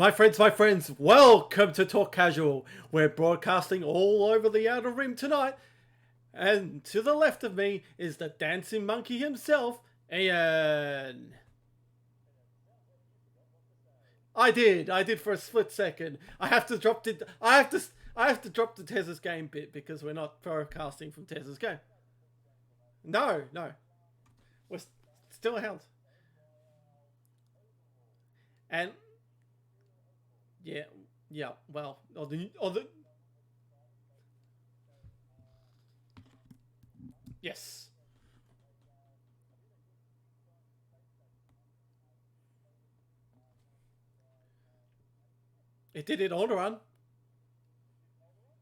my friends, welcome to Talk Casual. We're broadcasting all over the Outer Rim tonight. And to the left of me is the dancing monkey himself, Ian. I did for a split second. I have to drop the Tez's game bit because we're not broadcasting from Tez's game. No. We're still a hound. And yeah, well, yes. It did it all run.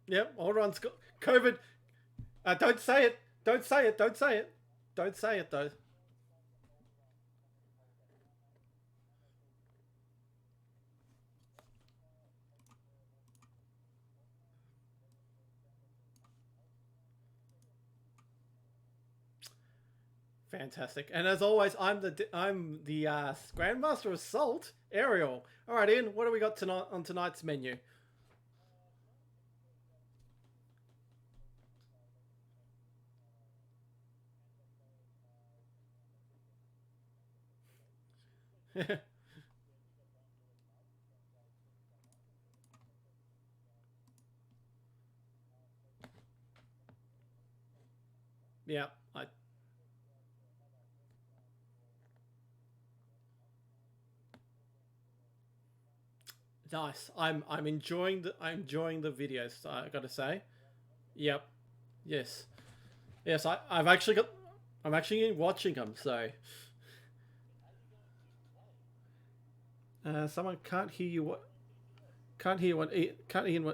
Yep, all run's got COVID. Don't say it. Don't say it though. Fantastic. And as always, I'm the Grandmaster Assault, Ariel. All right, Ian, what do we got tonight on tonight's menu? Yeah, nice. I'm enjoying the videos. I gotta say. Yep. Yes. I'm actually watching them. So. Someone can't hear what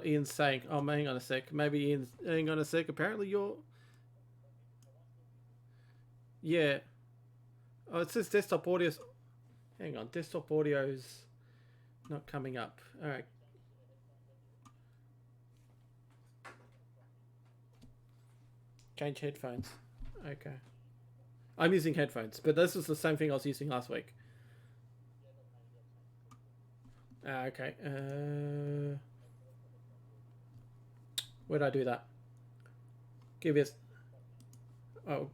Ian's saying. Oh, hang on a sec. Maybe hang on a sec. Apparently you're. Yeah. Oh, it says desktop audio's. Hang on, desktop audio's not coming up. All right. Change headphones. Okay. I'm using headphones, but this is the same thing I was using last week. Okay. Where'd I do that? Give us. Oh.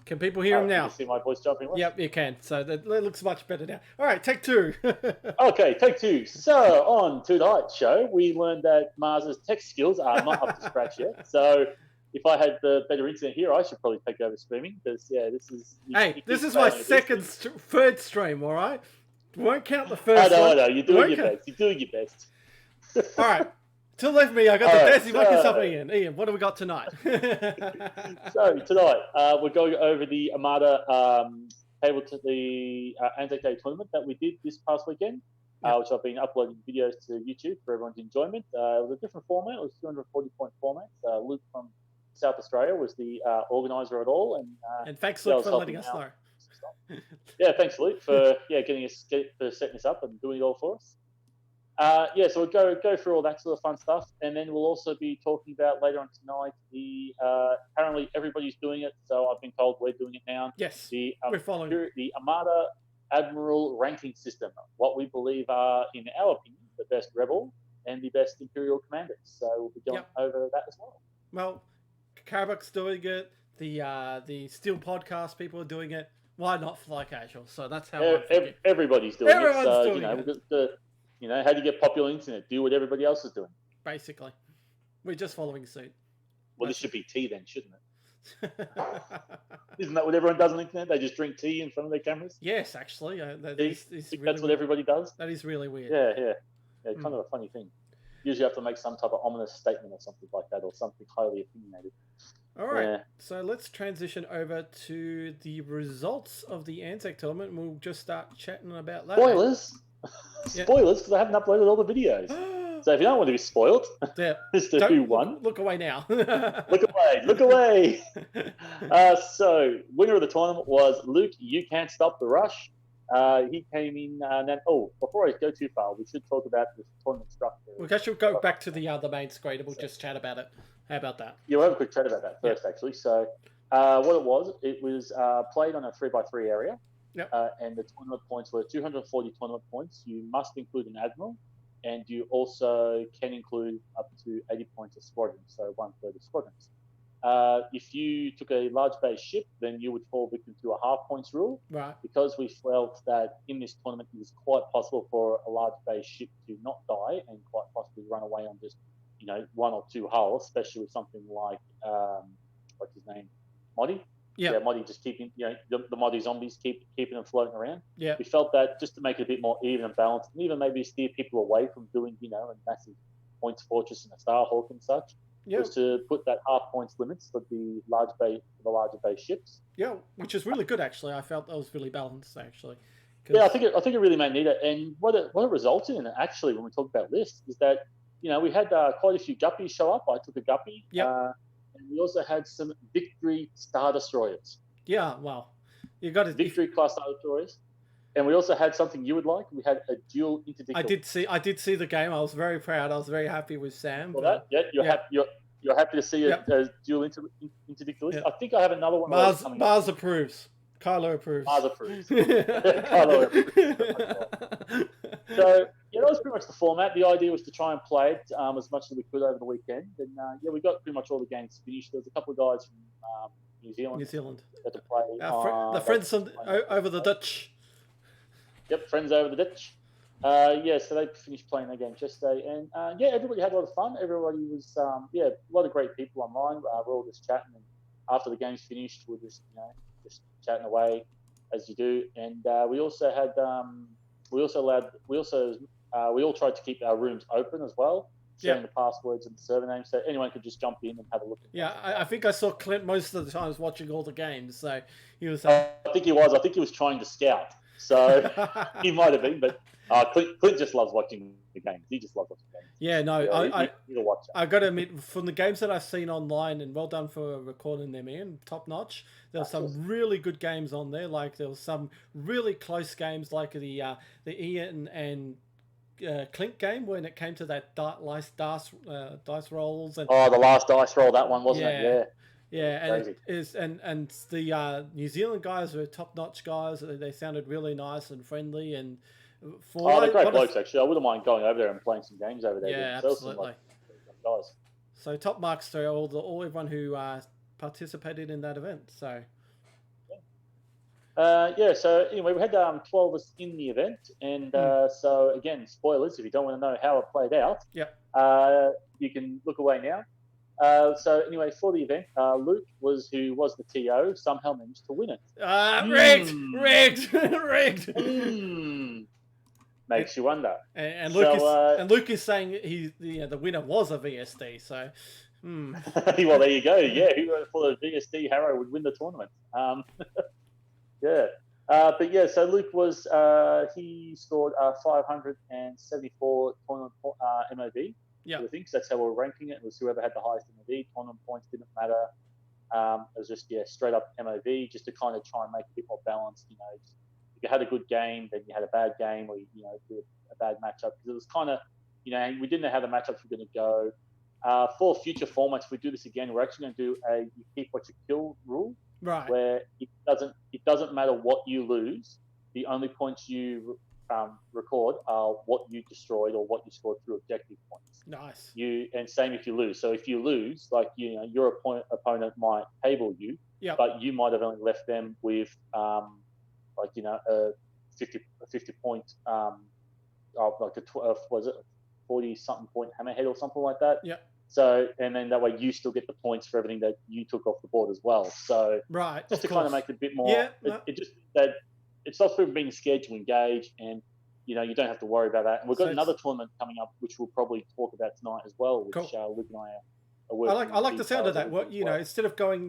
Can people hear him now? You see my voice jumping? Yep, you can. So that looks much better now. All right, take two. Okay, take two. So on tonight's show, we learned that Mars's tech skills are not up to scratch yet. So if I had the better internet here, I should probably take over streaming because this is. This is my third stream. All right, won't count the first. I know. You're doing your best. You're doing your best. All right. To the left of me, I got the dancing monkey stuff. Ian, what do we got tonight? So tonight, we're going over the Armada table to the ANZAC Day tournament that we did this past weekend, which I've been uploading videos to YouTube for everyone's enjoyment. It was a different format. It was 240-point format. Luke from South Australia was the organizer at all, and thanks, Luke, for letting us know. Yeah, thanks, Luke, for setting us up and doing it all for us. So we'll go through all that sort of fun stuff, and then we'll also be talking about later on tonight the apparently everybody's doing it, so I've been told we're doing it now. Yes, we're following the Armada Admiral ranking system, what we believe are, in our opinion, the best Rebel and the best Imperial commanders. So we'll be going over that as well. Well, Carabuk's doing it. The Steel Podcast people are doing it. Why not Fly Casual? So that's how everybody's doing it. So, how do you get popular internet? Do what everybody else is doing. Basically. We're just following suit. Well, this should be T then, shouldn't it? Isn't that what everyone does on the internet? They just drink tea in front of their cameras. Yes, actually, that Tea? is I think really that's what weird. everybody does. That is really weird. Yeah. Kind of a funny thing. Usually, you have to make some type of ominous statement or something like that, or something highly opinionated. All right, Yeah. so let's transition over to the results of the ANZAC tournament, and we'll just start chatting about that. Spoilers. Yeah. Spoilers, because I haven't uploaded all the videos. So if you don't want to be spoiled Yeah. as to who won, Look away now. look away. So winner of the tournament was Luke. You Can't Stop the Rush. He came in. Before I go too far, we should talk about the tournament structure. We should go back to the main screen, and we'll just chat about it. How about that? Yeah, we'll have a quick chat about that first, actually. So, what it was played on a 3x3 area. Yep. And the tournament points were 240 tournament points. You must include an admiral, and you also can include up to 80 points of squadrons, so 1/3 of squadrons. If you took a large base ship, then you would fall victim to a half points rule. Right. Because we felt that in this tournament it was quite possible for a large base ship to not die and quite possibly run away on just, one or two hulls, especially with something like what's his name, Modi. Yeah. Modi just keeping, the Modi zombies keeping them floating around. Yeah. We felt that just to make it a bit more even and balanced, and even maybe steer people away from doing, a massive points fortress and a Starhawk and such. Was to put that half points limits for the larger base ships. Yeah, which is really good actually. I felt that was really balanced actually. Yeah, I think it really made neat. And what it resulted in actually when we talk about lists is that we had quite a few guppies show up. I took a guppy. Yeah. And we also had some Victory Star Destroyers. Yeah, well, you got it. Victory class Star Destroyers. And we also had something you would like. We had a dual interdictor. I did see the game. I was very proud. I was very happy with Sam. Well, you're happy to see a dual interdictor list. I think I have another one. Mars approves. Carlo approves. Mars approves. Carlo approves. So that was pretty much the format. The idea was to try and play it as much as we could over the weekend. And we got pretty much all the games finished. There was a couple of guys from New Zealand. That to play. The friends over the Dutch. Yep, friends over the ditch. So they finished playing their game yesterday, and everybody had a lot of fun. Everybody was, a lot of great people online. We're all just chatting, and after the game's finished, we're just, just chatting away as you do. And we also had, we all tried to keep our rooms open as well, sharing the passwords and the server names, so anyone could just jump in and have a look. I think I saw Clint most of the times watching all the games, so he was. I think he was trying to scout. So he might have been, but Clint just loves watching the games. He just loves watching games. Yeah, no, I got to admit, from the games that I've seen online, and well done for recording them in, top notch. There were some really good games on there. Like there was some really close games, like the Ian and Clint game when it came to that dice rolls and the last dice roll, that one wasn't it? Yeah. Yeah, and it is, and the New Zealand guys were top-notch guys. They sounded really nice and friendly, and they're great blokes. Actually, I wouldn't mind going over there and playing some games over there. Yeah, absolutely. Guys. So top marks to everyone who participated in that event. So. So anyway, we had 12 of us in the event, and so again, spoilers. If you don't want to know how it played out, you can look away now. So anyway, for the event, Luke who was the TO, somehow managed to win it. Rigged. Makes you wonder. And Luke is saying the winner was a VSD. So. Well, there you go. Yeah, who for the VSD Harrow would win the tournament? So Luke was he scored 574 tournament MOV. Yeah, I think that's how we're ranking it. It was whoever had the highest MOV. Tournament points didn't matter. It was just straight up MOV, just to kind of try and make it a bit more balanced. If you had a good game, then you had a bad game, or do a bad matchup, because it was kind of we didn't know how the matchups were going to go. For future formats, if we do this again, we're actually going to do a you keep what you kill rule, right? Where it doesn't matter what you lose. The only points you record are what you destroyed or what you scored through objective points. Nice. And same if you lose. So if you lose, like your opponent might table you, but you might have only left them with a 50 point like was it 40 something point hammerhead or something like that. Yeah. So, and then that way you still get the points for everything that you took off the board as well. So, Right. just to kind of make it a bit more, Yeah. it just that it stops people being scared to engage, and you don't have to worry about that. And we've got another tournament coming up, which we'll probably talk about tonight as well, which Luke and I are working. I like the sound of that. What instead of going,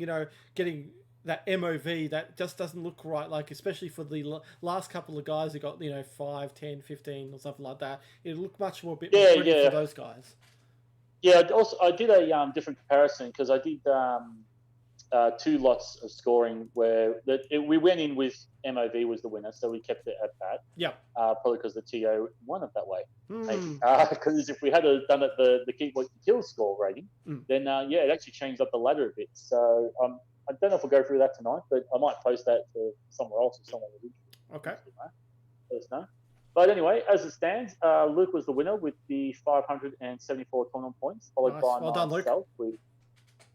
getting that MOV, that just doesn't look right. Like especially for the last couple of guys who got 5, 10, 15 or something like that, it'll look much more more pretty for those guys. Yeah. Also, I did a different comparison because I did 2 lots of scoring where we went in with MOV was the winner, so we kept it at that. Yeah. Probably because the TO won it that way. Because if we had done it the keep what you kill score rating, then it actually changed up the ladder a bit. So I don't know if we'll go through that tonight, but I might post that to somewhere else or someone with interest. Okay. Let us know. But anyway, as it stands, Luke was the winner with the 574 tournament points, followed by myself with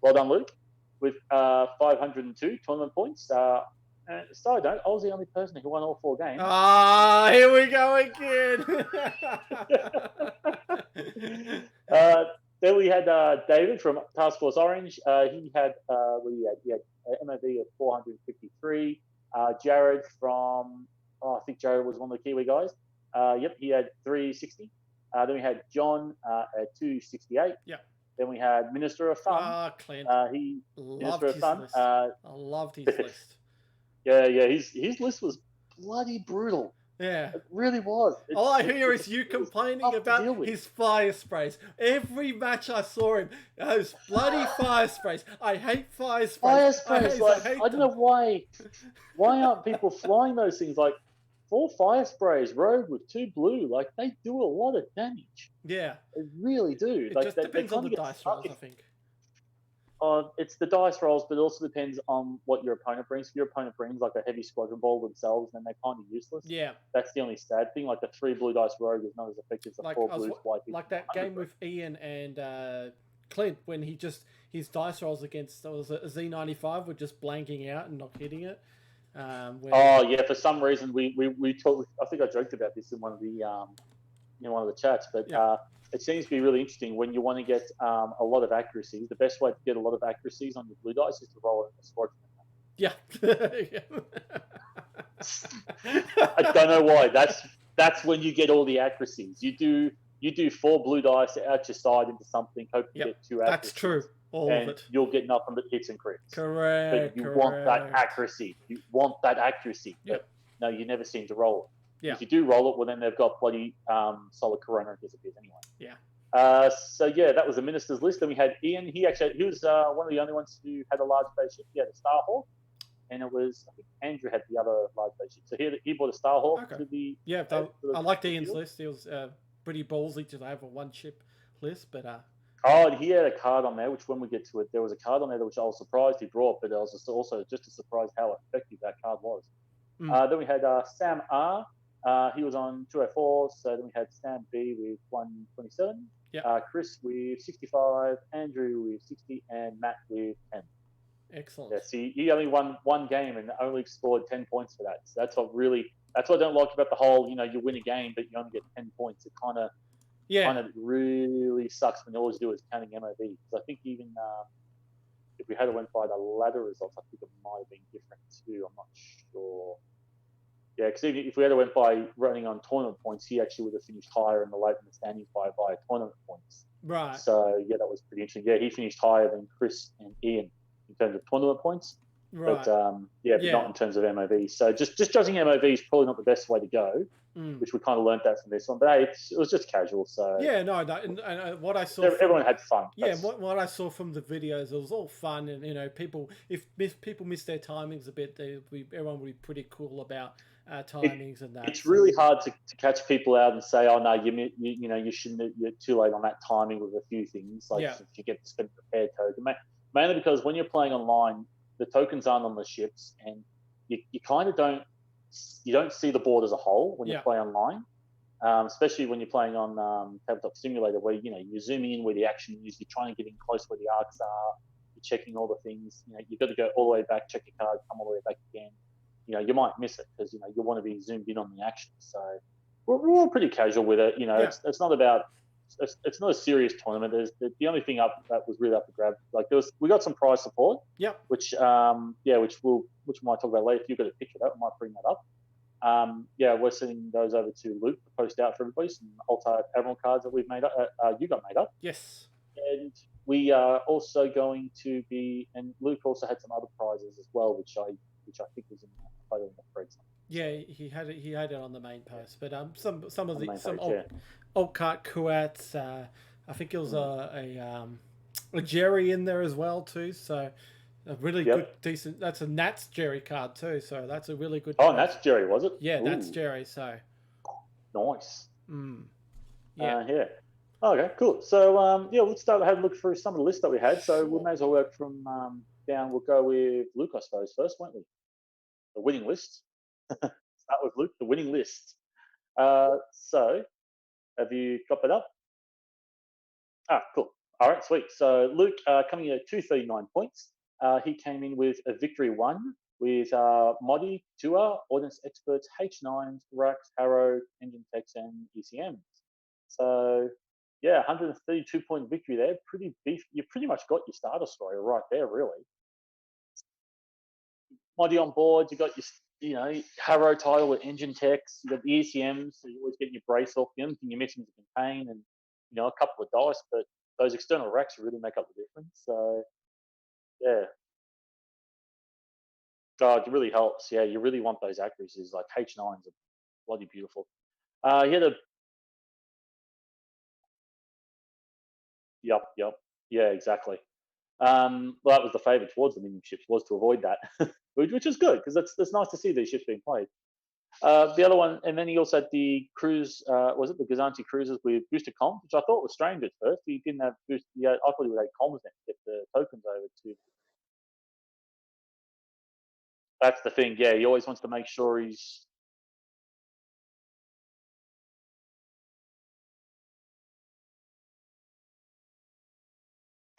well done, Luke, with 502 tournament points. Side note, I was the only person who won all 4 games. Ah, here we go again. Then we had David from Task Force Orange. He had MOV of 453. Jared from, I think Jared was one of the Kiwi guys. He had 360. Then we had John at 268. Yeah. Then we had Minister of Fun. Clint. He loved his list. I loved his list. Yeah. His list was bloody brutal. Yeah. It really was. All I hear is you complaining about his fire sprays. Every match I saw him, those bloody fire sprays. I hate fire sprays. I don't know why aren't people flying those things? Like 4 fire sprays, rogue with 2 blue. Like they do a lot of damage. Yeah. They really do. It just depends on the dice rolls, I think. It's the dice rolls, but it also depends on what your opponent brings. If your opponent brings like a heavy squadron ball themselves, then they're kind of useless. Yeah. That's the only sad thing. Like the 3 blue dice rogue is not as effective as the 4 blues white. Like that game with Ian and Clint when his dice rolls against a Z95 were just blanking out and not hitting it. For some reason we talked. I think I joked about this in one of the chats, but it seems to be really interesting when you want to get a lot of accuracies. The best way to get a lot of accuracies on your blue dice is to roll it in a squadron. Yeah. I don't know why. That's when you get all the accuracies. You do 4 blue dice out your side into something, hope you get 2 accuracies. That's true. All of it. You'll get nothing but hits and crits. Correct. But you want that accuracy. Yep. But no, you never seem to roll it. Yeah. If you do roll it, well, then they've got bloody solid Corona disappears anyway. Yeah. That was the minister's list. Then we had Ian. He was one of the only ones who had a large spaceship. He had a Starhawk, and it was, I think Andrew had the other large spaceship. So he bought a Starhawk to the. Yeah, I liked Ian's list. It was pretty ballsy to have a 1-ship list, but. He had a card on there, which when we get to it, there was a card on there which I was surprised he brought, but I was also just as surprised how effective that card was. Then we had Sam R. He was on 204, so then we had Sam B with 127, Chris with 65, Andrew with 60, and Matt with 10. Excellent. Yeah, see, he only won 1 game and only scored 10 points for that. So that's what I don't like about the whole, you win a game, but you only get 10 points. It kind of really sucks when all you do is counting MOV. Because I think even if we had went by the ladder results, I think it might have been different too. I'm not sure. Yeah, because even if we had went by running on tournament points, he actually would have finished higher in the standings by tournament points. Right. So that was pretty interesting. Yeah, he finished higher than Chris and Ian in terms of tournament points. Right. But not in terms of MOV. So just judging MOV is probably not the best way to go, which we kind of learned that from this one. But hey, it was just casual. So and what I saw, everyone had fun. Yeah, what I saw from the videos, it was all fun, and if people miss their timings a bit, everyone would be pretty cool about timings and that. It's really hard to catch people out and say, oh no, you shouldn't. You're too late on that timing with a few things. Like if you get to spend a prepared token, mainly because when you're playing online, the tokens aren't on the ships, and you kind of don't see the board as a whole when you play online, especially when you're playing on Tabletop Simulator, where you're zooming in where the action is, you're trying to get in close where the arcs are, you're checking all the things. You've got to go all the way back, check your card, come all the way back again. You might miss it because you want to be zoomed in on the action. So we're all pretty casual with it. It's not about it's not a serious tournament. There's the only thing that was really up for grab. Like we got some prize support. Yep. Which which we might talk about later. If you've got a picture of that, we might bring that up. We're sending those over to Luke to post out for everybody. Some Altar Admiral cards that we've made up. You got made up. Yes. And we are also going to be, and Luke also had some other prizes as well, which I think was in the photo in the thread. Yeah, he had it on the main post, but some of the page, alt cart Kuats. I think it was a Jerry in there as well too. So a really good, decent. That's a Nats Jerry card too. So that's a really good. Oh, Nats Jerry, was it? Yeah, Nats Jerry. So nice. Yeah. Okay, cool. So let's start having a look through some of the lists that we had. So we may as well work from down. We'll go with Luke, I suppose, first, won't we? The winning list. Start with Luke, the winning list. So have you got that up? Cool. All right, sweet. So Luke coming in at 239 points. He came in with a victory 1 with Modi, Tua, Ordnance Experts, H9s, Racks, Harrow, Engine Techs, and ECMs. So 132-point victory there. Pretty beef. You pretty much got your starter story right there, really. Modi on board. You got your Harrow title with Engine Techs. You got the ECMs, so you always get your brace off. The only thing you're missing is a campaign and a couple of dice, but those external racks really make up the difference. So God, it really helps. Yeah, you really want those accuracies. Like H9s are bloody beautiful. He had a Yep. Yeah, exactly. Well, that was the favour towards the minion ships, was to avoid that, which is good because that's nice to see these ships being played. The other one, and then he also had the cruise. Was it the Gazanti cruisers with booster comms, which I thought was strange at first. He didn't have boost. I thought he would have comms then to get the tokens over to. That's the thing. Yeah, he always wants to make sure he's.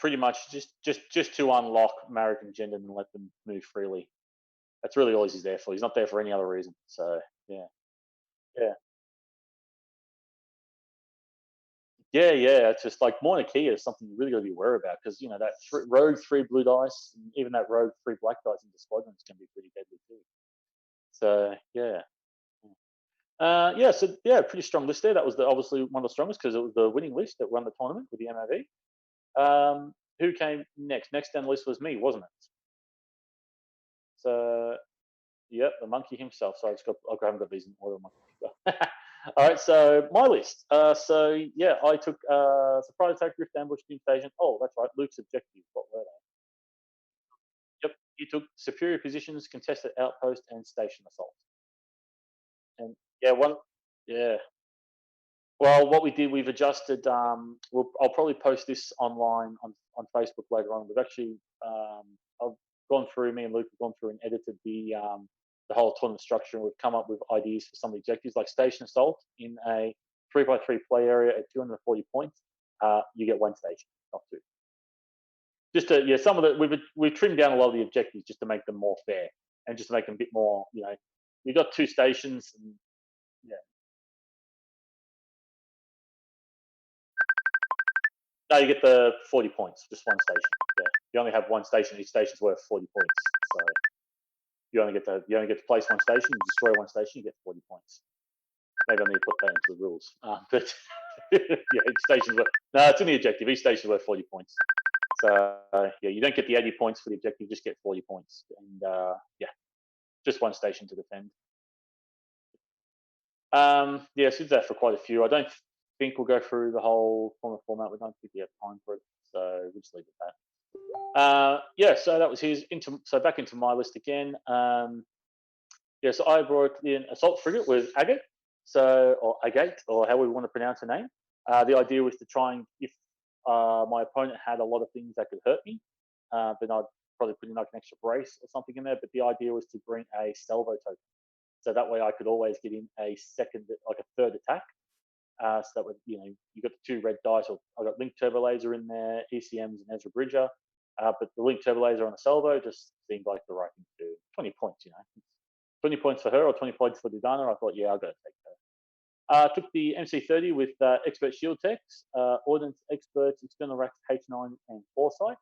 Pretty much just to unlock Marek and Jendon and let them move freely. That's really all he's there for. He's not there for any other reason. So yeah. It's just like Moina Kia is something you really got to be worried about because that rogue 3 blue dice, and even that rogue 3 black dice into squadron is going to be pretty deadly too. So pretty strong list there. That was obviously one of the strongest because it was the winning list that won the tournament with the MOV. Who came next? Next down the list was me, wasn't it? So, the monkey himself. So I haven't got these in order. All right, so my list. I took surprise attack, drift, ambush, invasion. Oh, that's right. Luke's objectives. What were they? Yep, he took superior positions, contested outpost, and station assault. And Well, what we did, we've adjusted. I'll probably post this online on Facebook later on. We've actually, I've gone through. Me and Luke have gone through and edited the whole tournament structure, and we've come up with ideas for some of the objectives, like station assault in a 3x3 play area at 240 points. You get 1 station, not 2. Just to some of the we've trimmed down a lot of the objectives just to make them more fair and just to make them a bit more. You've got 2 stations, and No, you get the 40 points, just 1 station. Yeah, you only have 1 station. Each station's worth 40 points. So you only get to place 1 station, destroy 1 station, you get 40 points. Maybe I need to put that into the rules. But each station's worth. No, it's in the objective. Each station's worth 40 points. So you don't get the 80 points for the objective. You just get 40 points, and just 1 station to defend. So did that for quite a few. I don't think we'll go through the whole format. We don't think we have time for it, so we'll just leave it at that. So that was his. So back into my list again. So I brought in assault frigate with Agate, or Agate, or how we want to pronounce her name. The idea was to try and, if my opponent had a lot of things that could hurt me, then I'd probably put in like an extra brace or something in there. But the idea was to bring a salvo token, so that way I could always get in a third attack. So that would, you got the 2 red dice. I got Link Turbo Laser in there, ECMs and Ezra Bridger. But the Link Turbo Laser on a salvo just seemed like the right thing to do. 20 points, 20 points for her or 20 points for Didana. I thought, I'll go take Took the MC30 with expert shield techs, ordnance experts, external racks H9 and foresight.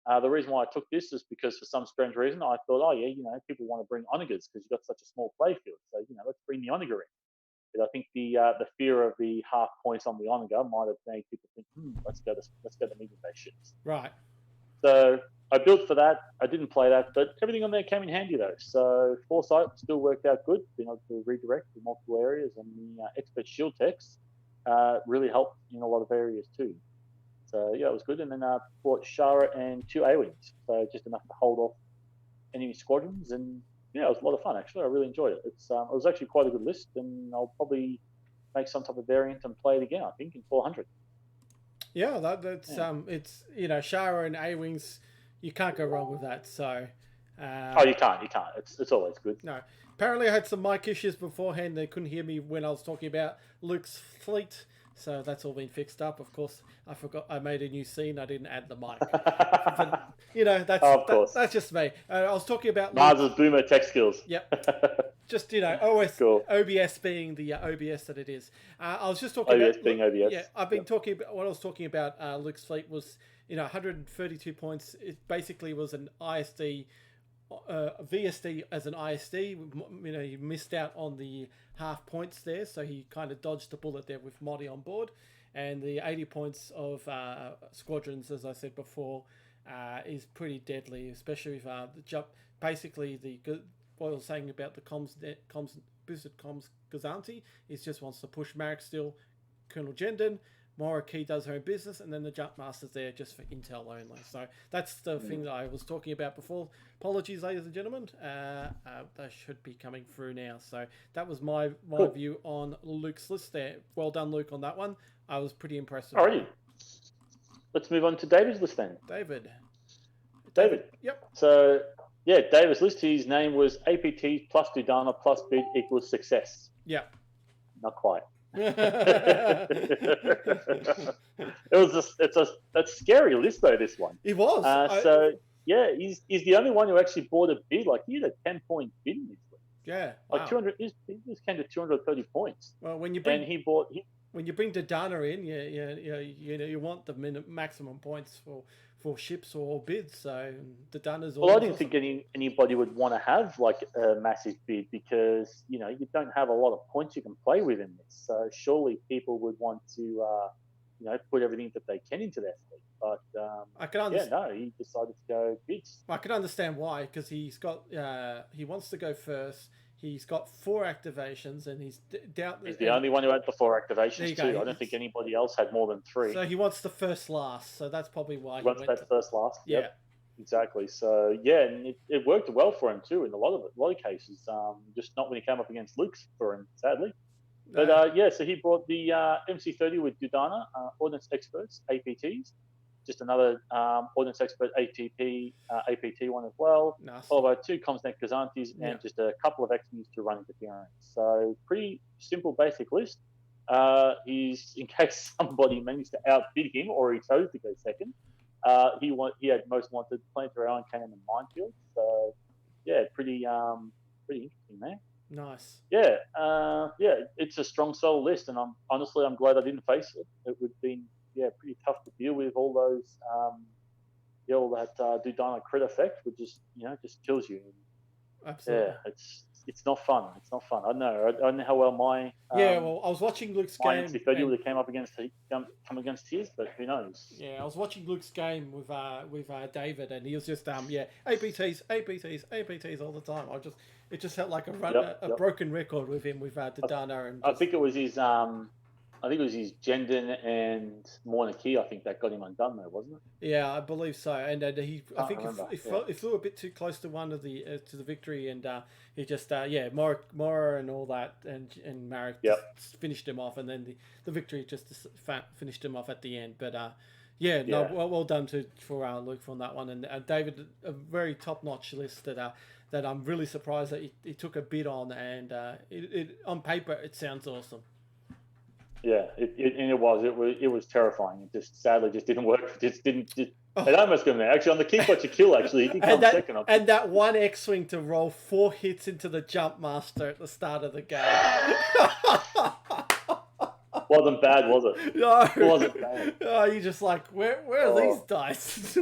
The reason why I took this is because for some strange reason I thought, oh yeah, people want to bring onagers because you've got such a small playfield, so let's bring the onager in. But I think the fear of the half points on the onager might have made people think, let's go to medium base ships. Right. So I built for that. I didn't play that, but everything on there came in handy though. So foresight still worked out good, being able to redirect to multiple areas, and the expert shield techs really helped in a lot of areas too. So yeah, it was good. And then bought Shara and 2 A-wings, so just enough to hold off enemy squadrons. And yeah, it was a lot of fun actually. I really enjoyed it. It was actually quite a good list, and I'll probably make some type of variant and play it again. I think in 400. Yeah, that's it's Shara and A-wings, you can't go wrong with that. So you can't. It's always good. No. Apparently I had some mic issues beforehand. They couldn't hear me when I was talking about Luke's fleet. So that's all been fixed up. Of course, I forgot I made a new scene. I didn't add the mic. But, that's just me. I was talking about Mars's boomer tech skills. Yep. Just cool. OBS being the OBS that it is. I was just talking OBS about being OBS. Yeah, I've been talking about what I was talking about. Luke's fleet was 132 points. It basically was an ISD. VSD as an ISD, he missed out on the half points there, so he kind of dodged the bullet there with Modi on board. And the 80 points of squadrons, as I said before, is pretty deadly, especially if the jump. Basically, what I was saying about the boosted comms Gazanti is just wants to push Marek still, Colonel Jendon. Moraki does her own business, and then the jump master's there just for intel only. So that's the thing that I was talking about before. Apologies, ladies and gentlemen. They should be coming through now. So that was my view on Luke's list there. Well done, Luke, on that one. I was pretty impressed. Alrighty. Let's move on to David's list then. David. Yep. So yeah, David's list. His name was APT plus Dudana plus bid equals success. Yeah. Not quite. It's a scary list though, this one. It was. Yeah, he's the only one who actually bought a bid. Like he had a 10-point bid in this list. Yeah, like 200. This came to 230 points. Well, when you bring Dudana in, you want the maximum points for ships or bids. So Dudana's. Well, I didn't think anybody would want to have like a massive bid because you don't have a lot of points you can play with in this. So surely people would want to put everything that they can into their fleet. But I can understand. he decided to go bids. I can understand why, because he wants to go first. He's got 4 activations, and he's the only one who had the 4 activations too. I don't think anybody else had more than 3. So he wants the first last. So that's probably why he wants that first last. Yeah, yep, exactly. So yeah, and it worked well for him too in a lot of cases. Just not when he came up against Luke's for him, sadly. But so he brought the MC30 with Dudana, Ordnance Experts, APTs. Just another Ordnance Expert APT one as well. Nice. Followed by 2 Comsnet Gazantis and just a couple of X-Wings to run interference. So pretty simple, basic list. He's, in case somebody managed to outbid him or he chose to go second, he had most wanted planetary ion cannon and minefield. So yeah, pretty interesting there. Nice. Yeah, it's a strong, solid list, and I'm glad I didn't face it. It would have been pretty tough to deal with all those, all that Dudana crit effect, which just kills you. Absolutely. Yeah, it's not fun. It's not fun. I don't know how well my I was watching Luke's game. If he would have came up against his, but who knows? Yeah, I was watching Luke's game with David, and he was just APTs all the time. It just felt like a broken record with him with Dudana, and I think it was his Jendon and Mornaki. I think that got him undone though, wasn't it? Yeah, I believe so. And he flew a bit too close to one of the to the victory, and he just Mora and all that, and Marek just finished him off, and then the victory just finished him off at the end. But well done for Luke on that one, and David, a very top notch list that I'm really surprised that he took a bid on, and it on paper it sounds awesome. Yeah, it was terrifying. It just sadly just didn't work. It almost got there. Actually, on the keep what you kill, actually, he did come second. And that one X-Wing to roll 4 hits into the jump master at the start of the game. Wasn't bad, was it? No. It wasn't bad. Oh, you just like, where are these dice?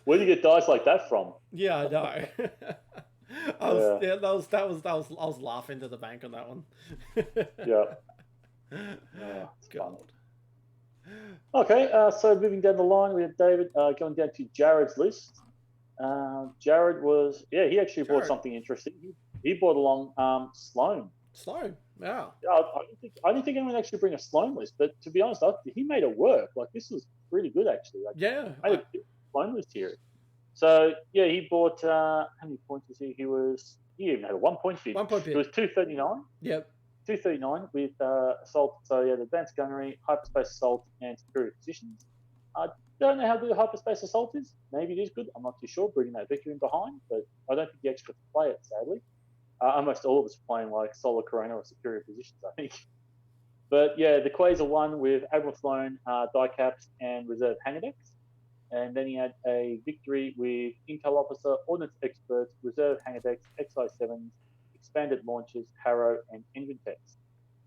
Where do you get dice like that from? Yeah, I know. I was laughing to the bank on that one. Yeah. It's fun. Okay, so moving down the line, we have David going down to Jared's list. Jared he actually bought something interesting. He brought along Sloan. Sloan, yeah. I didn't think anyone would actually bring a Sloan list, but to be honest, he made it work. Like, this was pretty good, actually. Like, yeah. Made a Sloan list here. So, yeah, he bought, how many points was he? He even had a 1 point bid. 1 point bid. It was 239. Yep. 239 with assault. So, yeah, the advanced gunnery, hyperspace assault, and superior positions. I don't know how good hyperspace assault is. Maybe it is good. I'm not too sure, bringing that Victor in behind, but I don't think the experts play it, sadly. Almost all of us are playing like Solar Corona or superior positions, I think. But yeah, the Quasar won with Admiral Sloan, die caps, and reserve hangar decks. And then he had a victory with Intel Officer, Ordnance Experts, reserve hangar decks, XI-7s, expanded launches, Harrow, and engine techs.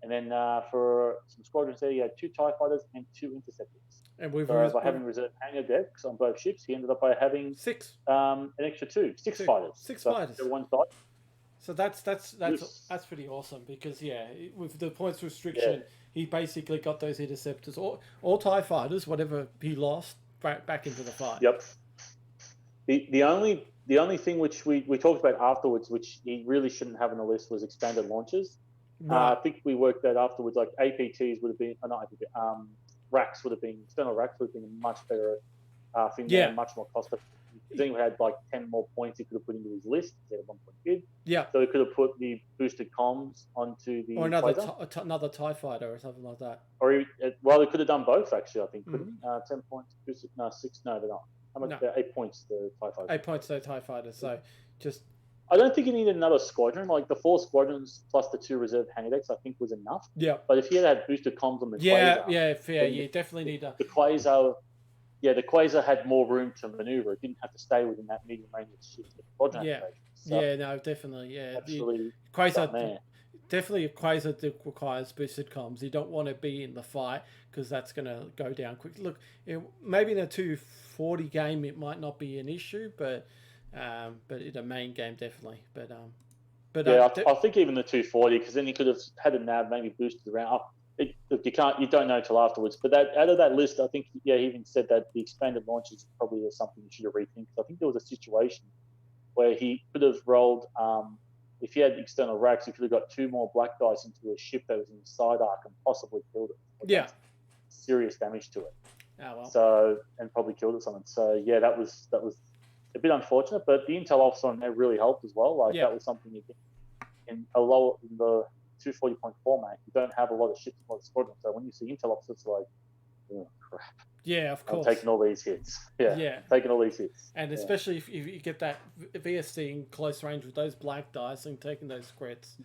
And then for some squadrons there, he had 2 TIE fighters and 2 interceptors. And by having reserve hangar decks on both ships, he ended up by having 6, an extra 6 fighters. 6 fighters. One died. So that's pretty awesome because with the points restriction, he basically got those interceptors or TIE fighters, whatever he lost, back into the fight. Yep. The only thing which we talked about afterwards, which he really shouldn't have on the list, was expanded launches. Right. I think we worked that afterwards. Like APTs would have been, racks would have been, external racks would have been a much better thing. Yeah. Much more cost effective. Then we had like 10 more points he could have put into his list instead of 1 point bid. Yeah. So he could have put the boosted comms onto the. Or another TIE fighter or something like that. Or he could have done both actually. I think. Mm-hmm. 10 points boosted. No, 6. No, they're not. How much? No. 8 points the TIE fighter. 8 points to TIE fighter. So just. I don't think he needed another squadron. Like the 4 squadrons plus the 2 reserve hangar decks, I think was enough. Yeah. But if he had boosted comms on the Quasar, you definitely need the Quasar. Yeah, the Quasar had more room to maneuver. It didn't have to stay within that medium range of squadron. No, definitely. Yeah, Quasar. Definitely, a Quasar requires boosted comms. You don't want to be in the fight because that's going to go down quick. Look, maybe in a 240 game it might not be an issue, but in a main game definitely. I think even the 240, because then he could have had a nav maybe boosted around. You don't know till afterwards. But out of that list, I think he even said that the expanded launches probably is something you should have rethink. I think there was a situation where he could have rolled. If he had external racks, he could have got 2 more black dice into a ship that was in the side arc and possibly killed it. Serious damage to it. Oh well. So and probably killed it something. So yeah, that was a bit unfortunate. But the intel officer on there really helped as well. Like that was something you in the 240.4 format, you don't have a lot of ships in a lot of squadrons. So when you see intel officers, it's like, oh crap. Yeah, of course. I'm taking all these hits. Taking all these hits. And especially if you get that VST in close range with those black dice and taking those crits.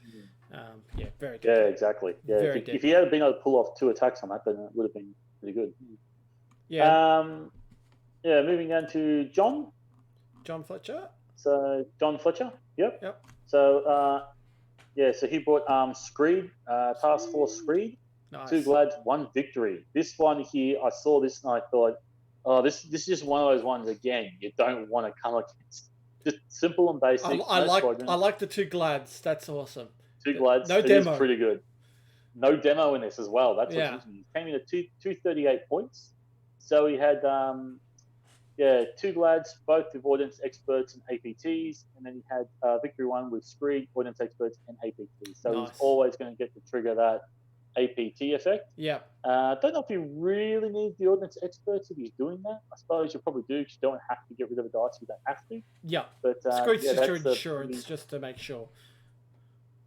Very good. Yeah, exactly. Yeah, if he had been able to pull off 2 attacks on that, then it would have been pretty good. Yeah. Moving on to John Fletcher. So John Fletcher. Yep. So so he bought Screed, Task Force Screed. Nice. 2 glads, 1 victory. This one here, I saw this and I thought, oh, this is just one of those ones again you don't want to come against. Just simple and basic. I like the 2 glads. That's awesome. 2 glads. No demo. Is pretty good. No demo in this as well. That's what he came in at 238 points. So he had 2 glads, both with Ordnance Experts and APTs, and then he had Victory 1 with Screed, Ordnance Experts, and APTs. So he's always going to get to trigger that APT effect. Yeah. Don't know if he really needs the Ordnance Experts if he's doing that. I suppose you probably do because you don't have to get rid of a dice if you don't have to. Yeah. But Screed's just your insurance, just to make sure.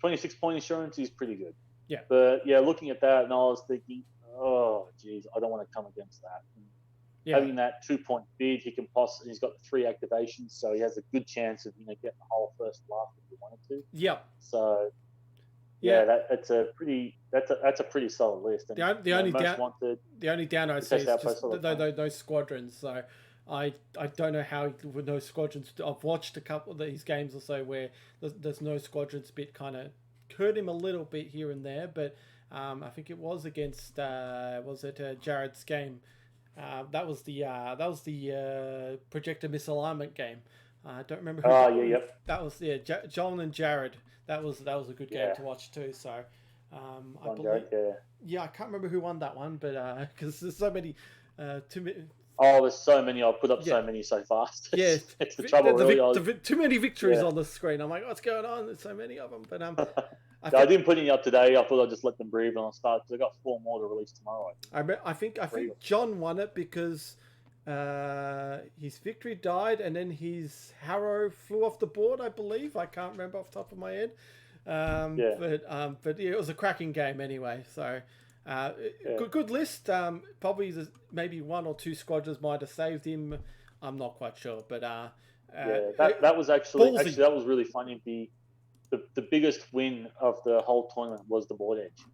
26-point insurance is pretty good. Yeah. But looking at that, and I was thinking, oh, geez, I don't want to come against that. Having that 2-point bid, he's got 3 activations, so he has a good chance of getting the whole first blast if he wanted to. Yeah. So that's a pretty solid list. And, the only down I see is just those squadrons. So I don't know how with no squadrons. I've watched a couple of these games or so where there's no squadrons bit kind of hurt him a little bit here and there, but I think it was against Jared's game. That was the projector misalignment game. I don't remember who. Oh, yeah, yep. That was John and Jared. That was a good game to watch too. So, I believe. Yeah, I can't remember who won that one, but because there's so many, too many. Oh, there's so many. I've put up so many so fast. It's the trouble. Really, too many victories on the screen. I'm like, what's going on? There's so many of them. But I didn't put any up today. I thought I'd just let them breathe and I'll start because I got 4 more to release tomorrow. I think John won it because his victory died and then his Harrow flew off the board. I believe. I can't remember off the top of my head. But yeah, it was a cracking game anyway. So. Good list. Probably maybe 1 or 2 squadrons might have saved him. I'm not quite sure, but that was actually that was really funny. The biggest win of the whole tournament was the board edge.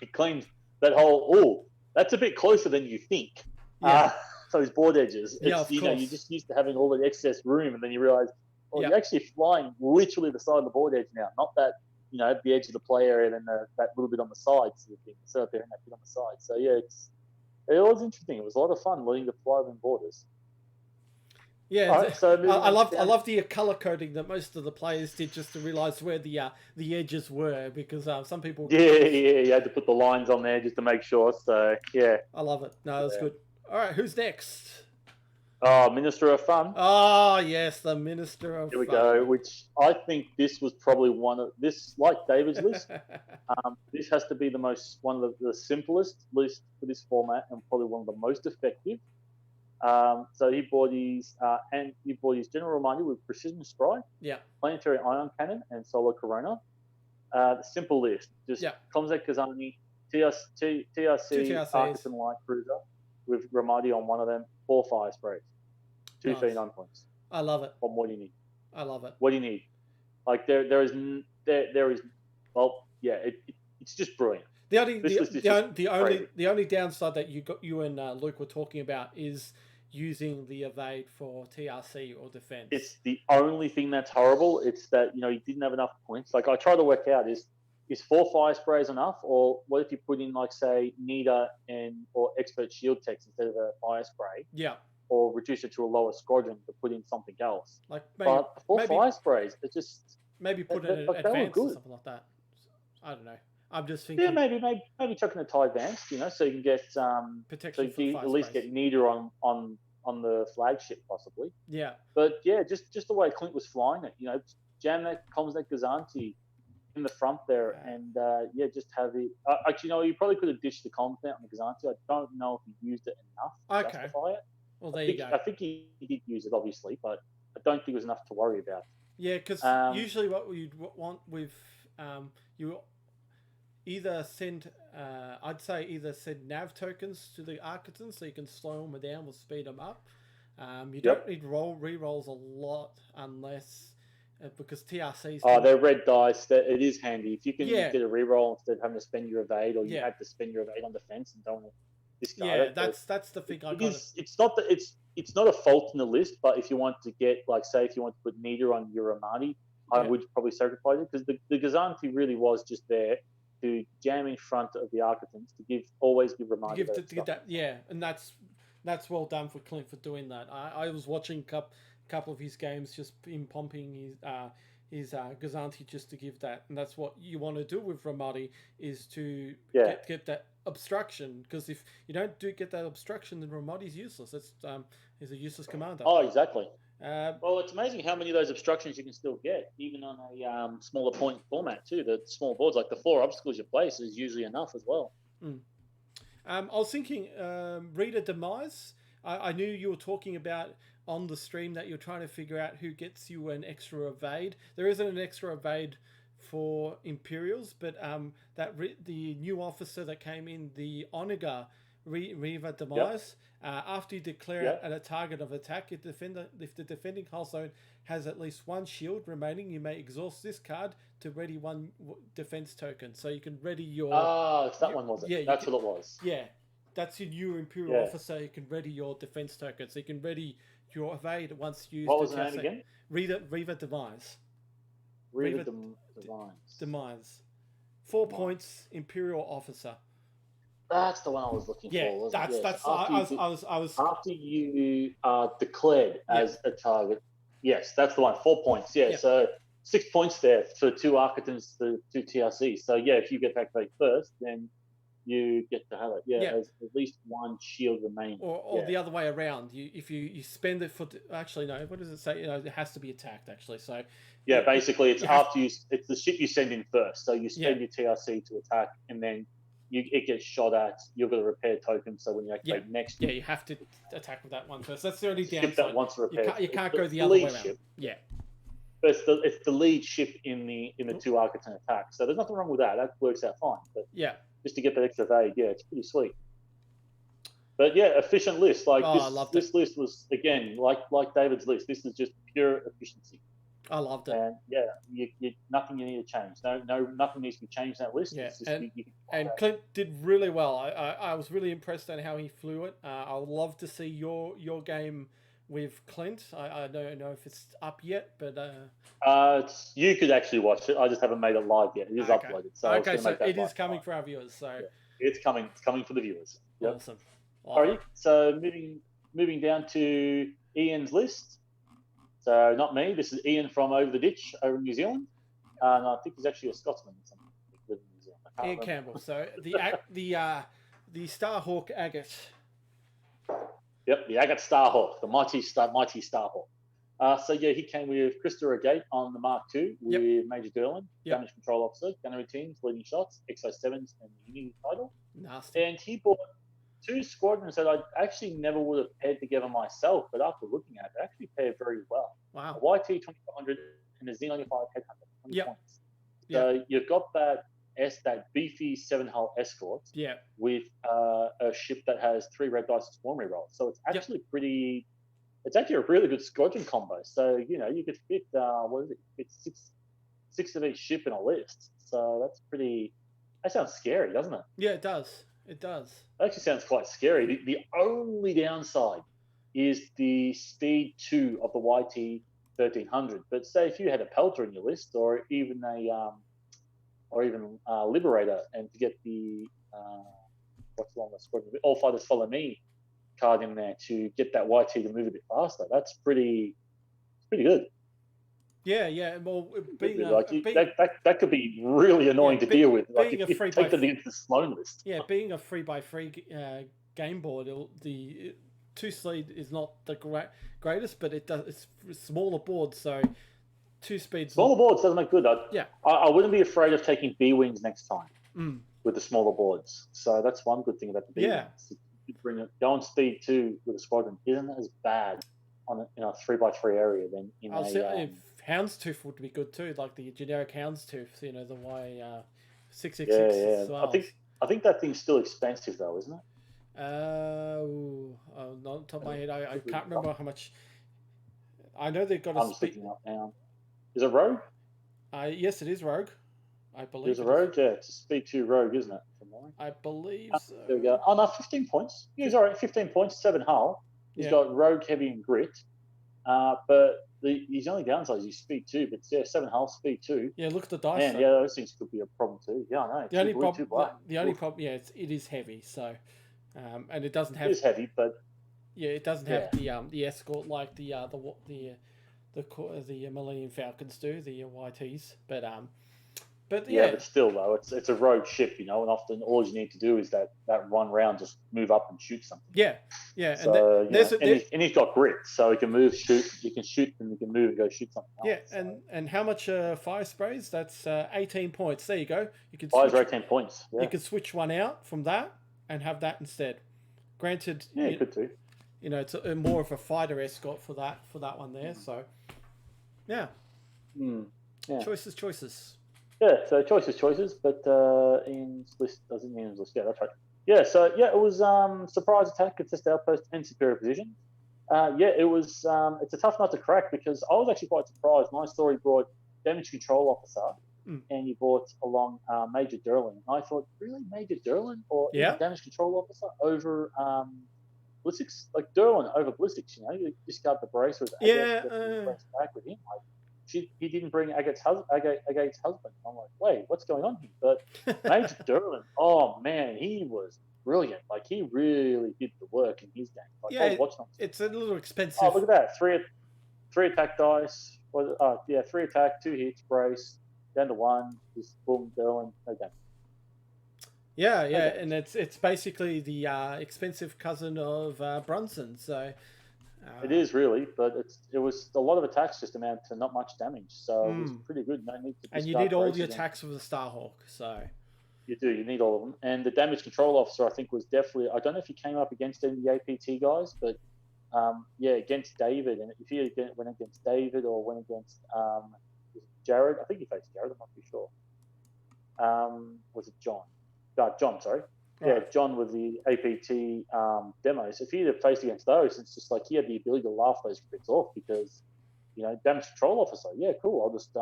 He claimed that whole. Oh, that's a bit closer than you think. So his board edges. It's, you're just used to having all the excess room, and then you realise, you're actually flying literally the side of the board edge now, not that. At the edge of the play area, and then that little bit on the side sort of thing. So there and that bit on the side. So yeah, it was interesting. It was a lot of fun learning to fly within borders. Yeah, right, so I love the color coding that most of the players did just to realise where the edges were, because some people. Yeah, you had to put the lines on there just to make sure. So yeah, I love it. No, that's good. All right, who's next? Oh, Minister of Fun. Oh, yes, the Minister of Fun. Here we go, which I think this was probably one of this, like David's list. This has to be one of the simplest lists for this format and probably one of the most effective. So he bought his General Armada with Precision Spry, Planetary Ion Cannon, and Solar Corona. The simple list, just Comsec Kazani, TRC Arkansas Light Cruiser with Ramadi on one of them, 4 fire sprays. 2 39 points. I love it. What more do you need? I love it. What do you need? Like there is well, yeah, it's just brilliant. The only downside that you and Luke were talking about is using the evade for TRC or defense. It's the only thing that's horrible. It's that he didn't have enough points. Like I try to work out is 4 fire sprays enough, or what if you put in like say Nita or expert shield text instead of a fire spray? Yeah. Or reduce it to a lower squadron to put in something else. Like but 4 fire sprays, it's just maybe put in an advance or something like that. I don't know. I'm just thinking. Yeah, maybe chucking a tie advanced, so you can get protection. So you at least get Nita on the flagship possibly. Yeah. But yeah, just the way Clint was flying it, jam that Comsec Gazanti in the front there, and just have it. Actually, you probably could have dished the comms out on the Gazanti. I don't know if he used it enough to justify it. Well, there you go. I think he did use it, obviously, but I don't think it was enough to worry about. Yeah, because usually what you'd want with you either send send nav tokens to the Architects so you can slow them down or speed them up. You don't need re-rolls a lot unless because TRC's. They're red dice. It is handy if you can get a re-roll instead of having to spend your evade, or you had to spend your evade on defense and don't. That's the thing. It's not a fault in the list, but if you want to get if you want to put Nita on your Armadi, I would probably sacrifice it because the Gazanti really was just there to jam in front of the Architects to always give Armadi to get that. Yeah, and that's well done for Clint for doing that. I was watching a couple of his games, just him pumping his Gazanti just to give that, and that's what you want to do with Ramadi is to get that obstruction, because if you don't get that obstruction, then Ramadi's useless. He's a useless commander. Oh, exactly. Well, it's amazing how many of those obstructions you can still get, even on a smaller point format too. The small boards, like the 4 obstacles you place, is usually enough as well. I was thinking, Reader Demise. I knew you were talking about on the stream that you're trying to figure out who gets you an extra evade. There isn't an extra evade for Imperials, but the new officer that came in, the Onaga Reaver Demise, after you declare at a target of attack, if the defending hull zone has at least 1 shield remaining, you may exhaust this card to ready 1 defense token. So you can ready your... it's that one, was it? Yeah, that's what it was. Yeah, that's your new Imperial officer. You can ready your defense token. So you can ready your evade once used. What was the name again? Reaver Demise. Reaver Demise. 4 points, Imperial Officer. That's the one I was looking Yeah, for. Wasn't it? that's. So I was. after you are declared as a target. Yes, that's the one. 4 points. Yeah, so 6 points there for 2 Architects, the 2 TRCs. So yeah, if you get activated first, then you get to have it. Yeah, there's at least 1 shield remaining. Or the other way around. If you spend it for actually no, what does it say? It has to be attacked actually. So yeah, basically it's it's the ship you send in first. So you spend your TRC to attack, and then it gets shot at. You've got a repair token, so when you activate next, you have to attack with that one first. That's the only downside. That wants to repair. You can't go the other way around. Yeah. But it's the lead ship in the 2 Architect attack. So there's nothing wrong with that. That works out fine. But just to get that extra aid, it's pretty sweet. But yeah, efficient list. Like this list was again like David's list. This is just pure efficiency. I loved it. And you nothing you need to change. Nothing needs to be changed in that list. Yeah, just, and Clint did really well. I was really impressed on how he flew it. I would love to see your game with Clint. I don't know if it's up yet, but you could actually watch it. I just haven't made it live yet. It is uploaded. So so it is coming for our viewers. So it's coming. It's coming for the viewers. Yep. Awesome. Alright. So moving down to Ian's list. So not me. This is Ian from over the ditch over in New Zealand, and I think he's actually a Scotsman. Ian Campbell. So the Starhawk Agate. Yep, the Agate Starhawk, the mighty Starhawk. So yeah, he came with Christopher Agate on the Mark II with Major Derlin, Damage Control Officer, Gunnery Teams, Leading Shots, XO7s, and the Unity title. Nasty. And he bought 2 squadrons that I actually never would have paired together myself, but after looking at it, they actually paired very well. Wow. A YT 2500 and a Z95 Headhunter, 20 points. So you've got that beefy 7-hull escort with a ship that has 3 red dice and swarm rerolls. So it's actually it's actually a really good squadron combo. So, you could fit, fit six of each ship in a list. So that sounds scary, doesn't it? Yeah, it does. It does. It actually sounds quite scary. The only downside is the speed 2 of the YT 1300. But say if you had a Pelter in your list, or even a Liberator, and to get the what's along the squadron, All Fighters Follow Me card in there to get that YT to move a bit faster, that's pretty good. Yeah. Well, that could be really annoying to deal with. Like if you take them against the Sloan list. Yeah, being a 3x3 game board, the 2 sleed is not the greatest, but it's smaller boards, so 2 speeds. Smaller boards doesn't make good. I wouldn't be afraid of taking B wings next time with the smaller boards. So that's one good thing about the B wings. You go on speed 2 with a squadron isn't as bad in a 3x3 area than in Houndstooth would be good too, like the generic Houndstooth, the Y666 as well. I think that thing's still expensive though, isn't it? Not on top of my head, I can't remember how much. I know they've got I'm just looking up now. Is it Rogue? Yes, it is Rogue. I believe. It's a Rogue, yeah. It's a speed 2 Rogue, isn't it? I believe so. There we go. Oh no, 15 points. He's all right. 15 points, 7 hull. He's got Rogue, Heavy, and Grit. But his only downside is his speed 2. But 7 hull, speed 2. Yeah, look at the dice. Man, those things could be a problem too. Yeah, I know. The only problem, it is heavy. So, and it doesn't have. It is heavy, but it doesn't have the escort like the Millennium Falcons do, the YTs. But still though, it's a rogue ship, and often all you need to do is that run round, just move up and shoot something. Yeah. So, and he's got grit, so he can move, shoot. You can shoot, and you can move and go shoot something else. Yeah, and how much fire sprays? That's 18 points. There you go. You can fires 18 points. Yeah. You can switch one out from that and have that instead. Granted, you could too. It's more of a fighter escort for that one there. So, yeah. Choices. Yeah, so choices, but Ian's list doesn't Ian's list. Yeah, that's right. Yeah, so it was surprise attack, contest outpost, and superior position. It was. It's a tough nut to crack because I was actually quite surprised. My story brought damage control officer, and you brought along Major Derlin. And I thought, really, Major Derlin or damage control officer over ballistics? Like Derlin over ballistics, you discard the brace with back with him. he didn't bring Agate's husband. I'm like, wait, what's going on here? But Major Derlin, oh man, he was brilliant. Like he really did the work in his game. Like I was watching him. It's a little expensive. Oh, look at that! Three attack dice. 3 attack, 2 hits, brace, down to 1. Just boom, Derlin, no damage. Yeah, and it's basically the expensive cousin of Brunson. So it is really, but it was a lot of attacks just amount to not much damage, so it was pretty good. No need to. And you need all the attacks of the Starhawk, so you do. You need all of them. And the damage control officer, I think, was definitely. I don't know if he came up against any of the APT guys, but against David, and if he went against David or went against Jared, I think he faced Jared. I'm not too sure. Was it John? John, sorry. Right. Yeah, John with the APT demos. If he had faced against those, it's just like he had the ability to laugh those crits off because, damage control officer. Yeah, cool. I'll just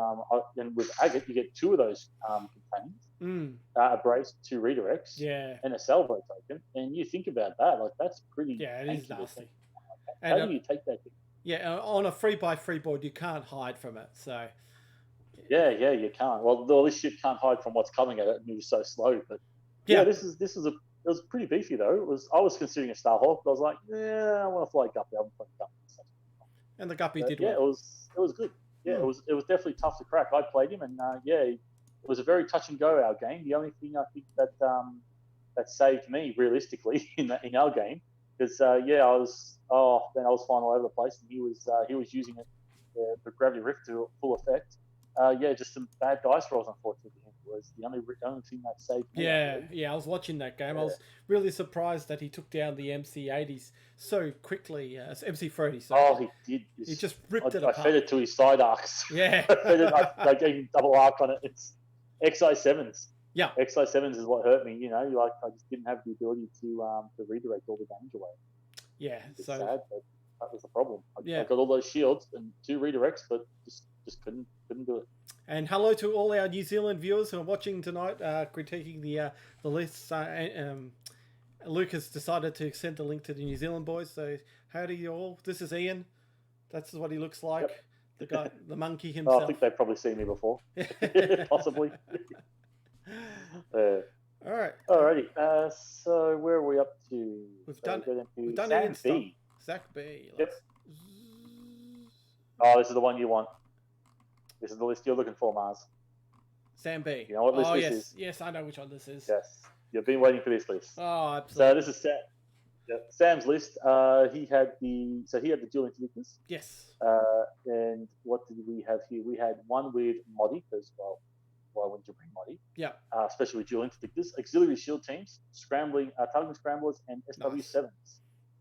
and with Agate, you get 2 of those containers, a brace, 2 redirects, and a salvo token. And you think about that, like that's pretty. Yeah, it is nasty. How do you take that? Yeah, on a 3x3 board, you can't hide from it. So. Yeah, you can't. Well, all this shit can't hide from what's coming at it, and you're so slow, but. Yeah, this is it was pretty beefy though. I was considering a Starhawk, but I was like, I want to fly Guppy. I want to fly Guppy. And the Guppy did well. It was good. Yeah, it was definitely tough to crack. I played him, and it was a very touch and go our game. The only thing I think that saved me realistically in our game because I was flying all over the place, and he was using it the gravity rift to full effect. Just some bad dice rolls, unfortunately. Was the only thing that saved me. I was watching that game. I was really surprised that he took down the MC80s so quickly. MC30. Oh, he did. He just ripped it apart. I fed it to his side arcs. Yeah. I gave him double arc on it. It's XI7s. Yeah. XI7s is what hurt me. I just didn't have the ability to redirect all the damage away. Yeah. It's sad, but that was the problem. I got all those shields and 2 redirects, but just couldn't do it. And hello to all our New Zealand viewers who are watching tonight, critiquing the lists. Luke has decided to send the link to the New Zealand boys. So howdy you all. This is Ian. That's what he looks like. Yep. The guy, the monkey himself. I think they've probably seen me before. Possibly. All right. Alrighty. So where are we up to? We've done Sam B. Zach B. Yep. Oh, this is the one you want. This is the list you're looking for, Mars. Sam B. You know what list this is? Yes, I know which one this is. Yes. You've been waiting for this list. Oh, absolutely. So this is Sam. Yeah, Sam's list. He had the dual interdictors. Yes. And what did we have here? We had one with Modi, because why wouldn't you bring Modi? Yeah. Especially with dual interdictors, auxiliary shield teams, scrambling, targeting scramblers, and SW7s.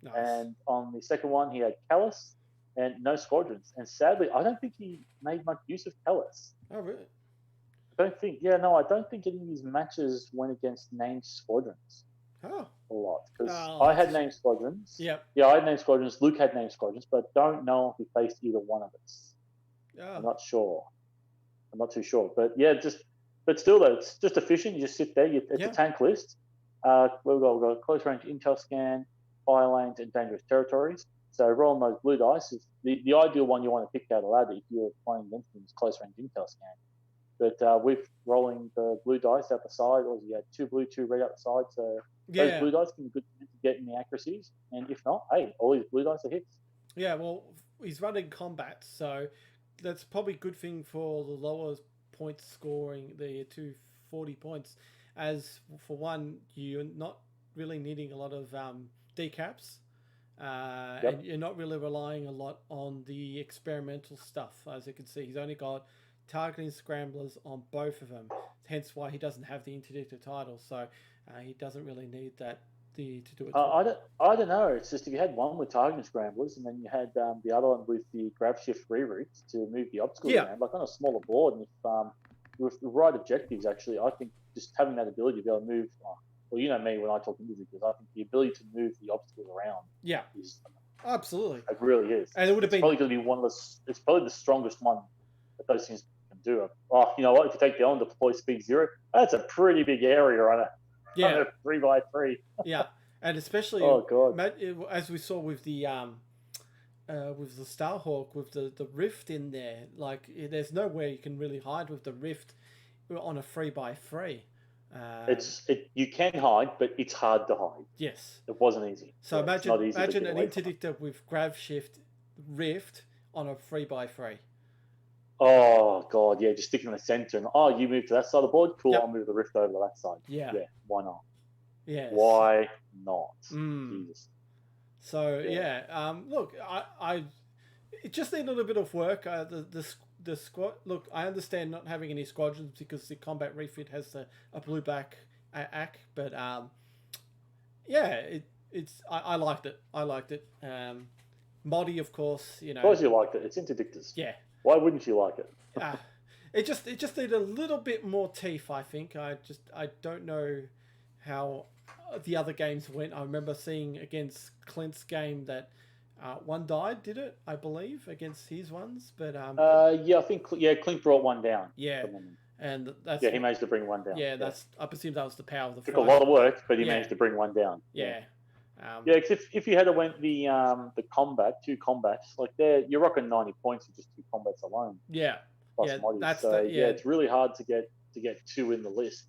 Nice. And on the second one, he had Callus and no squadrons. And sadly, I don't think he made much use of Callus. Oh, really? I don't think any of his matches went against named squadrons. Oh. A lot. Because I had named squadrons. Yep. Yeah, I had named squadrons. Luke had named squadrons, but don't know if he faced either one of us. Oh. I'm not sure. I'm not too sure. But yeah, but still though, it's just efficient. You just sit there. It's a tank list. We've got close range intel scan, fire lanes, and dangerous territories. So rolling those blue dice is the ideal one you want to pick out of ladder if you're playing against them is close range intel scan. But with rolling the blue dice out the side, or you had 2 blue, 2 red out the side, so those blue dice can be good to get in the accuracies. And if not, hey, all these blue dice are hits. Yeah, well, he's running combat, so that's probably a good thing for the lower points scoring, the 240 points. As for one, you're not really needing a lot of decaps. And you're not really relying a lot on the experimental stuff. As you can see, he's only got targeting scramblers on both of them, hence why he doesn't have the interdictor title. So he doesn't really need that to do it. I don't know. It's just if you had one with targeting scramblers and then you had the other one with the grab shift reroutes to move the obstacles around, like on a smaller board, and if with the right objectives, actually, I think just having that ability to be able to move. Well, you know me when I talk indicators, I think the ability to move the obstacles around is absolutely. It really is. And it would have been probably going to be one of the. It's probably the strongest one that those things can do. Oh, you know what? If you take the on deploy speed 0, that's a pretty big area on a 3x3. Yeah, and especially oh god, as we saw with the with the Starhawk with the rift in there. Like, there's nowhere you can really hide with the rift on a 3x3. You can hide, but it's hard to hide. Yes. It wasn't easy. So imagine an away interdictor with grav shift rift on a 3x3. Oh god, yeah, just stick in the center and you move to that side of the board, cool. Yep. I'll move the rift over to that side. Yeah. Why not? Yes. Why not? Jesus. So look, I it just needed a little bit of work. The squad. Look, I understand not having any squadrons because the combat refit has a blue back ACK, but I liked it. I liked it. Moddy, of course, you know. Of course you liked it. It's interdictors. Yeah. Why wouldn't you like it? It just needed a little bit more teeth, I think. I don't know how the other games went. I remember seeing against Clint's game that one died, did it? I believe against his ones, but I think Clint brought one down. Yeah, and that's he managed to bring one down. Yeah, I presume that was the power of the. Took a lot of work, but he managed to bring one down. Yeah. Because if you had to went the two combats, like you're rocking 90 points with just 2 combats alone. Yeah. Plus moddies. It's really hard to get 2 in the list.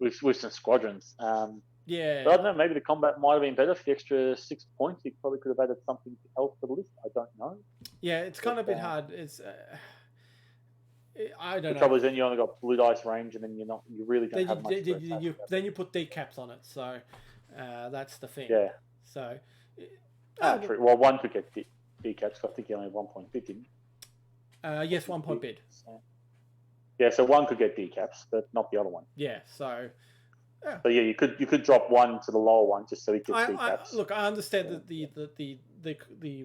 With some squadrons. But I don't know, maybe the combat might have been better for the extra 6 points. You probably could have added something else to the list. I don't know. Yeah, it's kind of a bit hard. It's I don't know. The trouble is then you only got blue dice range, and then you really don't have much. Then you put decaps on it, so that's the thing. Yeah. So. True. Well, one could get decaps. I think you only have 1 point bid, didn't you? Yes, 1 point bid. So one could get decaps, but not the other one. Yeah. So. Yeah. So you could drop one to the lower one just so he gets decaps. Look, I understand the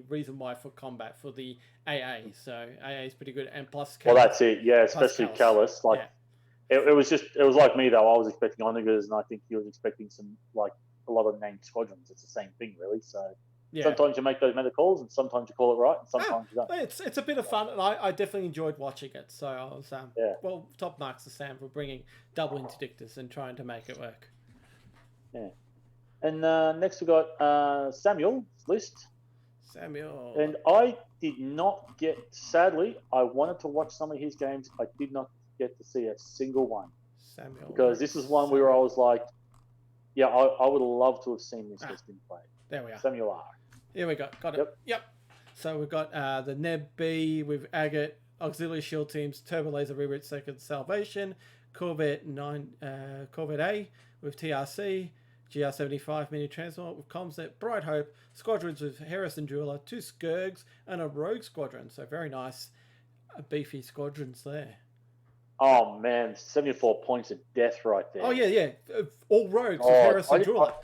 reason why for combat for the AA. So AA is pretty good, and plus. Well, that's it. Yeah, especially Callus. It was like me though. I was expecting Onagers, and I think he was expecting some a lot of named squadrons. It's the same thing, really. So. Yeah. Sometimes you make those meta calls, and sometimes you call it right, and sometimes you don't. It's a bit of fun, and I definitely enjoyed watching it. So I was well, top marks to Sam for bringing double interdictors and trying to make it work. Yeah, and next we got Samuel's list. Samuel, and I did not get. Sadly, I wanted to watch some of his games. I did not get to see a single one. Samuel, because this is one where I was like, yeah, I would love to have seen this list been played. There we are. Samuel R. Here we go. Got it. Yep. So we've got the Neb B with Agate, Auxiliary Shield Teams, Turbo Laser Reroute Second Salvation, Corvette A with TRC, GR75 Mini Transport with Comset, Bright Hope, Squadrons with Harrison Jeweler, 2 Skirgs, and a Rogue Squadron. So very nice, beefy squadrons there. Oh man, 74 points of death right there. Oh yeah. All Rogues with Harrison Jeweler.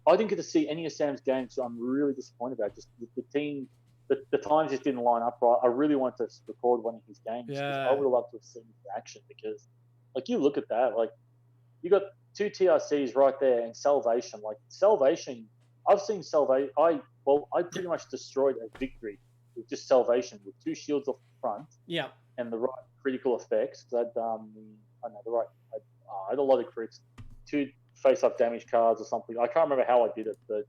I didn't get to see any of Sam's games, so I'm really disappointed about it. Just the team, the times just didn't line up right. I really wanted to record one of his games. Yeah. I would have loved to have seen his action because, you look at that, you got 2 TRCs right there and Salvation. Salvation, I've seen Salvation. I pretty much destroyed a victory with just Salvation with 2 shields off the front. Yeah. And the right critical effects. I had a lot of crits. 2 face-up damage cards or something. I can't remember how I did it, but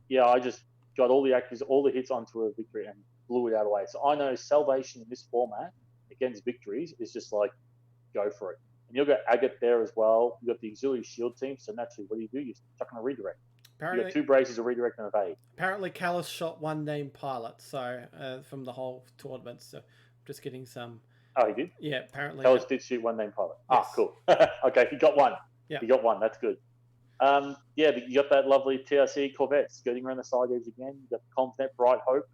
yeah, I just got all the hits onto a victory and blew it out of the way. So I know Salvation in this format against victories is just go for it. And you've got Agate there as well. You've got the Auxiliary Shield Team, so naturally, what do? You're chucking a redirect. You got 2 braces, a redirect, and a evade. Apparently, Callus shot 1 named pilot, so from the whole tournament. So I'm just getting some. Oh, he did? Yeah, apparently. Callus did shoot 1 named pilot. Yes. Cool. Okay, he got 1. Yeah. He got 1. That's good. You got that lovely TRC Corvette skirting around the side edge again. You got the Comsnet Bright Hope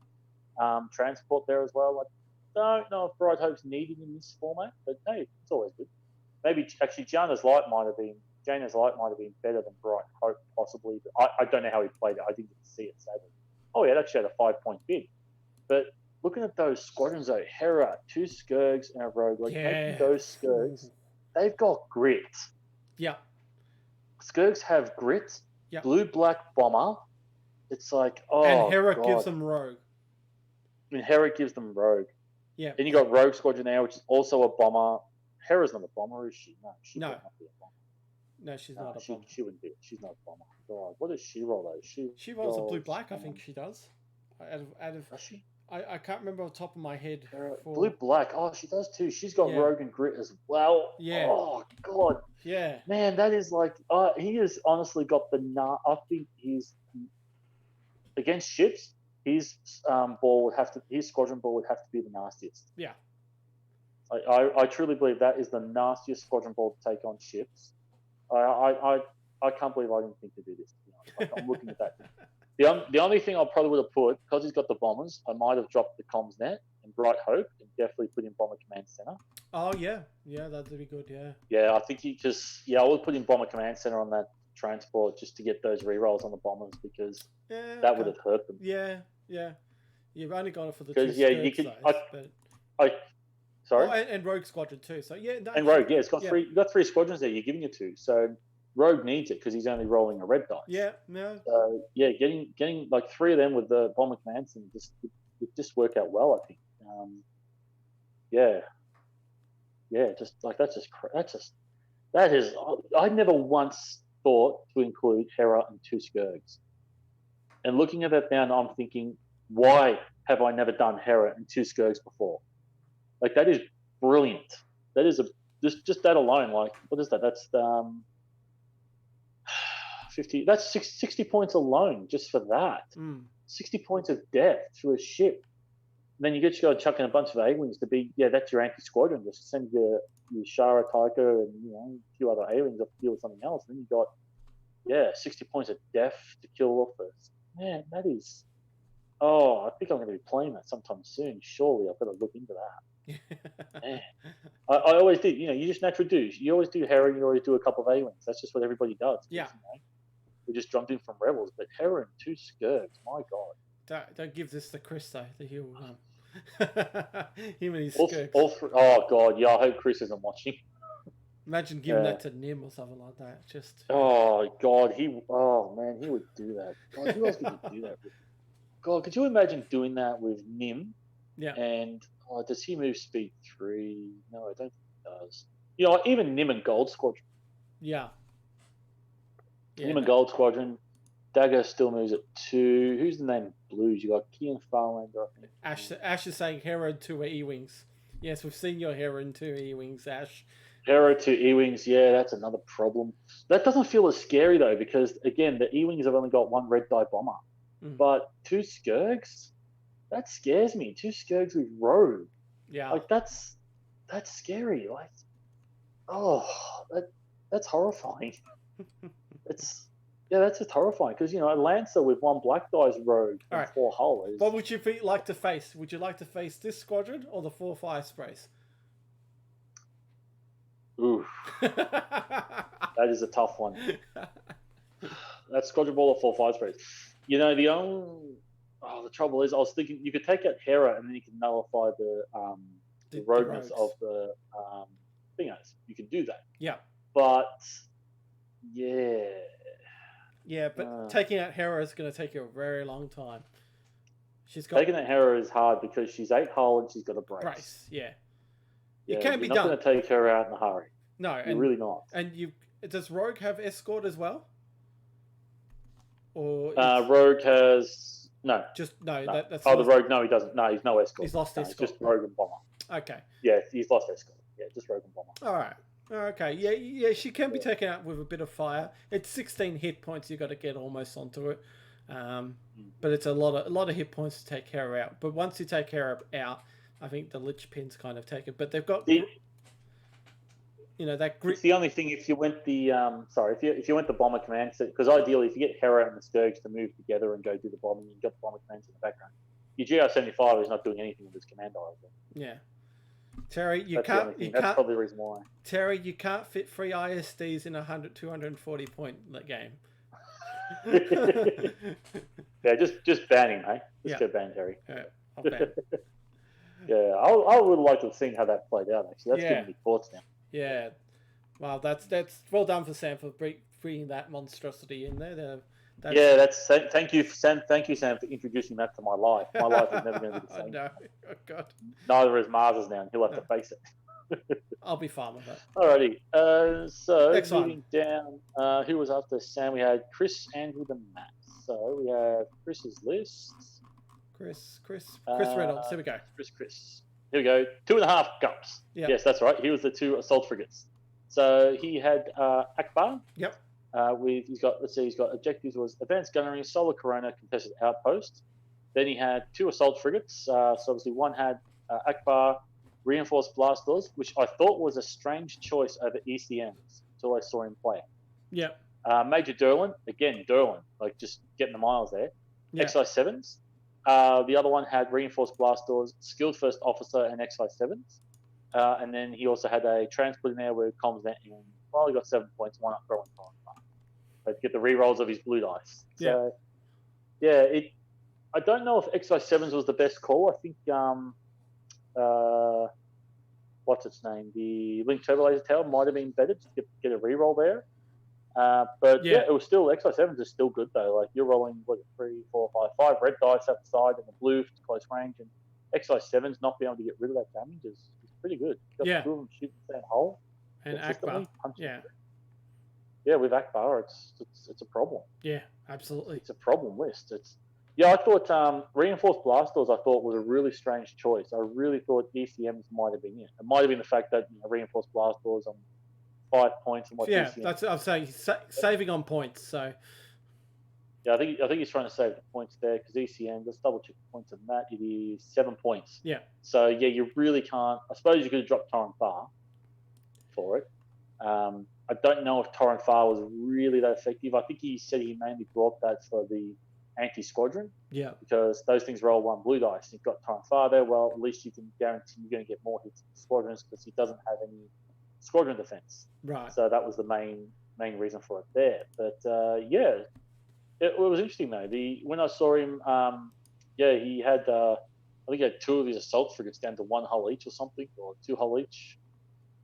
transport there as well. I don't know if Bright Hope's needed in this format, but hey, it's always good. Maybe actually Jaina's Light might have been better than Bright Hope possibly. But I don't know how he played it. I didn't get to see it sadly. Oh yeah, it actually had a 5-point bid. But looking at those squadrons though, Hera, 2 Skirgs and a Rogue, making those Skirgs, they've got grit. Yeah. Skirgs have grit, Yep. blue-black bomber. It's and Hera gives them Rogue. And Hera gives them Rogue. Yeah. Then you got Rogue Squadron there, which is also a bomber. Hera's not a bomber, is she? No, she No. would not be a bomber. No, she's not a bomber. She wouldn't be. She's not a bomber. God, what does she roll though? She rolls a blue-black, I think she does. Out of Does she? I can't remember off the top of my head. Blue black. Oh, she does too. She's got Rogue and Grit as well. Yeah. Oh God. Yeah. Man, that is like. He has honestly got the. I think he's against ships. His ball would have to. His squadron ball would have to be the nastiest. Yeah. I truly believe that is the nastiest squadron ball to take on ships. I can't believe I didn't think to do this. Like, I'm looking at that. The only thing I probably would have put, because he's got the bombers, I might have dropped the comms net and Bright Hope and definitely put in Bomber Command Center. Oh yeah, that'd be good. Yeah. Yeah, I think I would put in Bomber Command Center on that transport just to get those rerolls on the bombers because that would have hurt them. Yeah. You've only got it for the two. Yeah, you could. Sorry. And Rogue Squadron too. So yeah. No, and Rogue, it's got three. You've got 3 squadrons there. You're giving it to. So Rogue needs it because he's only rolling a red dice. Yeah, no. So yeah, getting like 3 of them with the Bomber Commands and just work out well. I think. Just like that is. I never once thought to include Hera and 2 Skirgs. And looking at that now, I'm thinking, why have I never done Hera and 2 Skirgs before? Like that is brilliant. That is just that alone. Like what is that? That's 50. That's 60 points alone just for that. 60 points of death to a ship. And then you get to go chuck in a bunch of A-wings to be that's your anti-squadron. Just send your Shara Tycho and a few other A-wings up to deal with something else. And then you got 60 points of death to kill off this. Man, that is. Oh, I think I'm going to be playing that sometime soon. Surely I've got to look into that. Man. I always did. You just naturally do. You always do Hera. You always do a couple of A-wings. That's just what everybody does. Yeah. We just jumped in from Rebels, but Hera and 2 Skirgs. My God. Don't give this to Chris though. He'll him and his Skirgs. Oh God, yeah. I hope Chris isn't watching. Imagine giving that to Nim or something like that. Just. Oh God, he would do that. God, who else could you do that with? God, could you imagine doing that with Nim? Yeah. And does he move speed 3? No, I don't think he does. Even Nim and Gold Squadron. Yeah. Nim and Gold Squadron. Dagger still moves at 2. Who's the name? Blues. You got Kian Farlander, I think. Ash is saying Hera and 2 E-wings. Yes, we've seen your Hera and 2 E-wings, Ash. Hera 2 E-wings. Yeah, that's another problem. That doesn't feel as scary though, because again, the E-wings have only got 1 red die bomber, but 2 Skirgs. That scares me. 2 Skirgs with Rogue. Yeah. Like that's scary. Like, that's horrifying. That's just horrifying because a Lancer with 1 black dice Rogue and 4 hull is. What would you like to face? Would you like to face this squadron or the 4 fire sprays? Ooh, that is a tough one. That squadron ball or 4 fire sprays. The trouble is, I was thinking you could take out Hera and then you can nullify the rogueness of the thingos. You can do that. Yeah. But yeah, but taking out Hera is going to take you a very long time. Taking out Hera is hard because she's 8 hull and she's got a brace. Yeah. It can be done. You're not going to take her out in a hurry. No, you're really not. And does Rogue have escort as well? Or Rogue has no. That's the Rogue. No, he doesn't. No, he's no escort. He's lost escort. It's just Rogue and bomber. Okay. Yeah, he's lost escort. Yeah, just Rogue and bomber. All right. Okay. Yeah. She can be taken out with a bit of fire. It's 16 hit points. You got to get almost onto it. But it's a lot of hit points to take Hera out. But once you take Hera out, I think the Lich Pins kind of take it. But they've got. That grit. It's the only thing if you went the if you went the bomber command, because ideally if you get Hera and the Skirgs to move together and go do the bombing, you got the bomber commands in the background. Your GR-75 is not doing anything with his commander. Yeah, Terry, That's probably the reason why. Terry, you can't fit 3 ISDs in 240 point game. Yeah, just ban him, hey. Go ban Terry. Yeah, I'll ban. Yeah, I would like to have seen how that played out. Actually, that's giving me thoughts now. Yeah, well, that's well done for Sam for bringing that monstrosity in there. Thank you, Sam. Thank you, Sam, for introducing that to my life. My life is never going to be the same. No, oh God. Neither is Mars's now, and he'll have to face it. I'll be fine with that. Alrighty. So Next moving down, who was after Sam? We had Chris, Andrew, and Matt. So we have Chris's list. Chris Reynolds. There we go. Chris. Here we go. 2.5 cups. Yep. Yes, that's right. He was the 2 assault frigates. So he had Akbar. Yep. He's got objectives was advanced gunnery, solar corona, contested outpost. Then he had 2 assault frigates. So obviously one had Akbar, reinforced blast doors, which I thought was a strange choice over ECMs until I saw him play. Yep. Major Derlin, like just getting the miles there. Yep. XI7s. The other one had reinforced blast doors, skilled first officer, and XI7s. And then he also had a transport in there where comms net in. Well, he got 7 points, one up throwing time. But get the re-rolls of his blue dice. So, I don't know if XI7s was the best call. I think, what's its name? The Link Turbo Laser Tail might have been better just to get a re-roll there. But it was still, XI7s is still good though. Like you're rolling, 3, 4, 5 red dice up the side and the blue for close range. And XI7s not being able to get rid of that damage is pretty good. You've got 2 of them shooting the same hole. And Akbar. Yeah, with Akbar, it's a problem. Yeah, absolutely. It's a problem list. I thought reinforced blast doors I thought was a really strange choice. I really thought ECMs might have been it. It might have been the fact that reinforced blast doors on 5 points and what ECMs. That's what I'm saying. Saving on points. So yeah, I think he's trying to save the points there because ECM. Let's double check the points on that. It is 7 points. Yeah. So yeah, you really can't. I suppose you could have dropped Torrent Far for it. I don't know if Torrent Far was really that effective. I think he said he mainly brought that for the anti-squadron. Yeah. Because those things roll 1 blue dice. You've got Torrent Far there. Well, at least you can guarantee you're going to get more hits in squadrons because he doesn't have any squadron defense. Right. So that was the main reason for it there. But it was interesting though. When I saw him, he had I think he had 2 of his assault frigates down to 1 hull each or something, or 2 hull each.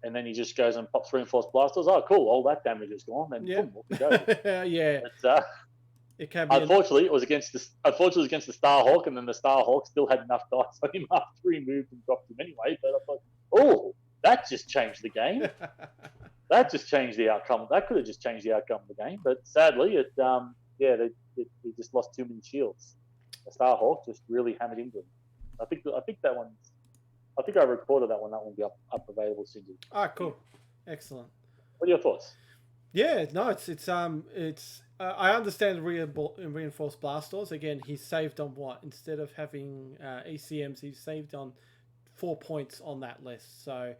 And then he just goes and pops reinforced blasters. Oh, cool! All that damage is gone. And boom, off we go. Yeah. But, it can be unfortunately, it was against the Starhawk, and then the Starhawk still had enough dice on him after he moved and dropped him anyway. But I thought, oh, that just changed the game. That just changed the outcome. That could have just changed the outcome of the game. But sadly, they just lost too many shields. The Starhawk just really hammered into him. I think that one. I think I recorded that one. That one will be up available soon. Cool, excellent. What are your thoughts? Yeah, no, it's I understand reinforced blast doors. Again, he saved on what? Instead of having ECMs, he saved on 4 points on that list. So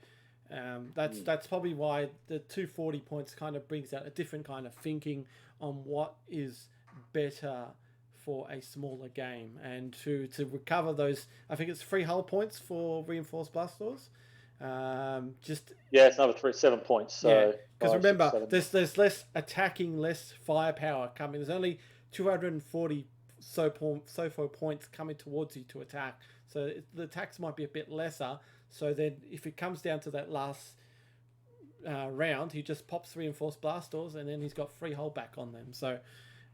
that's probably why the 240 points kind of brings out a different kind of thinking on what is better for a smaller game, and to recover those, I think it's 3 hull points for reinforced blast doors. It's another 7 points. So because remember, there's less attacking, less firepower coming. There's only 240 so points coming towards you to attack. So the attacks might be a bit lesser. So then, if it comes down to that last round, he just pops reinforced blast doors, and then he's got 3 hull back on them. So.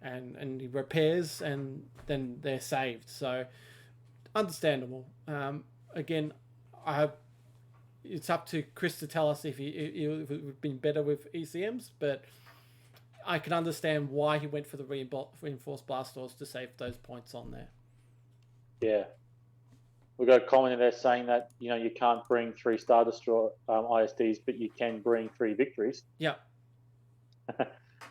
And he repairs, and then they're saved. So, understandable. Again, it's up to Chris to tell us if it would have been better with ECMs, but I can understand why he went for the reinforced blast doors to save those points on there. Yeah. We've got a comment in there saying that, you can't bring 3 Star Destroyer ISDs, but you can bring 3 victories. Yeah.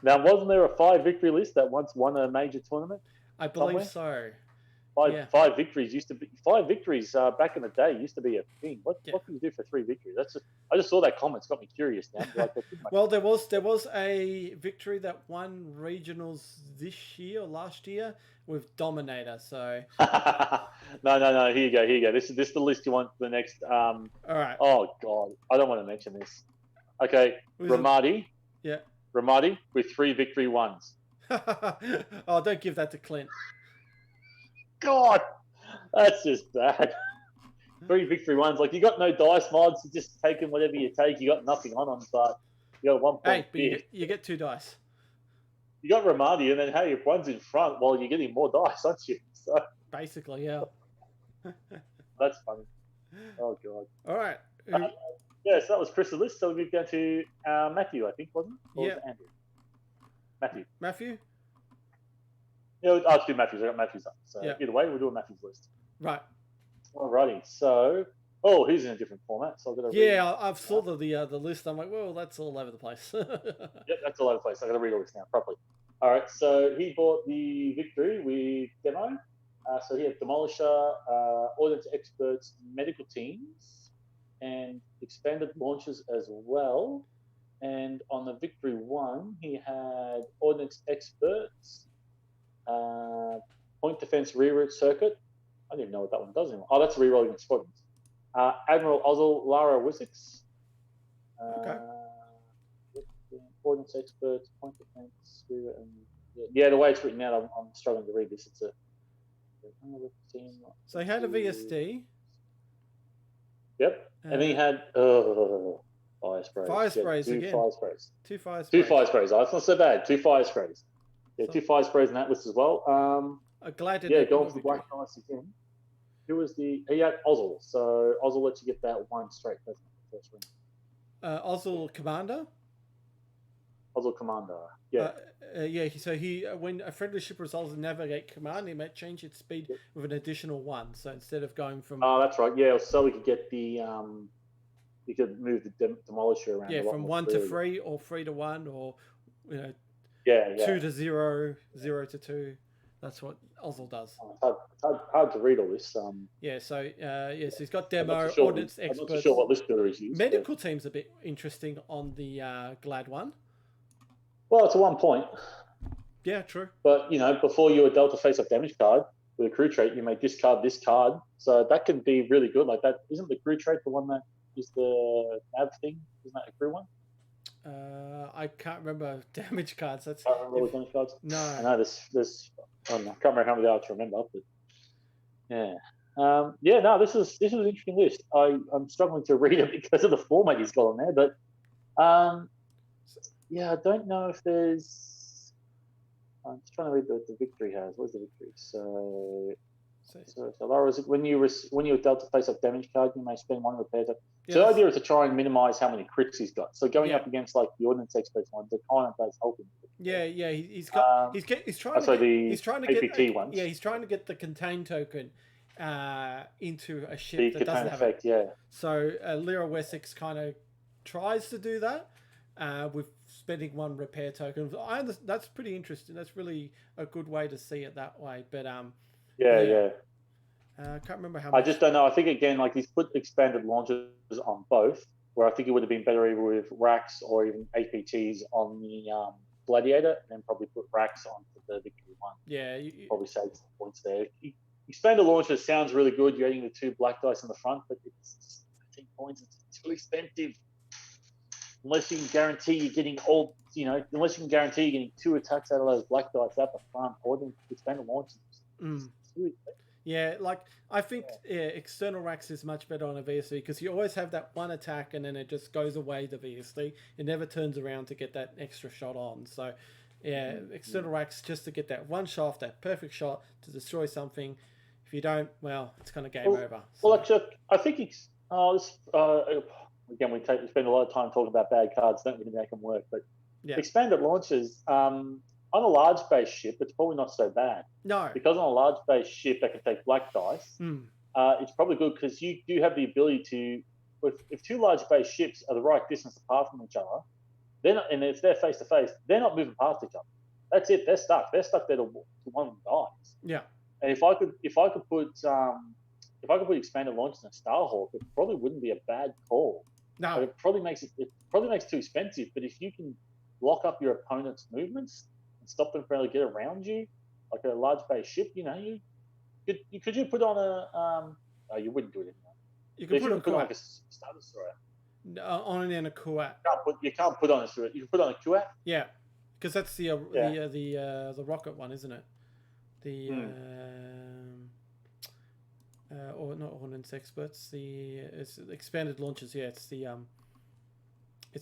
Now, wasn't there a 5 victory list that once won a major tournament? I believe so. 5 victories used to be 5 victories back in the day used to be a thing. What can you do for 3 victories? I just saw that comment. It's got me curious now. Well, there was a victory that won regionals this year or last year with Dominator. So no. Here you go. This is the list you want for the next. All right. Oh God, I don't want to mention this. Okay, Ramadi. Yeah. Ramadi with 3 victory ones. Oh, don't give that to Clint. God, that's just bad. 3 victory ones. Like, you got no dice mods. You're just taking whatever you take. You got nothing on them, but you got 1 point. Hey, but you get 2 dice. You got Ramadi, and then hey, your one's in front while you're getting more dice, aren't you? So basically, yeah. That's funny. Oh God. All right. So that was Chris's list. So we've gone to Matthew, I think, wasn't it? Or was it Andrew? Matthew. Matthew? I'll do Matthews. I got Matthews up. So either way, we'll do a Matthews list. Right. Alrighty. So, he's in a different format. So I've got to read. I've saw the list. I'm like, well, that's all over the place. Yep, that's all over the place. I've got to read all this now properly. All right. So he bought the Victory with demo. So he had Demolisher, Ordnance Experts, Medical Teams, and expanded launches as well. And on the Victory 1, he had Ordnance Experts, Point Defense Reroute Circuit. I don't even know what that one does anymore. Oh, that's rerolling in squadrons. Admiral Ozzel, Lara Wissix. Okay. Ordnance Experts, Point Defense, Reroute, and the way it's written out, I'm struggling to read this. It's a So he had a VSD. Yep. And then he had fire sprays. Fire sprays again. Fire sprays. Two fire sprays. Two fire sprays. Oh, that's not so bad. 2 fire sprays. Yeah, 2 fire sprays in that list as well. Glad going for the black dice again. Who was he had Ozzel. So Ozzel lets you get that one straight. That's the first win. Ozzel Commander. Ozzel Commander. Yeah. So when a friendly ship resolves a navigate command, he might change its speed with an additional 1. So instead of going from that's right. Yeah, so we could get the you could move the demolisher around. Yeah, from 1 to 3 or 3 to 1 or 2 to 0, 0 to 2. That's what Ozzel does. Hard to read all this. So he's got demo, Ordnance Experts. I'm not sure what list builder he's used. Medical team's a bit interesting on the Glad one. Well, it's a 1 point. Yeah, true. But, before you Delta face-off damage card with a crew trait, you may discard this card. So that could be really good. Like that, isn't the crew trait the one that is the nav thing? Isn't that a crew one? I can't remember damage cards. That's I don't remember damage cards. No. I know there's I can't remember how many there are to remember. But yeah. This is an interesting list. I'm struggling to read it because of the format he's got on there. But I don't know if there's. I'm just trying to read what the Victory has. Where's the Victory? So Laura, is it when you Delta face up damage card, you may spend 1 repair. So the idea is to try and minimize how many crits he's got. So going up against like the Ordnance Experts ones, it kind of does help him. He's trying to get APT ones. Yeah, he's trying to get the contain token into a ship that doesn't have effect. it. So Lyra Wessex kind of tries to do that with spending 1 repair token. That's pretty interesting. That's really a good way to see it that way. But I can't remember how much. I just don't know. I think, again, like he's put expanded launches on both, where I think it would have been better either with racks or even APTs on the Gladiator, and then probably put racks onto the Victory 1. Yeah. Probably save some points there. Expanded launches sounds really good. You're adding the 2 black dice in the front, but it's 13 points. It's too expensive. Unless you can guarantee you're getting unless you can guarantee you're getting 2 attacks out of those black dice at the front, or then expanded launches. Yeah, like I think external racks is much better on a VSD because you always have that 1 attack and then it just goes away the VSD. It never turns around to get that extra shot on. So external racks just to get that 1 shot, that perfect shot to destroy something. If you don't, well, it's kind of game over. So. Well, actually, I think it's again we spend a lot of time talking about bad cards, don't really make them work. But expanded launches. On a large base ship, it's probably not so bad. No. Because on a large base ship that can take black dice, it's probably good because you do have the ability to, if 2 large base ships are the right distance apart from each other, and if they're face to face, they're not moving past each other. That's it. They're stuck. They're stuck there to one of them dies. Yeah. And if I could put expanded launches in Starhawk, it probably wouldn't be a bad call. No. But it probably makes it too expensive. But if you can lock up your opponent's movements, stop them from able to get around you, like a large base ship. Could you put on a? You wouldn't do it anymore. You can put on like a Star Destroyer. On a Kuat. You can't put on a. You can put on a Kuat. Yeah, because that's the rocket one, isn't it? The or not Ordnance Experts. It's expanded launches. Yeah, it's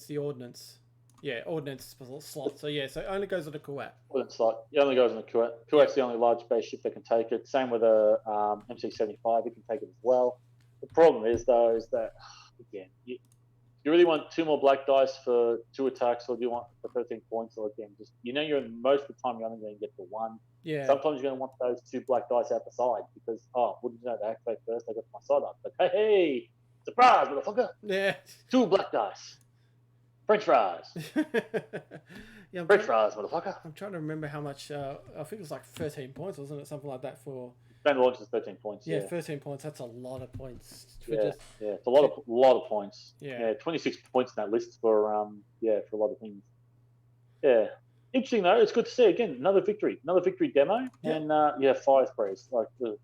the Ordnance. Yeah, Ordnance slot. So so it only goes on a Kuat. Ordnance slot. It only goes on a Kuat. Kuat's the only large space ship that can take it. Same with a MC-75. It can take it as well. The problem is that again, you really want 2 more black dice for 2 attacks, or do you want for 13 points? Or again, just you're most of the time you're only going to get the 1. Yeah. Sometimes you're going to want those 2 black dice out the side because, wouldn't you know, they activate first, they got my side up. But hey, surprise, motherfucker! Yeah. 2 black dice. French fries. Yeah, French fries, motherfucker. I'm trying to remember how much. I think it was like 13 points, wasn't it? Something like that for. Standard launch is 13 points. Yeah, 13 points. That's a lot of points. It's a lot of points. Yeah. 26 points in that list for a lot of things. Yeah. Interesting though. It's good to see again another victory demo, and fire sprays fire sprays.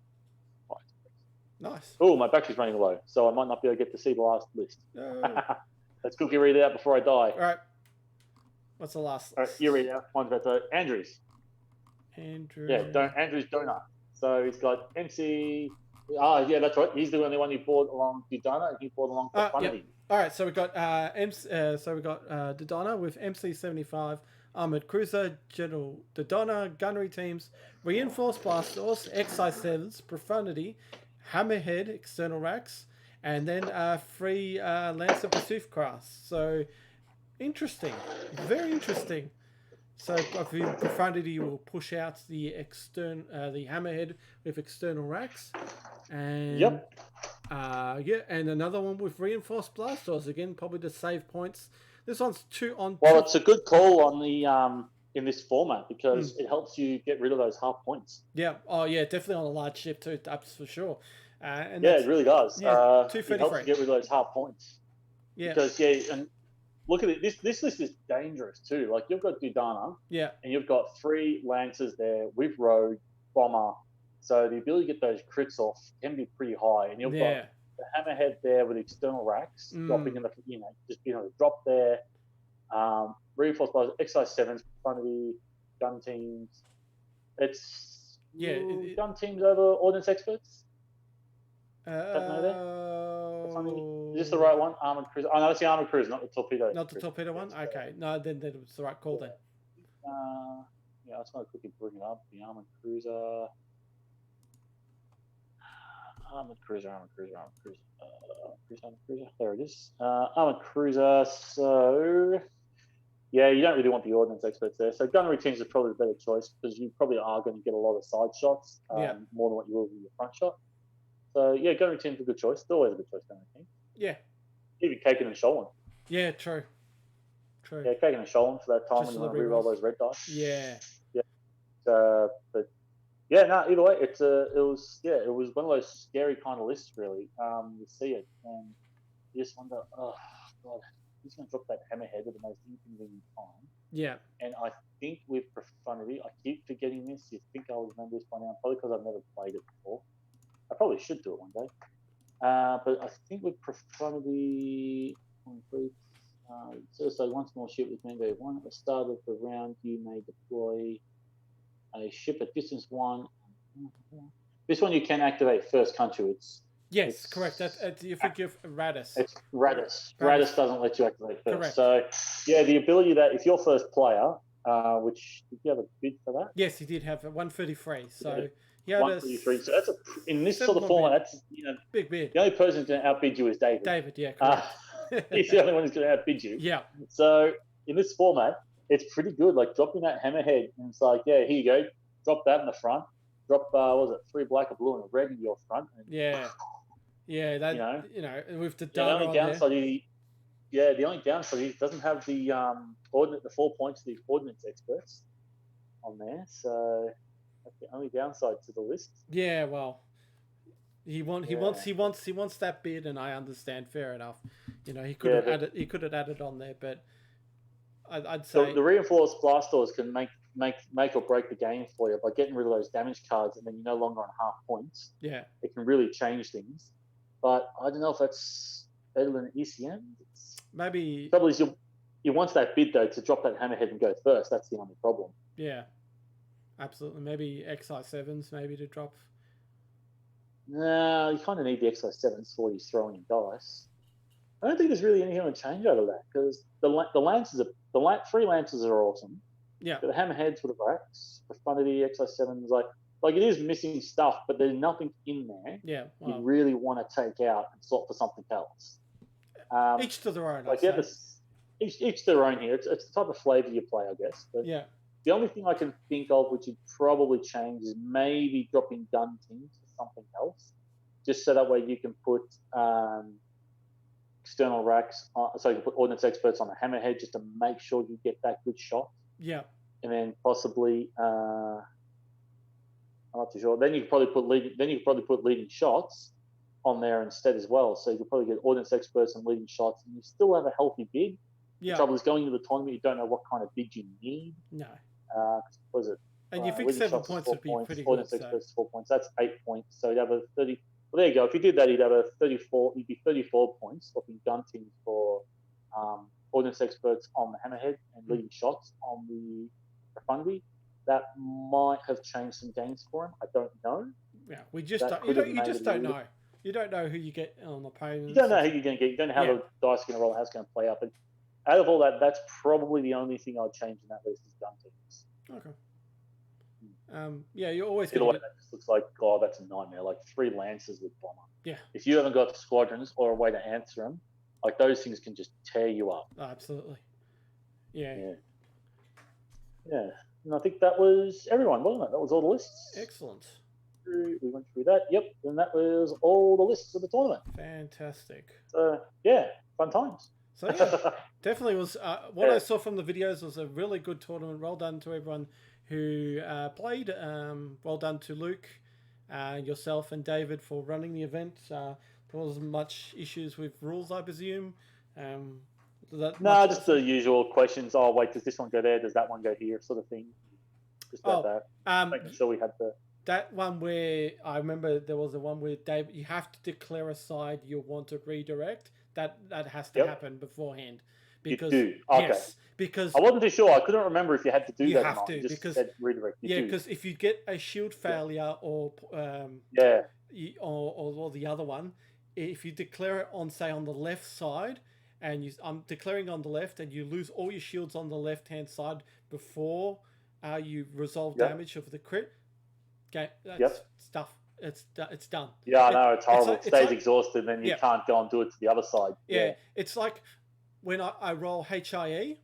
Nice. Oh, my battery's running low, so I might not be able to get to see the last list. No. Let's quickly read it out before I die. All right. What's the last? All right, you read it out. Mine's about to Andrews. Andrew. Yeah, Andrew's donut. So he's got MC. Yeah, that's right. He's the only one who bought along Dodonna, and he bought along Profundity. All right, so we got Dodonna with MC-75 armored cruiser, General Dodonna gunnery teams, reinforced blast doors, XI-7s, Profundity, Hammerhead external racks, and then 3 Lancer pursuit crafts. So interesting, very interesting. So Profundity will push out the the Hammerhead with external racks, and and another one with reinforced blast doors again, probably to save points. This one's 2 on. Well, it's a good call on the in this format because it helps you get rid of those half points. Yeah. Oh yeah, definitely on a large ship too. That's for sure. And it really does. Yeah, it helps you get rid of those half points. Yeah. Because and look at it. This list is dangerous too. Like you've got Dodonna. Yeah. And you've got 3 Lancers there with Rogue, Bomber. So the ability to get those crits off can be pretty high. And you've got the Hammerhead there with external racks dropping in the just being able to drop there. Reinforced by XI-7s, Profundity, gun teams. It's gun teams over ordnance experts. Is this the right one? Armored cruiser. Oh no, that's the armored cruiser, not the torpedo. Not the torpedo one. Okay, no, then it was the right call then. I just want to quickly bring it up. The armored cruiser. Armored cruiser. There it is. Armored cruiser. So, you don't really want the ordnance experts there. So gunnery teams is probably the better choice because you probably are going to get a lot of side shots, more than what you will with your front shot. So gunnery team's a good choice. It's always a good choice, gunnery team. Yeah. Even Kaken and Sholin. Yeah, true. Yeah, Kaken and Sholin for that time when you want to reroll those red dice. Yeah. But either way, it was one of those scary kind of lists really. You see it and you just wonder, oh god, he's going to drop that Hammerhead at the most inconvenient time. Yeah. And I think with Profundity, I keep forgetting this. You think I would remember this by now, probably because I've never played it before. I probably should do it one day. But I think with Profundity, so once more ship with Mango 1 at the start of the round, you may deploy a ship at distance 1. This one you can activate first country. It's correct. You think you've Radis. It's Radis. Radis doesn't let you activate first. Correct. So the ability that if you're first player, which did you have a bid for that? Yes, he did have 133. So. Yeah, 133. So that's in this sort of format. That's big bid. The only person who's going to outbid you is David. Yeah, correct. He's the only one who's going to outbid you. Yeah. So in this format, it's pretty good. Like dropping that Hammerhead, and it's like, here you go, drop that in the front. Drop 3 black, a blue, and a red in your front. And, that with the the only downside, the only downside is he doesn't have the 4 points of the ordnance experts on there. So. That's the only downside to the list. Yeah, well, he wants that bid, and I understand. Fair enough. He could have added. He could have added on there, but I'd say the reinforced blast doors can make or break the game for you by getting rid of those damage cards, and then you're no longer on half points. Yeah, it can really change things. But I don't know if that's better than ECM. Maybe. The trouble is, you want that bid though to drop that Hammerhead and go first. That's the only problem. Yeah. Absolutely. Maybe XI-7s maybe to drop. No, you kind of need the XI-7s for you throwing in dice. I don't think there's really anything to change out of that because the Lancers are 3 Lancers are awesome. Yeah. But the Hammerheads with the racks, Profundity, XI-7s, like it is missing stuff, but there's nothing in there. Yeah. You really want to take out and swap for something else. Each to their own. Each to their own here. It's the type of flavour you play, I guess. But, yeah. The only thing I can think of which you'd probably change is maybe dropping gun teams to something else, just so that way you can put external racks, so you can put ordnance experts on the hammerhead just to make sure you get that good shot. Yeah. And then possibly, I'm not too sure. Then you could probably put leading shots on there instead as well. So you could probably get ordnance experts and leading shots, and you still have a healthy bid. Yeah. The trouble is going into the tournament, you don't know what kind of bid you need. No. What is it? And you think 7 points would be pretty good. Ordnance experts 4 points. That's 8 points. So you'd have a 30. Well, there you go. If you did that, you'd have a 34. You'd be 34 points, swapping gun teams for ordnance experts on the hammerhead and leading shots on the profundity. That might have changed some games for him. I don't know. Yeah, we just don't, you just don't know. You don't know who you get on the opponent. You don't know who you're going to get. You don't know how the dice are going to roll, how it's going to play out. But out of all that, that's probably the only thing I'd change in that list is gun teams. Okay. Yeah, you're always going to get... That just looks like, God, that's a nightmare. Like 3 Lancers with bomber. Yeah. If you haven't got squadrons or a way to answer them, like those things can just tear you up. Oh, absolutely. Yeah. And I think that was everyone, wasn't it? That was all the lists. Excellent. We went through that. Yep. And that was all the lists of the tournament. Fantastic. So, yeah, fun times. So, yeah, definitely was. What I saw from the videos was a really good tournament. Well done to everyone who played. Well done to Luke, yourself, and David for running the event. There wasn't much issues with rules, I presume. No, just the usual questions. Oh, wait, does this one go there? Does that one go here? Sort of thing. Just that. Making sure we had the... That one where I remember there was the one where David, you have to declare a side you want to redirect. That has to happen beforehand. Because, you do. Okay. Yes, because... I wasn't too sure. I couldn't remember if you had to do that or not. You have to, because... said redirect. Because if you get a shield failure or the other one, if you declare it on, say, on the left side... and I'm declaring on the left, and you lose all your shields on the left-hand side before you resolve damage of the crit. Okay, that's stuff. It's done. Yeah, I know, it's horrible. It stays exhausted, and then you can't go and do it to the other side. Yeah, it's like when I roll HIE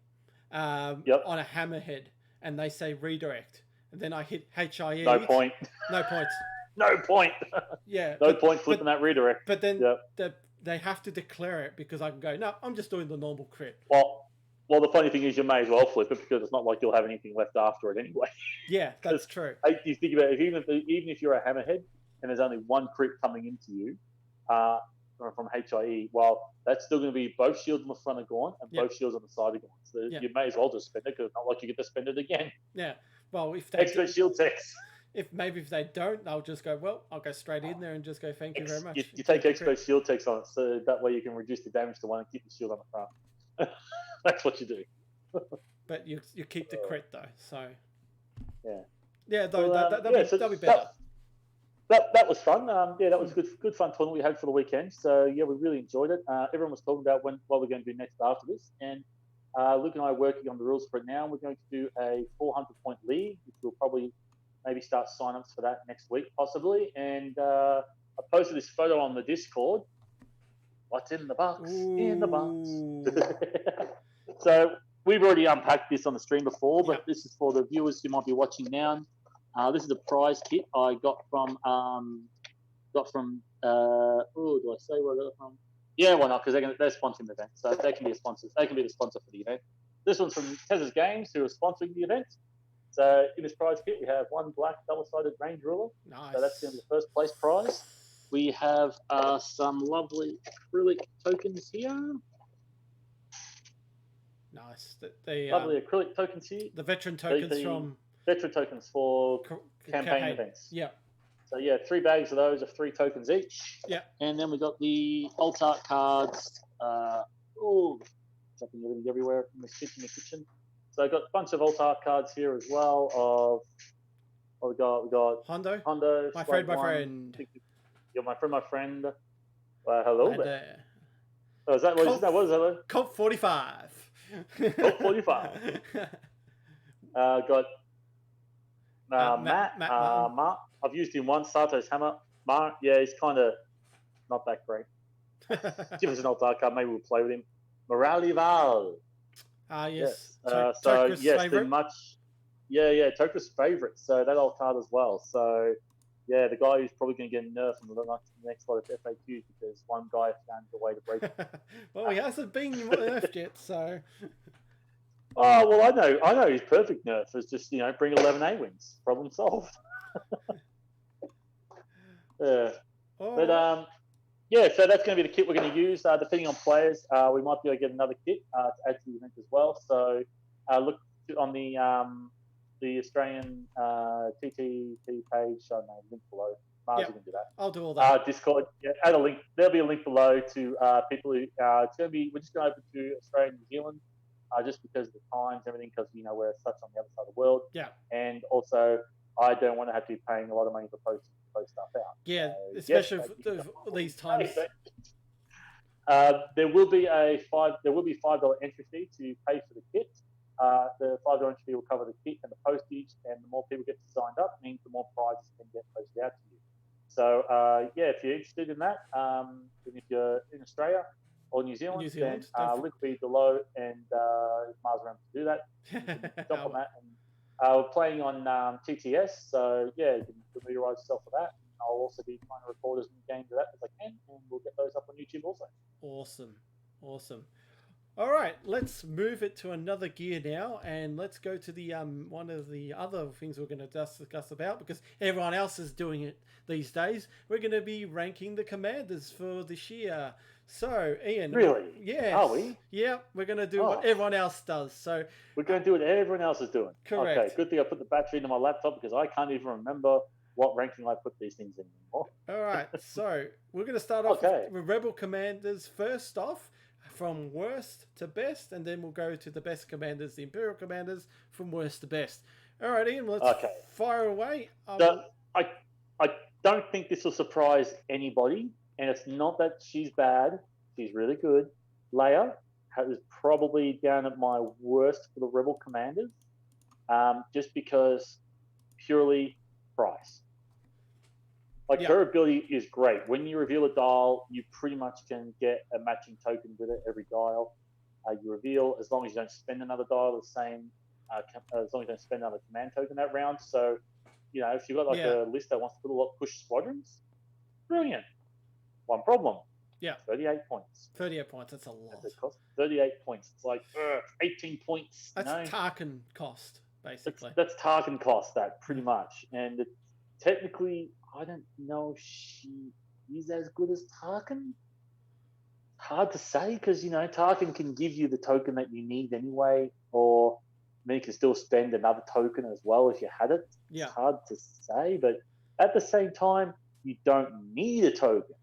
on a hammerhead, and they say redirect, and then I hit HIE. No point. No points. No point. No point flipping that redirect. But then they have to declare it, because I can go, no, I'm just doing the normal crit. Well, the funny thing is you may as well flip it, because it's not like you'll have anything left after it anyway. Yeah, that's true. You think about it, even if you're a hammerhead and there's only one crit coming into you from HIE, well, that's still going to be both shields on the front are gone and both shields on the side are gone. So you may as well just spend it, because it's not like you get to spend it again. Yeah. Well, if they expert shield techs. If they don't, they'll just go, well, I'll go straight in there and just go, thank you very much. You take expert shield techs on it, so that way you can reduce the damage to one and keep the shield on the front. That's what you do. But you keep the crit though, so that'll be better. That was fun. That was good fun tournament we had for the weekend. So we really enjoyed it. Everyone was talking about what we're going to do next after this, and Luke and I are working on the rules for it now. We're going to do a 400-point league, which we'll probably maybe start sign-ups for that next week, possibly. And I posted this photo on the Discord. What's in the box? Ooh. In the box. So we've already unpacked this on the stream before, but this is for the viewers who might be watching now. This is a prize kit I got from. Do I say where I got it from? Yeah, why not? Because they're sponsoring the event, so they can be a sponsor. They can be the sponsor for the event. This one's from Tez's Games, who are sponsoring the event. So in this prize kit, we have one black double-sided range ruler. Nice. So that's going to be the first place prize. We have some lovely acrylic tokens here. Nice. Lovely acrylic tokens here. The veteran tokens from... Veteran tokens for campaign events. Yeah. So 3 bags of those are 3 tokens each. Yeah. And then we got the alt art cards. Jumping everything everywhere in the kitchen. So I got a bunch of alt art cards here as well. Of what we got Hondo. My friend. You're my friend. Hello and, there. Is that what is that? Colt 45. Colt 45. Got Matt. Mark. I've used him once. Sato's hammer. Mark. Yeah, he's kind of not that great. Give us an alt art card. Maybe we'll play with him. Moralival. Yes. So yes, been much Yeah, Toka's favorite. So that old card as well. So yeah, the guy who's probably going to get nerfed in the next lot of FAQs because one guy found a way to break it. Well, he hasn't been nerfed yet, so. Oh well, I know his perfect nerf is just bring 11 A-wings, problem solved. Yeah, but yeah, so that's going to be the kit we're going to use. Depending on players, we might be able to get another kit to add to the event as well. So look on the Australian TTP page. Link below. Mars, you can do that. I'll do all that. Discord, add a link. There'll be a link below to people who. It's going to be. We're just going to open to Australia and New Zealand, just because of the times, everything, because we're such on the other side of the world. Yeah. And also, I don't want to have to be paying a lot of money for post stuff out. Yeah, so, especially for these times. There will be a $5 entry fee to pay for the kit. The $5 entry fee will cover the kit and the postage, and the more people get signed up means the more prizes can get posted out to you. So if you're interested in that, and if you're in Australia or New Zealand, then link will be below, and Mars around to do that. Jump on that. And we're playing on TTS, so you can familiarise yourself with that. I'll also be trying to record as many games of that as I can, and we'll get those up on YouTube also. Awesome. All right, let's move it to another gear now, and let's go to the one of the other things we're going to discuss about, because everyone else is doing it these days. We're going to be ranking the commanders for this year. So, Ian. Really? Yeah. Are we? Yeah, we're going to do what everyone else does. So we're going to do what everyone else is doing. Correct. Okay, good thing I put the battery into my laptop because I can't even remember what ranking I put these things in anymore. All right, so we're going to start off with Rebel Commanders first off, from worst to best, and then we'll go to the best commanders, the Imperial Commanders, from worst to best. All right, Ian, let's fire away. I don't think this will surprise anybody, and it's not that she's bad. She's really good. Leia is probably down at my worst for the Rebel Commanders, just because purely price. Her ability is great. When you reveal a dial, you pretty much can get a matching token with it every dial. You reveal, as long as you don't spend another dial, the same, as long as you don't spend another command token that round. So, if you've got a list that wants to put a lot of push squadrons, brilliant. One problem. Yeah. 38 points. 38 points, that's a lot. It costs 38 points. It's like 18 points. That's Tarkin cost, basically. That's Tarkin cost, that, pretty much. And technically, I don't know if she is as good as Tarkin. Hard to say, because, Tarkin can give you the token that you need anyway, or you can still spend another token as well if you had it. Yeah. It's hard to say, but at the same time, you don't need a token.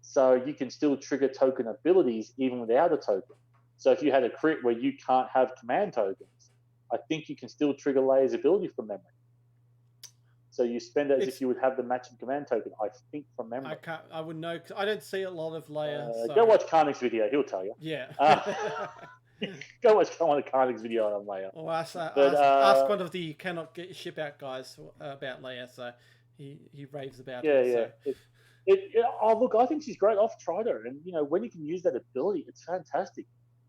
So you can still trigger token abilities even without a token. So if you had a crit where you can't have command tokens, I think you can still trigger Leia's ability from memory. So you spend it as if you would have the matching command token, I think, from memory. I wouldn't know, because I don't see a lot of Leia. Go watch Karnik's video, he'll tell you. Yeah. Go watch one of Karnik's video on Leia. Or ask one of the cannot get ship out guys about Leia, so he raves about it. Yeah. Look, I think she's great. I've tried her, and when you can use that ability, it's fantastic.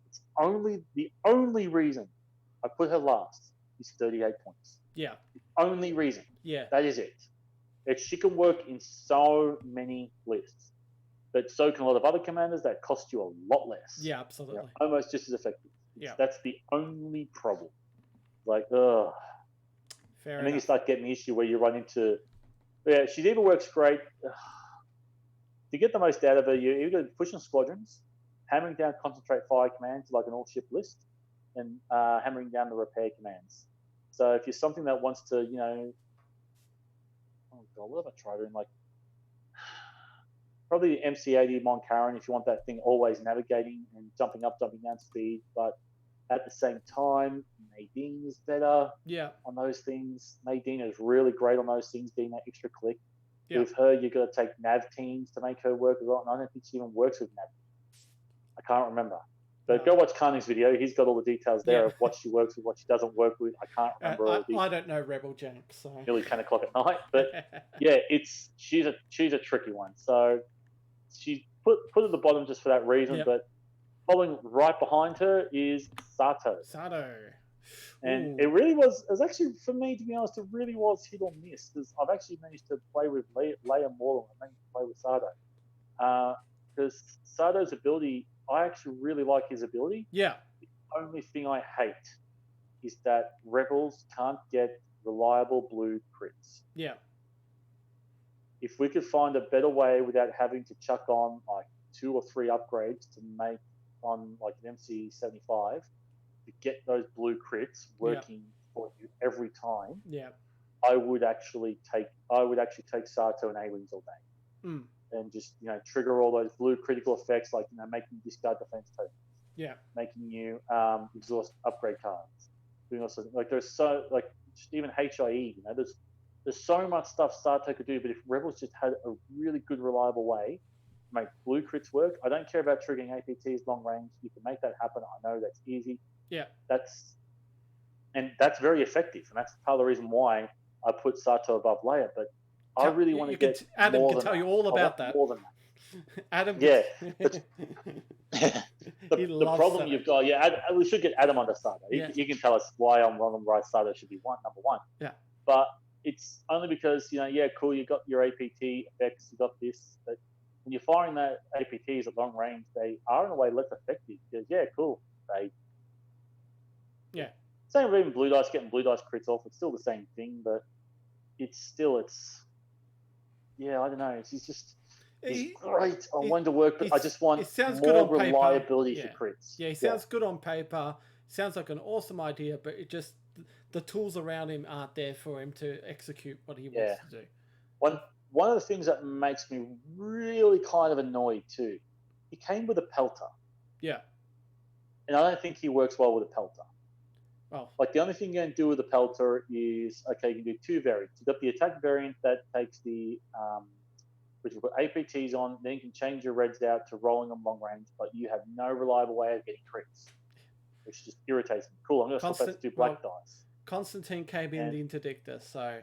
It's the only reason I put her last is 38 points. Yeah. The only reason. Yeah. That is it. She can work in so many lists, but so can a lot of other commanders that cost you a lot less. Yeah, absolutely. Almost just as effective. Yeah. That's the only problem. Fair enough. Then you start getting the issue where you run into. Yeah, she either works great. To get the most out of her, you're either pushing squadrons, hammering down concentrate fire commands like an all-ship list, and hammering down the repair commands. So if you're something that wants to, what have I tried in? Probably the MC-80 Moncaron if you want that thing always navigating and jumping up, jumping down speed. But at the same time, Nadine is better on those things. Nadine is really great on those things, being that extra click. Yeah. With her, you've got to take nav teams to make her work as well. And I don't think she even works with nav teams. I can't remember. But go watch Karnik's video. He's got all the details there of what she works with, what she doesn't work with. I can't remember. I don't know Rebel Jank, so nearly 10 o'clock at night. But yeah, she's a tricky one. So she put at the bottom just for that reason. Yep. But following right behind her is Sato. And Ooh. it was actually, for me, to be honest, it really was hit or miss, because I've actually managed to play with Leia more than I managed to play with Sardo. Because Sardo's ability, I actually really like his ability. Yeah. The only thing I hate is that Rebels can't get reliable blue crits. Yeah. If we could find a better way without having to chuck on like 2 or 3 upgrades to make on like an MC75 to get those blue crits working for you every time, Yeah. I would actually take Sato and A-Wings all day. And just, trigger all those blue critical effects, like, making you discard defense tokens. Yeah. Making you exhaust upgrade cards. Doing also, like, there's just even HIE, there's so much stuff Sato could do, but if Rebels just had a really good, reliable way to make blue crits work, I don't care about triggering APTs long range. You can make that happen. I know that's easy. Yeah. That's very effective, and that's part of the reason why I put Sato above Leia. But I really want to get Adam more can than tell that. you all about that. More than that. Adam. Yeah. He the loves problem Sato. you've got, we should get Adam onto Sato. He can tell us why I'm wrong and right Sato should be number one. Yeah. But it's only because, cool, you got your APT effects, you got this, but when you're firing that APTs at long range, they are in a way less effective because, cool, same with even blue dice, getting blue dice crits off, it's still the same thing, but I don't know, he's great. I want to work, but I just want more reliability for crits. Yeah, he sounds good on paper. Sounds like an awesome idea, but it just, the tools around him aren't there for him to execute what he wants to do. One of the things that makes me really kind of annoyed too, he came with a pelter. Yeah. And I don't think he works well with a pelter. Oh. Like, the only thing you can do with a pelter is, you can do 2 variants. You've got the attack variant that takes the, which you put APTs on, then you can change your reds out to rolling them long range, but you have no reliable way of getting crits, which just irritates me. Cool, I'm going to swap that to 2 black dice. Constantine came in the interdictor, so...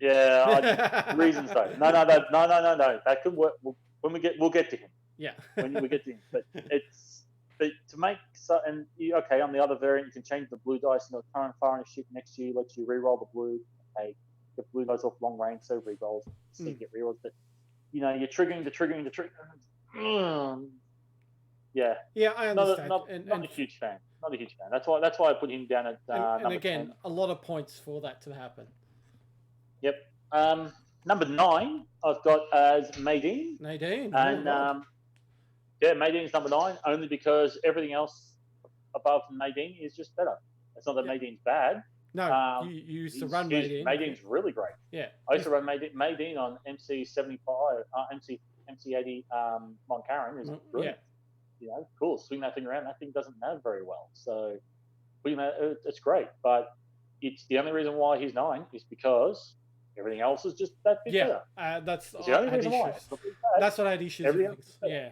Yeah, reasons though. No. That could work. We'll get to him. Yeah. When we get to him, but to make on the other variant, you can change the blue dice. Current firing a ship next to you lets you re-roll the blue. Okay, get blue dice off long range, so re-rolls. So you get re-rolls, but you're triggering the triggering. Yeah. Yeah, I understand. Not a huge fan. Not a huge fan. That's why I put him down at and again, 10. a lot of points for that to happen. Yep. Number 9, I've got as Maydeen. And Maydeen's number 9, only because everything else above Maydeen is just better. It's not that Maydeen's bad. No, you used to run Maydeen. Maydeen's really great. Yeah. I used to run Maydeen on MC75, MC80 Mon Caron is brilliant. Cool. Swing that thing around. That thing doesn't nav very well. So, it's great. But it's the only reason why he's 9 is because everything else is just that bit better. That's the only reason why. That's what I had issues with. Yeah.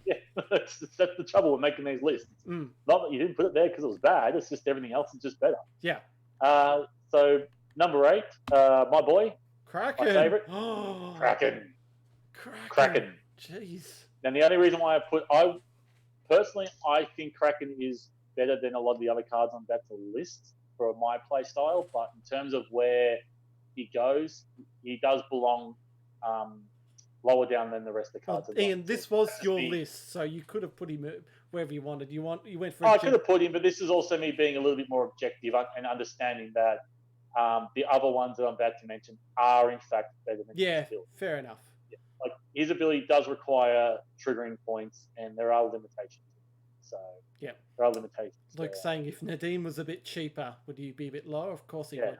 Yeah, that's the trouble with making these lists. Not that you didn't put it there because it was bad. It's just everything else is just better. Yeah. So number 8, my boy, Kraken. my favorite, Kraken. Jeez. And the only reason why I think Kraken is better than a lot of the other cards on that list for my play style. But in terms of where he goes, he does belong lower down than the rest of the cards. Ian, this was your list, so you could have put him wherever you wanted. You went for. I could have put him, but this is also me being a little bit more objective and understanding that the other ones that I'm about to mention are in fact better than his ability. Fair enough. Yeah. Like, his ability does require triggering points, and there are limitations. So there are limitations. Like saying, if Nadine was a bit cheaper, would you be a bit lower? Of course he would.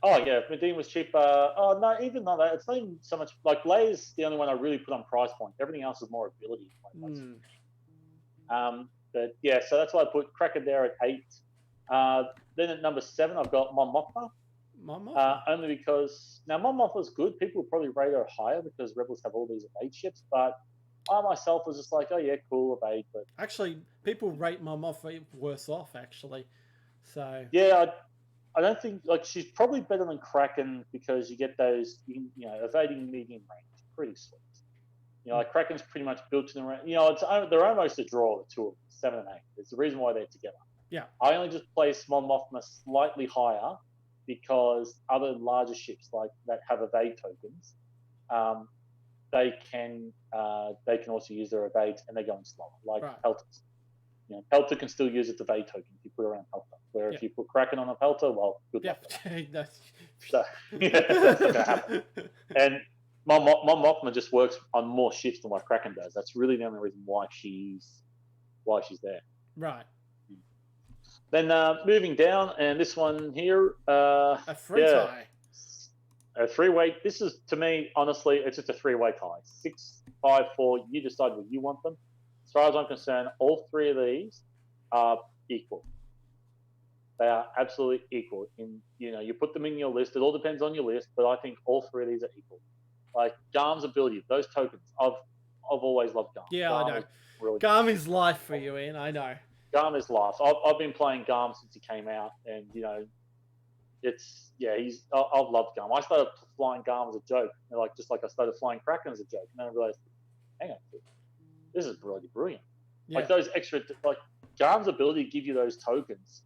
Oh yeah, if Nadine was cheaper. Oh no, even not that. It's not even so much like Leia's the only one I really put on price point. Everything else is more ability. But yeah, so that's why I put Kraken there at 8. Then at number 7, I've got Mon Mothma. Only because now Mon Mothma's good. People will probably rate her higher because Rebels have all these evade ships, but I myself was just like, oh yeah, cool, evade. But actually, people rate Mon Mothma worse off. Actually, so yeah. I don't think, like, she's probably better than Kraken because you get those, evading medium range, pretty sweet. Like Kraken's pretty much built to the range. They're almost a draw, the two of them, 7 and 8. It's the reason why they're together. Yeah. I only just place Mon Mothma slightly higher because other larger ships like that have evade tokens, they can also use their evades and they're going slower, like Pelters. You know, Pelter can still use its evade token if you put around Pelter. Where if you put Kraken on a Pelter, well, good luck. So, that's not going to happen. And Mon Mothma just works on more ships than what Kraken does. That's really the only reason why she's there. Right. Then moving down, and this one here, a free tie. A three-way. This is, to me, honestly, it's just a three-way tie. 6, 5, 4. You decide what you want them. As far as I'm concerned, all three of these are equal. They are absolutely equal. You put them in your list. It all depends on your list, but I think all three of these are equal. Like Garm's ability, those tokens. I've always loved Garm. Yeah, Garm I know. Really Garm is life for you, Ian. I know. Garm is life. I've been playing Garm since he came out, and I've loved Garm. I started flying Garm as a joke, just like I started flying Kraken as a joke, and then I realized, hang on, this is really brilliant. Yeah. Like those extra, like Garm's ability to give you those tokens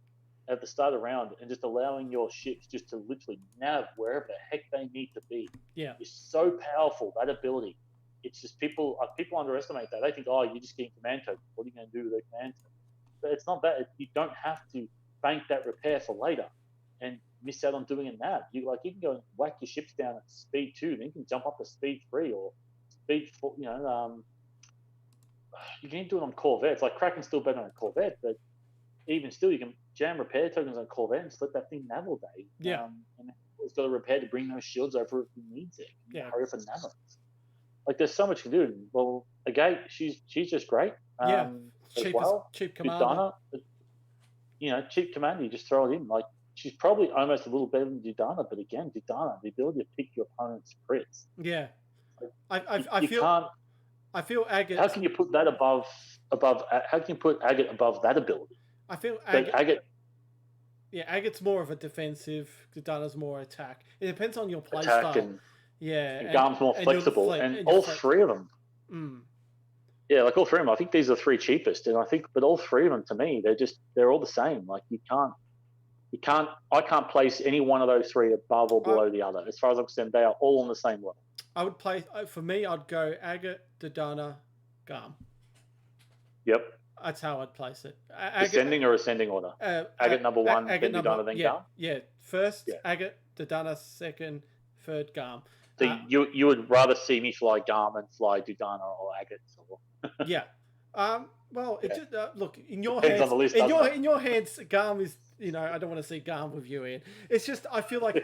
at the start of the round and just allowing your ships just to literally nav wherever the heck they need to be. Yeah, is so powerful, that ability. It's just people underestimate that. They think, oh, you're just getting command tokens. What are you going to do with the command tokens? But it's not that. You don't have to bank that repair for later and miss out on doing a nav. You can go and whack your ships down at speed 2, then you can jump up to speed 3 or speed 4. You can do it on Corvettes. Like Kraken's still better on a Corvette, but even still, you can jam repair tokens on Corvette and let that thing nav all day. Yeah. And it's got a repair to bring those shields over if he needs it. Yeah. Hurry up and nav it. Like there's so much you can do. Well, Agate, she's just great. Cheap commander. Dudana, cheap commander. You just throw it in. Like she's probably almost a little better than Dudana, but again, Dudana, the ability to pick your opponent's crits. Yeah. Like, I feel Agate. How can you put that above? How can you put Agate above that ability? I feel Agate. Yeah, Agate's more of a defensive. Dudana's more attack. It depends on your play style. And Garm's more flexible, and all three of them. Mm. Yeah, like all three of them. I think these are the three cheapest, and but all three of them to me, they're all the same. Like I can't place any one of those three above or below the other. As far as I'm concerned, they are all on the same level. I would play, for me, I'd go Agate, Dudana, Garm. Yep. That's how I'd place it. Descending or ascending order? Agate number 1, then Dudana, then Garm? Yeah. First, Agate, Dudana, second, third, Garm. So you would rather see me fly Garm and fly Dudana or Agate? Yeah. Well, it just, look, in your hands, on the list, in your hands, Garm is, I don't want to see Garm with you, Ian. It's just, I feel like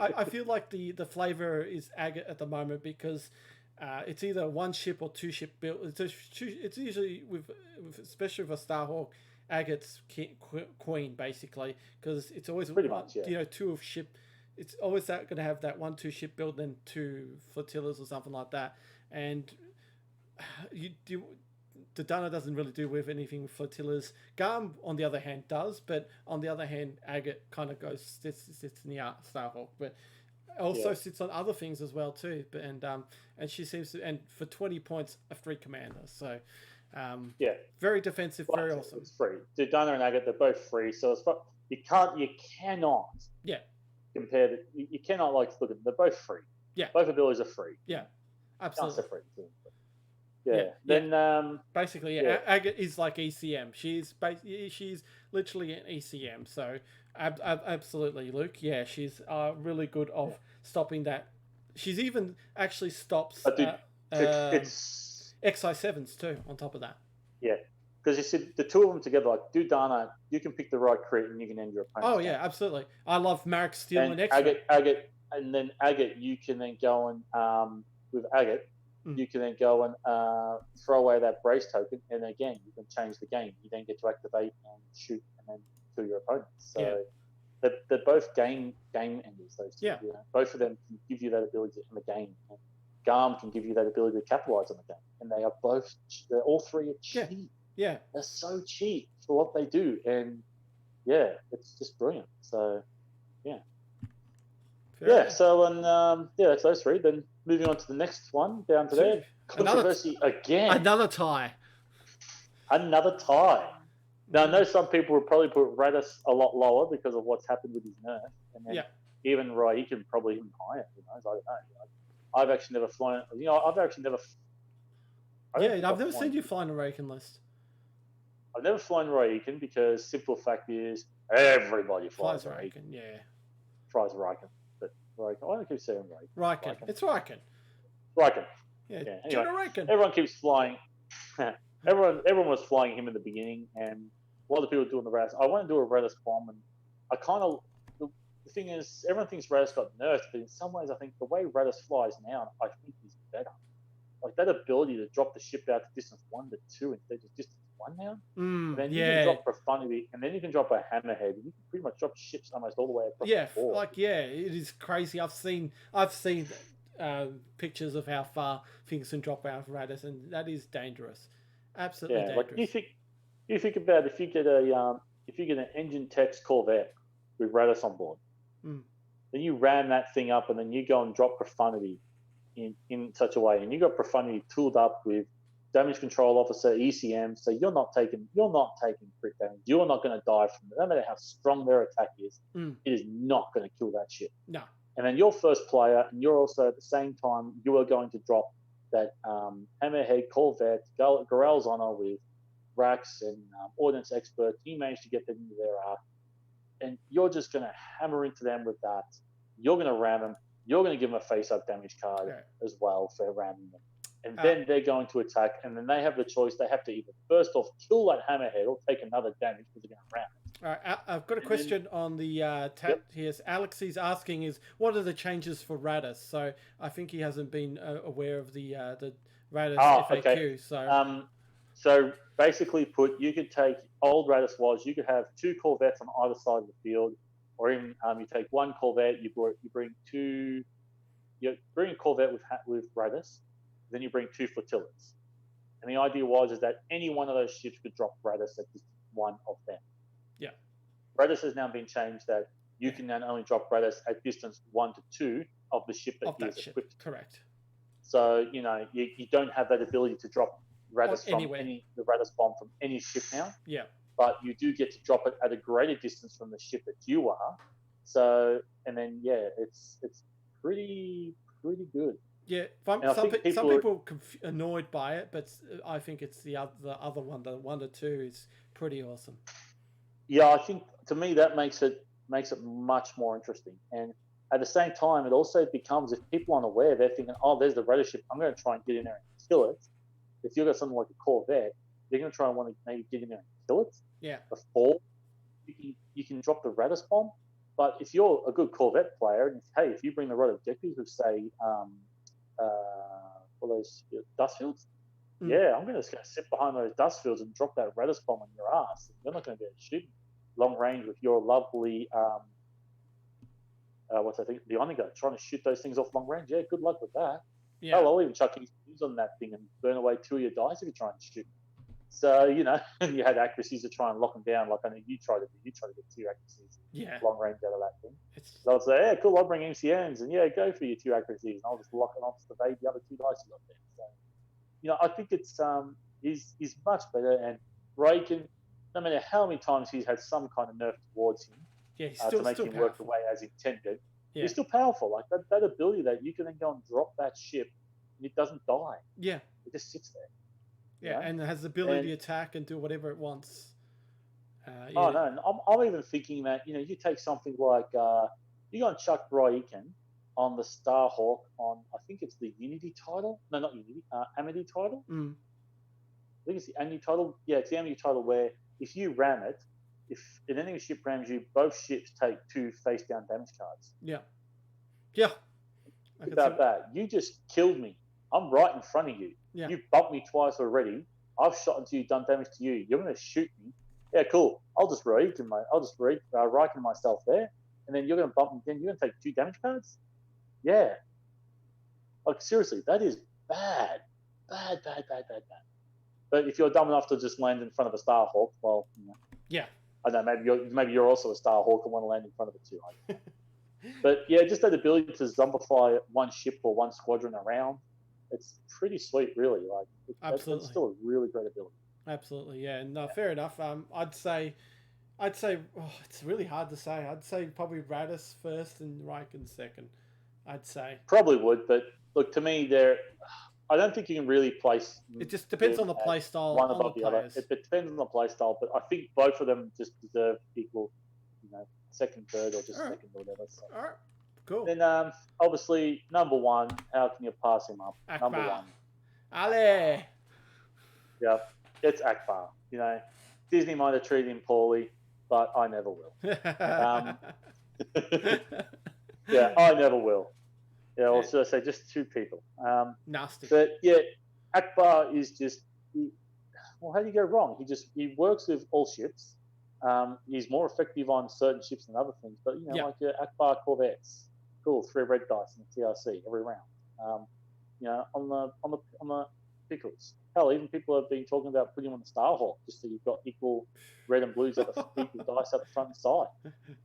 the flavor is Agate at the moment because it's either one ship or two ship build. It's usually especially with a Starhawk, Agate's queen basically because it's always pretty much, two of ship. It's always going to have that 1-2 ship build, then 2 flotillas or something like that, and Dudana doesn't really do with anything with flotillas. Garm, on the other hand, does, but on the other hand, Agate kind of sits in the Starhawk, but also sits on other things as well too. But and she seems to, and for 20 points, a free commander. So very defensive, very awesome. It's free. Dudana and Agate, they're both free. So you cannot compare that. You cannot look at them. They're both free. Yeah, both abilities are free. Yeah, absolutely. Then basically, Agate is like ECM. She's literally an ECM. So absolutely, Luke. Yeah, she's really good of stopping that. She's even actually stops it's XI7s too. On top of that. Yeah, because you see the two of them together, like Dudana, you can pick the right crit and you can end your opponent. Oh yeah, absolutely. I love Marek Steel and X. Agate, and then Agate, you can then go and with Agate. You can then go and throw away that brace token, and again, you can change the game. You then get to activate and shoot, and then kill your opponents. So they're both game enders. Those two. Yeah. Both of them can give you that ability to end the game. And Garm can give you that ability to capitalize on the game, and they are both. All three are cheap. Yeah, they're so cheap for what they do, and it's just brilliant. So so that's those three. Then moving on to the next one, down to there. Controversy again. Another tie. Now, I know some people would probably put Radis a lot lower because of what's happened with his nerf, and then even Raikin probably even higher. Who knows? I don't know. I've actually never flown. I've actually never. I've never seen you flying a Raikin list. I've never flown Raikin because simple fact is everybody flies Raikin. Yeah. Flies Raikin, but Raikin. I don't keep saying Raikin. It's Raikin. Raikin. Yeah. Anyway, Raikin. Everyone keeps flying. Everyone was flying him in the beginning, and a lot of people doing the Radis. I want to do a Radis bomb, and I kind of. The thing is, everyone thinks Radis got nerfed, but in some ways, I think the way Radis flies now, I think is better. Like that ability to drop the ship out to distance 1 to 2 instead of distance 1 now. And then you can drop profundity, and then you can drop a hammerhead, and you can pretty much drop ships almost all the way across the board. It is crazy. I've seen pictures of how far things can drop out of Radis, and that is dangerous. Absolutely dangerous. Like you think about if you get an engine text Corvette with Radis on board, then you ram that thing up, and then you go and drop profundity in such a way, and you got profundity tooled up with damage control officer ECM, so you're not taking crit damage. You're not going to die from it, no matter how strong their attack is. It is not going to kill that ship. No. And then you're first player, and you're also at the same time you are going to drop that hammerhead Corvette, Gorell's Honor with racks and ordnance expert. You manage to get them into their arc, and you're just going to hammer into them with that. You're going to ram them. You're going to give them a face-up damage card as well for ramming them. And then they're going to attack, and then they have the choice. They have to either first off kill that hammerhead or take another damage because they're going to ram it. All right, I've got a question on the chat here. Alex is asking what are the changes for Radis? So I think he hasn't been aware of the Radis FAQ. Okay. So basically you could take old Radis you could have 2 Corvettes on either side of the field, or even you take 1 Corvette, you bring a Corvette with Radis, then you bring 2 flotillas. And the idea is that any one of those ships could drop Radis at just one of them. Yeah. Radis has now been changed that you can now only drop Radis at distance 1 to 2 of the ship that is equipped. Correct. So, you don't have that ability to drop Radis from the Radis bomb from any ship now. Yeah. But you do get to drop it at a greater distance from the ship that you are. So, and then it's pretty good. Yeah, some people are annoyed by it, but I think it's the other one, the 1 to 2, is pretty awesome. Yeah, I think to me that makes it much more interesting. And at the same time, it also becomes, if people aren't aware, they're thinking, oh, there's the Radis ship, I'm going to try and get in there and kill it. If you've got something like a Corvette, you're going to try and want to maybe get in there and kill it. Yeah. Before you can drop the Radis bomb. But if you're a good Corvette player, and if you bring the right objectives of, say, those dust fields, I'm going to sit behind those dust fields and drop that Radis bomb on your ass. You're not going to be able to shoot long range with your lovely, the Oniga, trying to shoot those things off long range. Yeah, good luck with that. Yeah. I'll even chuck these on that thing and burn away 2 of your dice if you try and shoot. So, you had accuracies to try and lock them down. Like I know you try to get 2 accuracies, long range out of that thing. So I'll say, yeah, cool, I'll bring MCNs, and go for your 2 accuracies, and I'll just lock it onto the other 2 dice you got there. So, I think it's he's much better, and Raikin, no matter how many times he's had some kind of nerf towards him, to make him work the way as intended, he's still powerful. Like that ability that you can then go and drop that ship, and it doesn't die. Yeah, it just sits there. Yeah, and it has the ability to attack and do whatever it wants. Oh no, I'm even thinking that you take something like you go and chuck Raikin on the Starhawk on, I think it's the Unity title. No, not Unity. Amity title. I think it's the Amity title. Yeah, it's the Amity title where if you ram it, if an enemy ship rams you, both ships take 2 face down damage cards. Yeah. Yeah. Think about that. You just killed me. I'm right in front of you. Yeah. You've bumped me twice already. I've shot into you, done damage to you. You're going to shoot me. Yeah, cool. I'll just Raikin myself there, and then you're going to bump me again. You're going to take 2 damage cards. Yeah. Like seriously, that is bad. Bad. But if you're dumb enough to just land in front of a Starhawk, well, yeah. I don't know. Maybe you're also a Starhawk and want to land in front of it too. But yeah, just that ability to zombify one ship or one squadron around. It's pretty sweet, really. Like, absolutely, it's still a really great ability. Absolutely, yeah. No, fair enough. I'd say, oh, it's really hard to say. I'd say probably Radis first and Riken second. I'd say Probably would, but look, to me, they're. I don't think you can really place it just depends them on the as play style one on the above the other. players. It depends on the play style, but I think both of them just deserve equal, second, third, or just All right, second or whatever. So. all right, cool. Then, obviously, number one. How can you pass him up? Number Akbar, one. Ale. Yeah, it's Akbar. Disney might have treated him poorly, but I never will. Yeah, I never will. Yeah, or should I say just two people? Nasty. But yeah, Akbar is just. How do you go wrong? He works with all ships. He's more effective on certain ships than other things. But like your Akbar Corvettes, cool, 3 red dice in the TRC every round. On the pickles. Hell, even people have been talking about putting him on the Starhawk just so you've got equal red and blues at the equal dice at the front and side.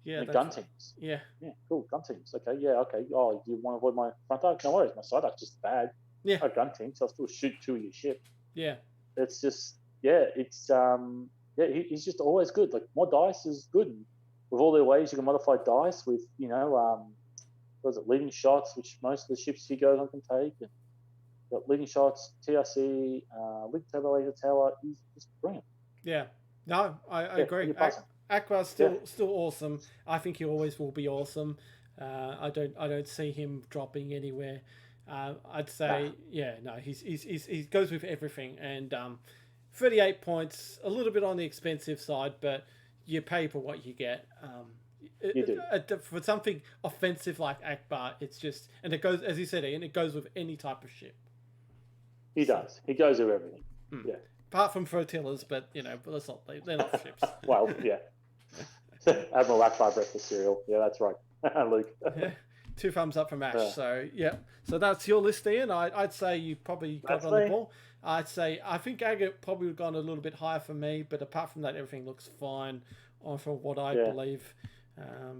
Yeah, and the gun teams. Yeah. Yeah, cool, gun teams. Okay, yeah, okay. Oh, do you want to avoid my front arc? No worries, my side arc's just bad. Yeah. A gun team, so I'll still shoot 2 of your ship. Yeah. It's just, he's just always good. Like, more dice is good. And with all their ways you can modify dice with, leading shots, which most of the ships he goes on can take. And got leading shots, TRC, Link Tower, Laser Tower. He's just brilliant. Yeah. No, I agree. Akbar's still awesome. I think he always will be awesome. I don't see him dropping anywhere. I'd say he goes with everything, and 38 points, a little bit on the expensive side, but you pay for what you get. You do. For something offensive like Akbar, it's just, and it goes, as you said, Ian, it goes with any type of ship. He does. He goes with everything. Yeah. Apart from flotillas, but let's not leave. They're not ships. Well, yeah. Admiral Akbar breakfast cereal. Yeah, that's right. Luke. Yeah. 2 thumbs up from Ash. So yeah. So that's your list, Ian. I'd say you probably got on the ball. I think Agate probably would have gone a little bit higher for me, but apart from that, everything looks fine for what I believe.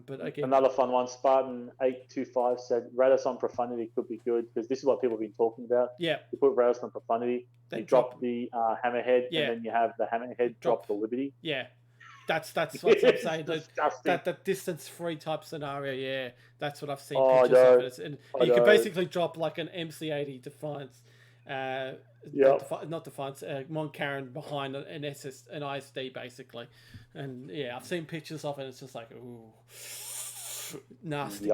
But again, another fun one. Spartan 825 said Radis on Profundity could be good because this is what people have been talking about. Yeah, you put Radis on Profundity, you drop the Hammerhead, and then you have the Hammerhead drop the Liberty. Yeah, that's what I'm saying. that distance 3 type scenario. Yeah, that's what I've seen pictures of it. And you can basically drop like an MC80 Defiance. Not Defiance, Moncaron behind an ISD basically, and I've seen pictures of it. It's just like nasty,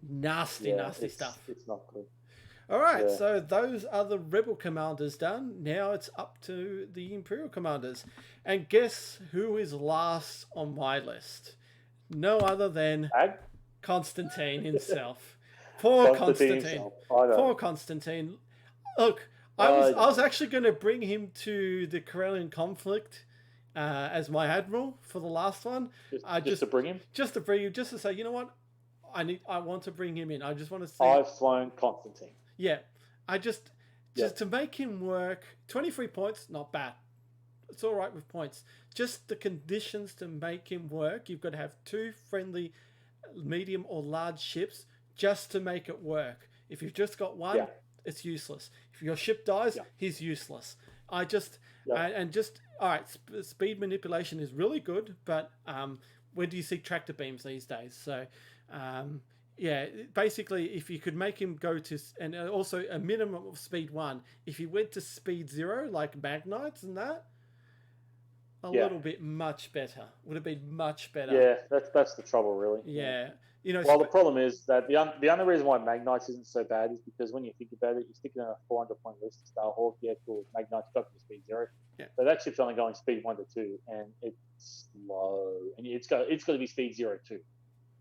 nasty stuff. It's not good. All right, so those are the Rebel commanders done. Now it's up to the Imperial commanders, and guess who is last on my list? No other than Constantine himself. Poor Constantine. Poor Constantine. Look. I was actually going to bring him to the Corellian conflict as my admiral for the last one. Just to bring him? Just to bring him, just to say, you know what? I want to bring him in. I just want to see. I've flown Constantine. Yeah. Just to make him work. 23 points, not bad. It's all right with points. Just the conditions to make him work. You've got to have 2 friendly medium or large ships just to make it work. If you've just got one... it's useless. If your ship dies, he's useless. All right, speed manipulation is really good, but where do you see tractor beams these days? So, basically, if you could make him go to, and also a minimum of speed 1, if he went to speed 0, like Magnites and that, little bit much better. Would have been much better. Yeah, that's the trouble, really. Yeah. The problem is that the only reason why Magnites isn't so bad is because when you think about it, you're sticking on a 400-point list of Starhawk. Yeah, cool. Magnites got to speed 0. Yeah. But that ship's only going speed 1 to 2, and it's slow. And it's got to be speed 0 too.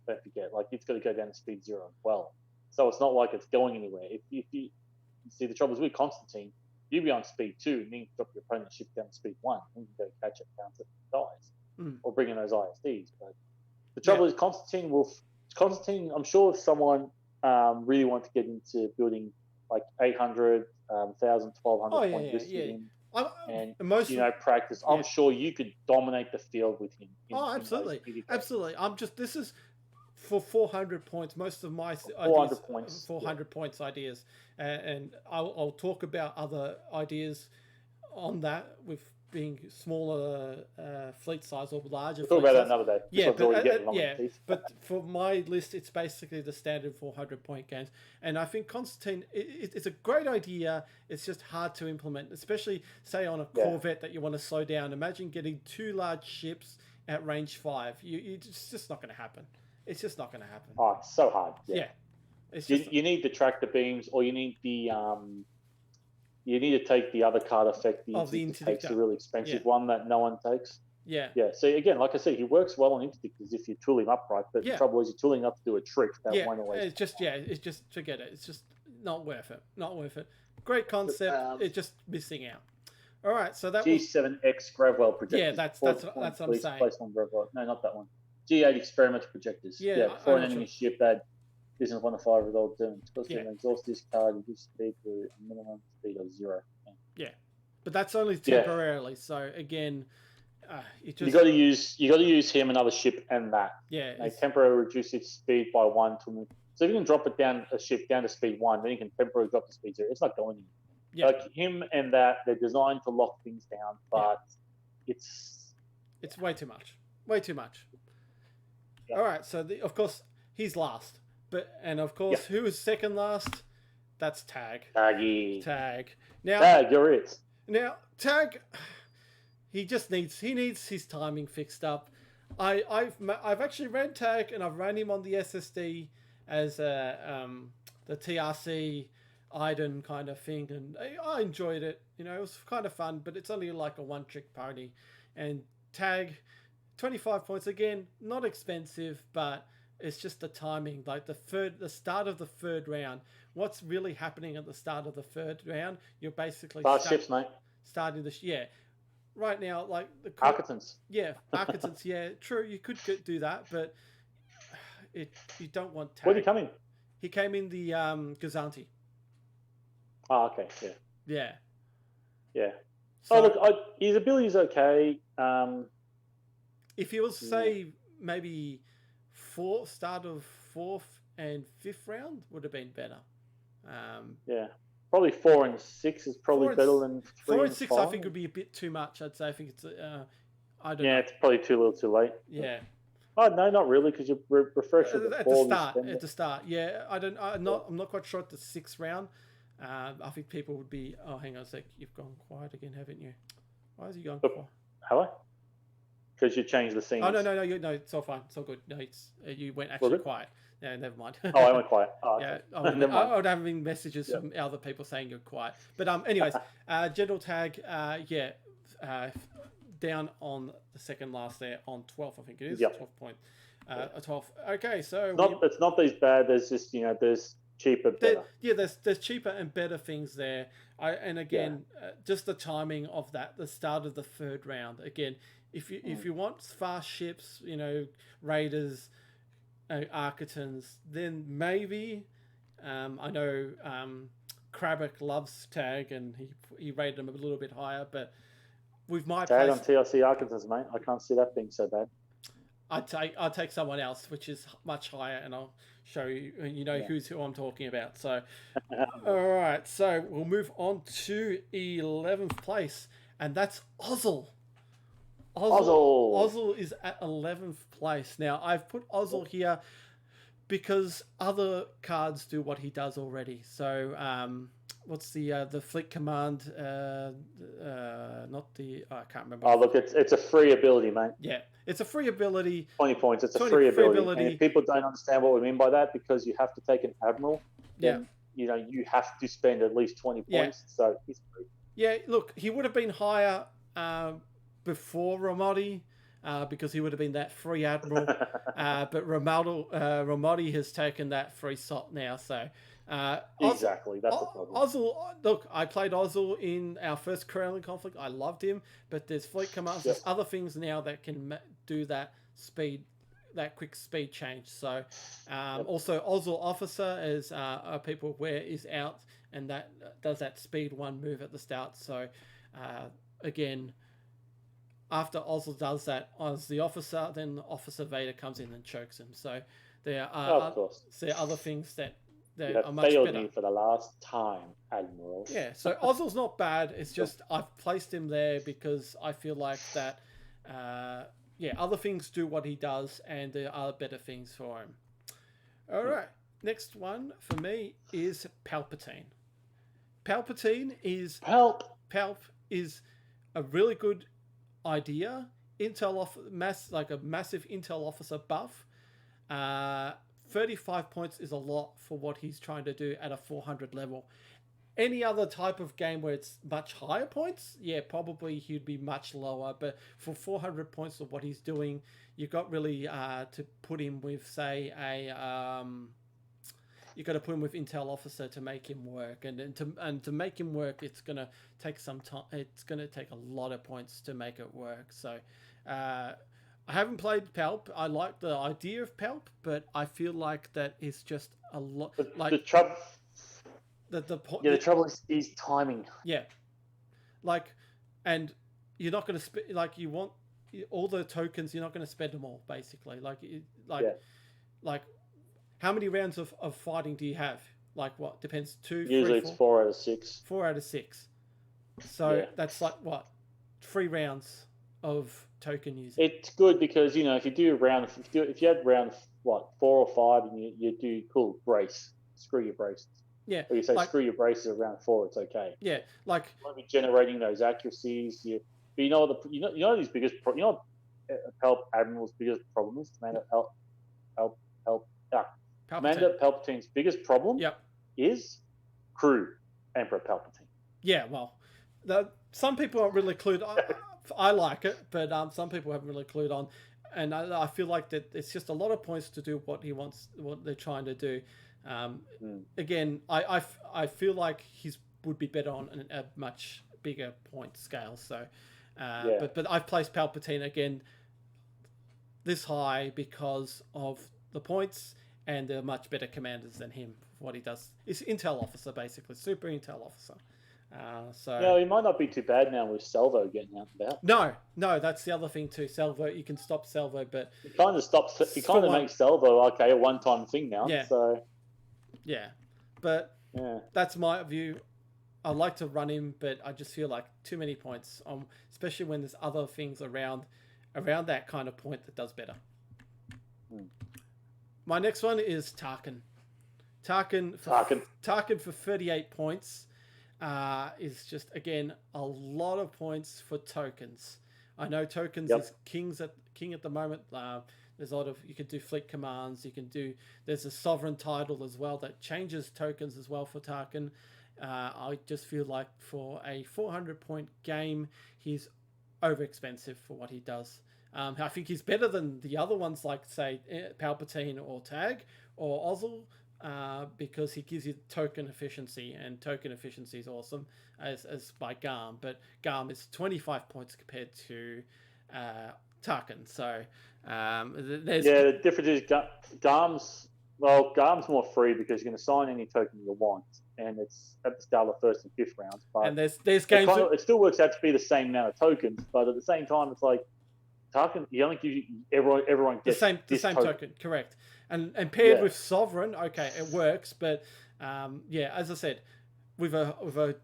Don't forget, it's got to go down to speed 0 as well. So it's not like it's going anywhere. If you see, the trouble is with Constantine, you'd be on speed 2, and then you drop your opponent's ship down to speed 1, and you can go catch it down to dies, or bring in those ISDs. But the trouble is Constantine, I'm sure if someone really wanted to get into building like 800, 1,000, 1,200 point lists with him and practice, I'm sure you could dominate the field with him. Absolutely. This is for 400 points. Most of my 400 points ideas, and I'll talk about other ideas on that with being smaller fleet size or larger. We'll talk about that another day. Yeah, but for my list, it's basically the standard 400-point games. And I think Constantine, it's a great idea. It's just hard to implement, especially say on a Corvette that you want to slow down. Imagine getting 2 large ships at range 5. It's just not going to happen. It's just not going to happen. Oh, it's so hard. Yeah. You need the tractor beams, or you need the you need to take the other card effect. The takes a really expensive one that no one takes. Yeah. Yeah. So again, like I said, he works well on interdictors if you tool him up right. But the trouble is, you're tooling up to do a trick that won't always. It's just forget it. It's just not worth it. Not worth it. Great concept. It's just missing out. All right. So that G7X Gravwell projectors. Yeah, that's what I'm saying. Placed on Gravwell. No, not that one. G8 experimental projectors. Yeah. For an enemy ship that isn't 1 to 5 with all doing. It's supposed to exhaust this card and give speed to a minimum speed of 0. Yeah, but that's only temporarily. So again, you got to use him, another ship, and that. Yeah, they temporarily reduce its speed by 1 to. So if you can drop it down a ship down to speed 1, then you can temporarily drop the speed 0. It's not going anywhere. Yeah. Like him and that, they're designed to lock things down, but it's way too much. Way too much. Yeah. All right, so of course he's last. And of course, who is second last? That's Tag. Tag. Now, Tag, you're it. Now, Tag, he needs his timing fixed up. I've actually ran Tag, and I've ran him on the SSD as the TRC Iden kind of thing, and I enjoyed it. You know, it was kind of fun, but it's only like a one-trick pony. And Tag, 25 points again, not expensive, but it's just the timing, like the start of the third round. What's really happening at the start of the third round? You're basically ships, mate. Starting the right now, like the Architons. Yeah, Architons. Yeah, true. You could do that, but you don't want. Tag. Where did he come in? He came in the Gazanti. Oh, okay. Yeah. Yeah. Yeah. So, look, his ability is okay. If he was say maybe start of 4th and 5th round would have been better. Probably 4 and 6 is probably better than 3 4 and 6. 5. I think would be a bit too much. I'd say. I think it's I don't know. It's probably too little, too late. Yeah. Oh no, not really, because you refresh at the start. Yeah, I'm not quite sure at the 6th round. I think people would be. Oh, hang on a sec. You've gone quiet again, haven't you? Why has he gone quiet? Have I? Because you changed the scene. Oh no, it's all fine. It's all good. No, you went actually quiet. Yeah, never mind. Oh, I went quiet. Oh, okay. I would have been messages from other people saying you're quiet. But anyways, General Tag, down on the second last there on 12th, I think it is. 12 point. 12th. Okay, so it's not these bad. There's just there's cheaper, better. There's cheaper and better things there. Just the timing of that, the start of the third round. Again, if you want fast ships, Raiders, Architons, then maybe I know Krabick loves Tag, and he rated them a little bit higher, but with my Tag on TRC Architons, mate, I can't see that being so bad. I'll take someone else which is much higher, and I'll show you who I'm talking about. So all right, so we'll move on to 11th place, and that's Ozzel. Ozzel is at 11th place. Now, I've put Ozzel here because other cards do what he does already. So, what's the Fleet Command? Not the... I can't remember. Oh, look, it's a free ability, mate. Yeah, it's a free ability. 20 points. It's a free ability. And if people don't understand what we mean by that, because you have to take an Admiral, then, you have to spend at least 20 points. So, he's free. Yeah, look, he would have been higher... before Ramadi, because he would have been that free Admiral, but Ramadi has taken that free slot now. So exactly, that's the problem. Ozzel, look, I played Ozzel in our first Kremlin conflict. I loved him, but there's fleet commands, there's other things now that can do that quick speed change. So also Ozzel Officer, as people aware, is out, and that does that speed 1 move at the start. So again, after Ozzel does that as the officer, then Officer Vader comes in and chokes him. So there are other things that They're You have are much failed better. me for the last time, Admiral. Yeah, so Ozil's not bad. It's just I've placed him there because I feel like that, other things do what he does, and there are better things for him. All right, next one for me is Palpatine. Help! Palp is a really good idea. Like a massive Intel officer buff. 35 points is a lot for what he's trying to do at a 400 level. Any other type of game where it's much higher points, yeah, probably he'd be much lower. But for 400 points of what he's doing, you've got really to put him with, say, you got to put him with Intel officer to make him work, and to make him work, it's gonna take some time. It's gonna take a lot of points to make it work. So, I haven't played Palp. I like the idea of Palp, but I feel like that is just a lot. The trouble. The trouble is timing. Yeah, like, and you're not gonna spend you want all the tokens. You're not gonna spend them all, basically. Like. How many rounds of fighting do you have? Like what? Depends. 2, 3, Usually 4? it's 4 out of 6. 4 out of 6. So that's like what? 3 rounds of token using. It's good because if you do if you had round 4 or 5 and you do brace, screw your braces. Yeah. Or you say screw your braces at round 4, it's okay. Yeah, like you want to be generating those accuracies. But these biggest Palp Admiral's biggest problem is Commander Commander Palpatine's biggest problem is crew Emperor Palpatine. Yeah, well, some people aren't really clued on. I like it, but some people haven't really clued on. And I feel like that it's just a lot of points to do what he wants, what they're trying to do. Again, I feel like he would be better on a much bigger point scale. So, but I've placed Palpatine again this high because of the points. And they're much better commanders than him. What he does is Intel officer, basically, super Intel officer. He might not be too bad now with Salvo getting out and about. No, that's the other thing too. Salvo, you can stop Salvo, but he kind of makes Salvo a one-time thing now. Yeah. So but that's my view. I like to run him, but I just feel like too many points, especially when there's other things around that kind of point that does better. My next one is Tarkin. Tarkin for 38 points is just, again, a lot of points for tokens. I know tokens is king at the moment. There's a lot of, you can do fleet commands. There's a sovereign title as well that changes tokens as well for Tarkin. I just feel like for a 400-point game, he's overexpensive for what he does. I think he's better than the other ones, like, say, Palpatine or Tag or Ozil, because he gives you token efficiency, and token efficiency is awesome as by Garm. But Garm is 25 points compared to Tarkin. So the difference is Garm's more free because you can assign any token you want, and it's at the start of the 1st and 5th rounds. But and there's games it still works out to be the same amount of tokens, but at the same time, it's like Tarkin, he only gives you everyone gets the same token, correct? And paired with Sovereign, okay, it works. But as I said, with a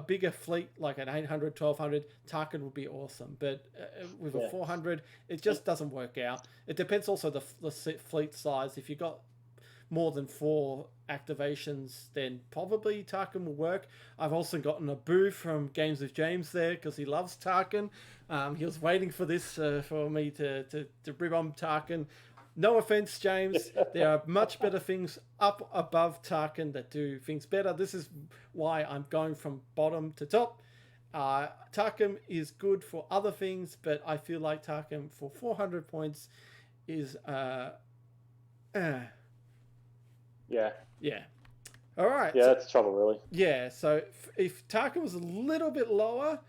bigger fleet like an 800, 1200, Tarkin would be awesome. But with a 400, it just doesn't work out. It depends also the fleet size. If you got more than 4 activations, then probably Tarkin will work. I've also gotten a boo from Games with James there because he loves Tarkin. He was waiting for this for me to rib on Tarkin. No offense, James. There are much better things up above Tarkin that do things better. This is why I'm going from bottom to top. Tarkin is good for other things, but I feel like Tarkin for 400 points is Yeah. All right. Yeah, that's the trouble, really. Yeah, so if Tarkin was a little bit lower,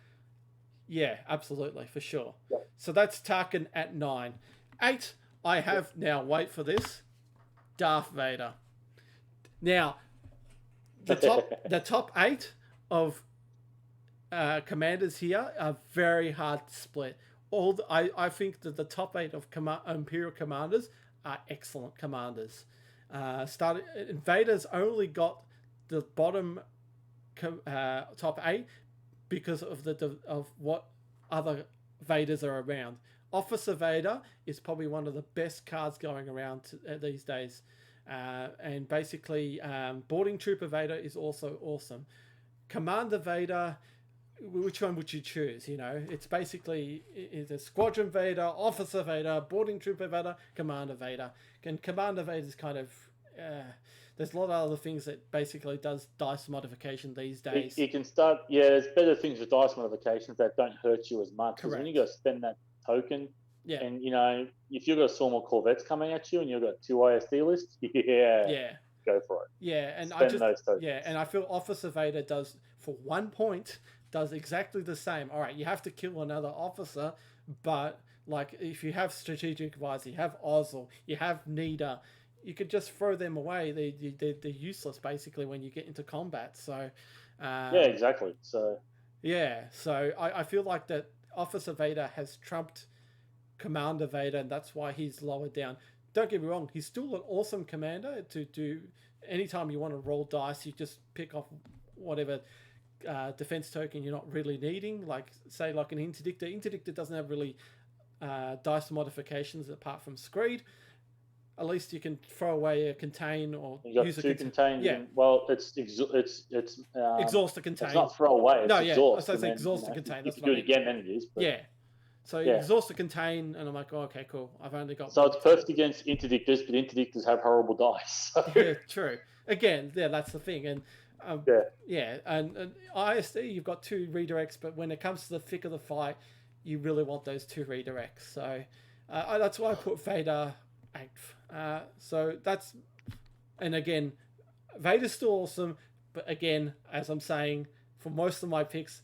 yeah, absolutely, for sure. Yep. So that's Tarkin at 9. 8, I have now, wait for this, Darth Vader. Now, the top 8 of commanders here are very hard to split. I think that the top 8 of Imperial commanders are excellent commanders. Started. Vader's only got the bottom top 8 because of of what other Vaders are around. Officer Vader is probably one of the best cards going around these days. And basically, Boarding Trooper Vader is also awesome. Commander Vader, which one would you choose? You know, it's basically a Squadron Vader, Officer Vader, Boarding Trooper Vader, Commander Vader. And Commander Vader is kind of... there's a lot of other things that basically does dice modification these days. You can start... Yeah, there's better things with dice modifications that don't hurt you as much. Because when you got to spend that token... Yeah. And, you know, if you've got a swarm of Corvettes coming at you and you've got 2 AEST lists, go for it. Yeah, and I feel Officer Vader does, for 1 point, does exactly the same. All right, you have to kill another officer, but, like, if you have Strategic Advisor, you have Ozzel, you have Nida, you could just throw them away. They're useless, basically, when you get into combat. So, yeah, exactly. So, yeah, so I feel like that Officer Vader has trumped Commander Vader, and that's why he's lower down. Don't get me wrong, he's still an awesome commander to do. Anytime you want to roll dice, you just pick off whatever defense token you're not really needing. Like, say, like an Interdictor. Interdictor doesn't have really dice modifications apart from Screed. At least you can throw away a Contain or you got use 2 a Contain. Yeah. Well, it's Exhaust a Contain. It's not throw away. It's exhaust. So it's exhaust a Contain. If you do it again, then it is. But... Yeah. So you exhaust a Contain, and I'm like, oh, okay, cool. I've only got... So it's perfect against Interdictors, but Interdictors have horrible dice. So. Yeah, true. Again, yeah, that's the thing. And and AEST, you've got 2 redirects, but when it comes to the thick of the fight, you really want those 2 redirects. So that's why I put Vader 8th. So that's... And again, Vader's still awesome, but again, as I'm saying, for most of my picks,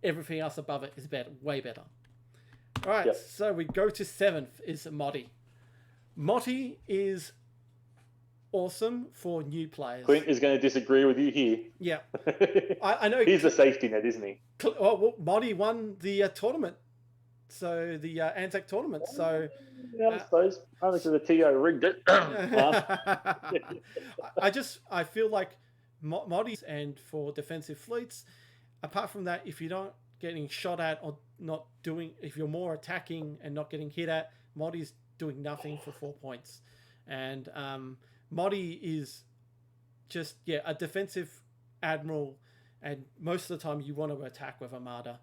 everything else above it is better, way better. All right, so we go to 7th is Modi. Modi is awesome for new players. Clint is going to disagree with you here. Yeah. I know. He's the safety net, isn't he? Well, Modi won the tournament. So the ANZAC tournament. So yeah, I suppose. Only because the TO rigged it. I feel like Modi's, and for defensive fleets, apart from that, if you're not getting shot at or not doing, if you're more attacking and not getting hit at, Modi's doing nothing for 4 points. And Modi is just, a defensive admiral, and most of the time you want to attack with Armada.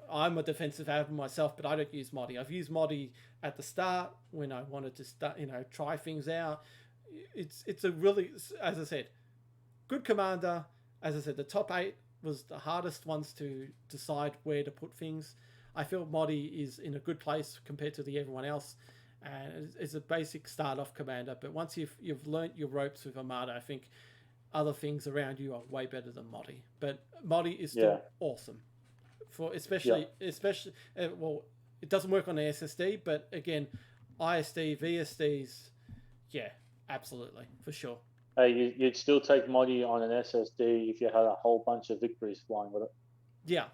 I'm a defensive admiral myself, but I don't use Modi. I've used Modi at the start when I wanted to start, try things out. It's a really, as I said, good commander. As I said, the top 8 was the hardest ones to decide where to put things. I feel Modi is in a good place compared to everyone else, and it's a basic start-off commander. But once you've learnt your ropes with Armada, I think other things around you are way better than Modi. But Modi is still awesome, for especially well, it doesn't work on the SSD, but again, ISD, VSDs, absolutely, for sure. Hey, you'd still take Modi on an SSD if you had a whole bunch of victories flying with it. Yeah,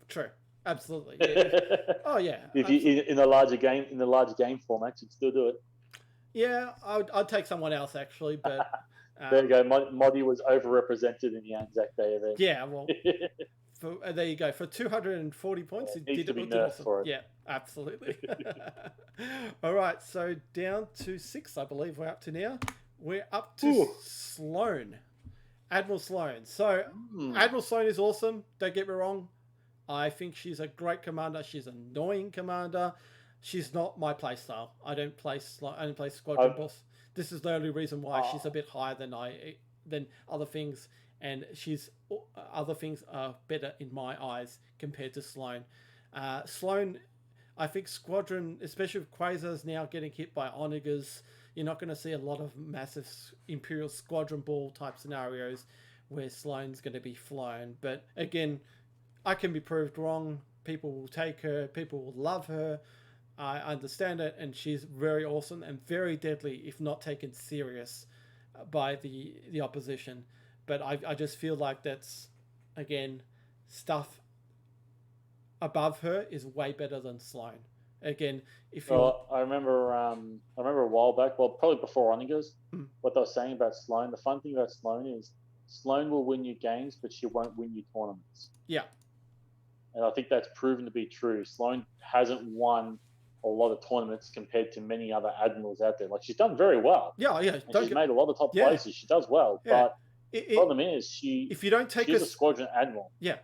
true, absolutely. Yeah. Oh yeah. If you in the larger game format, you'd still do it. Yeah, I'd take someone else actually, but there you go. Modi was overrepresented in the ANZAC Day event. Yeah, well, there you go. For 240 points, it did it awesome. For it. Yeah, absolutely. All right, so down to 6, I believe we're up to now. We're up to Sloane, Admiral Sloane. So Admiral Sloane is awesome. Don't get me wrong. I think she's a great commander. She's an annoying commander. She's not my playstyle. I don't play Squadron Boss. This is the only reason why she's a bit higher than other things, and other things are better in my eyes compared to Sloane. Sloane, I think Squadron, especially with Quasars now getting hit by Onagers, you're not going to see a lot of massive Imperial Squadron Ball type scenarios where Sloane's going to be flown. But again, I can be proved wrong. People will take her. People will love her. I understand it, and she's very awesome and very deadly if not taken serious by the opposition. But I just feel like that's, again, stuff above her is way better than Sloane. Again, if you Well, I remember a while back, well, probably before Onigers, Mm. what they were saying about Sloane. The fun thing about Sloane is Sloane will win you games, but she won't win you tournaments. yeah, And I think that's proven to be true. Sloane hasn't won a lot of tournaments compared to many other admirals out there. Like, she's done very well. yeah, And she's made a lot of top places. She does well. yeah. But the problem is if you don't take she's a squadron admiral. yeah,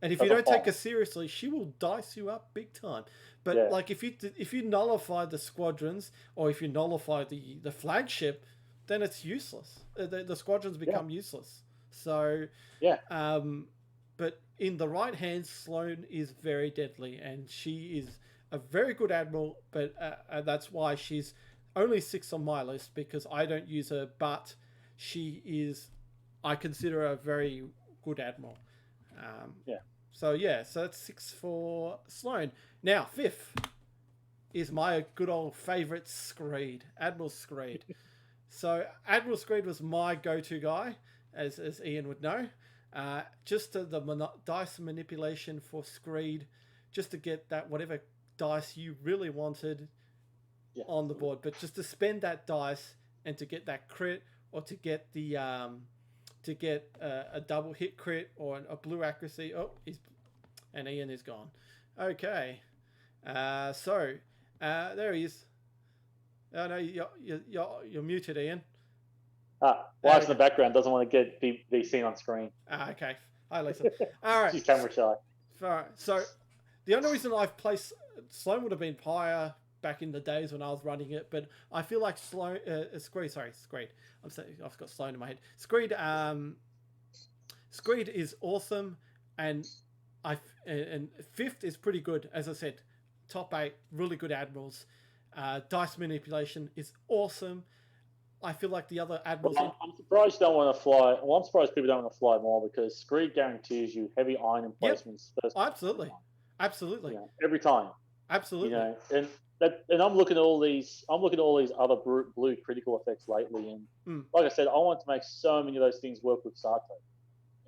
and if you don't take her seriously, she will dice you up big time. But like if you nullify the squadrons, or if you nullify the flagship, then it's useless. The squadrons become useless. So but in the right hands, Sloane is very deadly, and she is a very good admiral. But that's why she's only 6 on my list, because I don't use her. But she is, I consider her a very good admiral. So that's 6 for Sloane. Now 5th is my good old favourite Screed, Admiral Screed. So Admiral Screed was my go-to guy, as Ian would know. Just the dice manipulation for Screed, just to get that whatever dice you really wanted on the board, but just to spend that dice and to get that crit, or to get the a double hit crit or a blue accuracy. And Ian is gone. Okay, so there he is. Oh no, you're muted, Ian. Wife's in the background, doesn't want to be seen on screen. Okay. Hi, Lisa. All right. She's camera shy. All right. So the only reason I've placed Sloane would have been higher back in the days when I was running it, but I feel like Screed. I'm saying I've got Sloane in my head. Screed is awesome, and 5th is pretty good. As I said, top 8 really good admirals. Dice manipulation is awesome. I feel like the other admirals. Well, I'm surprised you don't want to fly. Well, I'm surprised people don't want to fly more, because Screed guarantees you heavy iron emplacements. Yep. Absolutely. Every time. Absolutely. And I'm looking at all these. Other blue critical effects lately, and like I said, I want to make so many of those things work with Sato,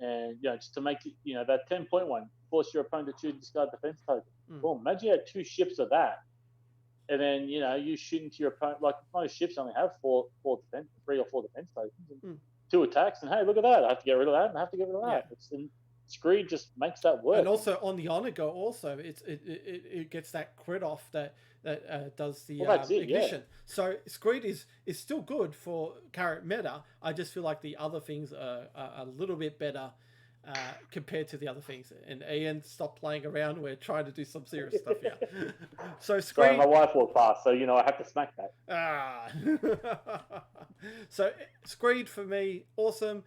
and just to make it, that 10.1 force your opponent to choose discard defense token. Well, imagine you had 2 ships of that. And then, you shoot into your opponent. Like, most ships only have 3 or 4 defense tokens, and 2 attacks. And hey, look at that! I have to get rid of that, and I have to get rid of that. And Screed just makes that work. And also on the Honor Go, also it gets that crit off that does the ignition. So Screed is still good for current meta. I just feel like the other things are a little bit better. Compared to the other things. And Ian, stop playing around. We're trying to do some serious stuff here. So Screed... Sorry, my wife walked past, so I have to smack that. So Screed for me, awesome.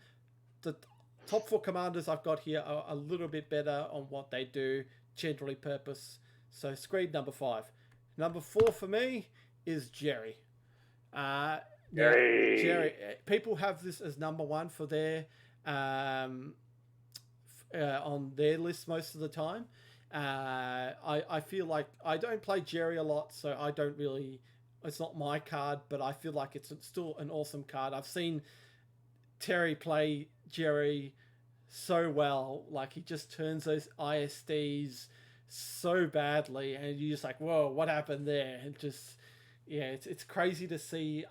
The top 4 commanders I've got here are a little bit better on what they do, generally purpose. So Screed number 5. Number 4 for me is Jerry. Jerry. People have this as number 1 for their on their list most of the time. I feel like I don't play Jerry a lot, so I don't really. It's not my card, but I feel like it's still an awesome card. I've seen Terry play Jerry so well. Like, he just turns those AESTs so badly, and you're just like, whoa, what happened there? And just, it's crazy to see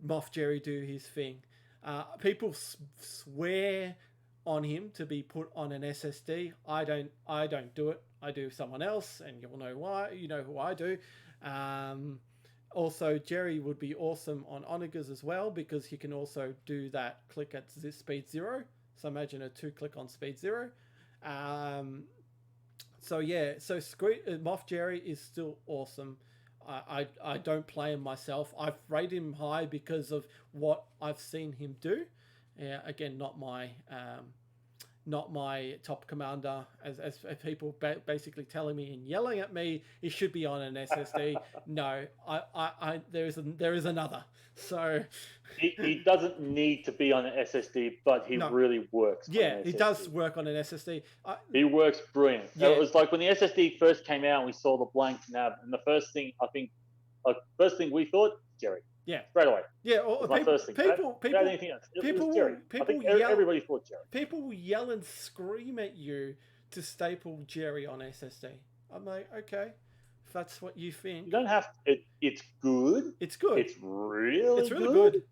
Moff Jerry do his thing. People swear on him to be put on an SSD. I don't do it. I do someone else, and you'll know why. You know who I do. Also, Jerry would be awesome on Onigers as well, because he can also do that click at speed 0. So imagine a 2-click on speed 0. So Moff Jerry is still awesome. I don't play him myself. I've rated him high because of what I've seen him do. Again, not my top commander, as people basically telling me and yelling at me he should be on an SSD. No, there is another. So he doesn't need to be on an SSD, but he really works. Yeah, he does work on an SSD. He works brilliant. Yeah. It was like when the SSD first came out, we saw the blank nav, and the first thing we thought, Jerry. Yeah, straight away. Yeah, or everybody thought Jerry. People will yell and scream at you to staple Jerry on SSD. I'm like, okay, If that's what you think. You don't have it's good. It's good. It's really good.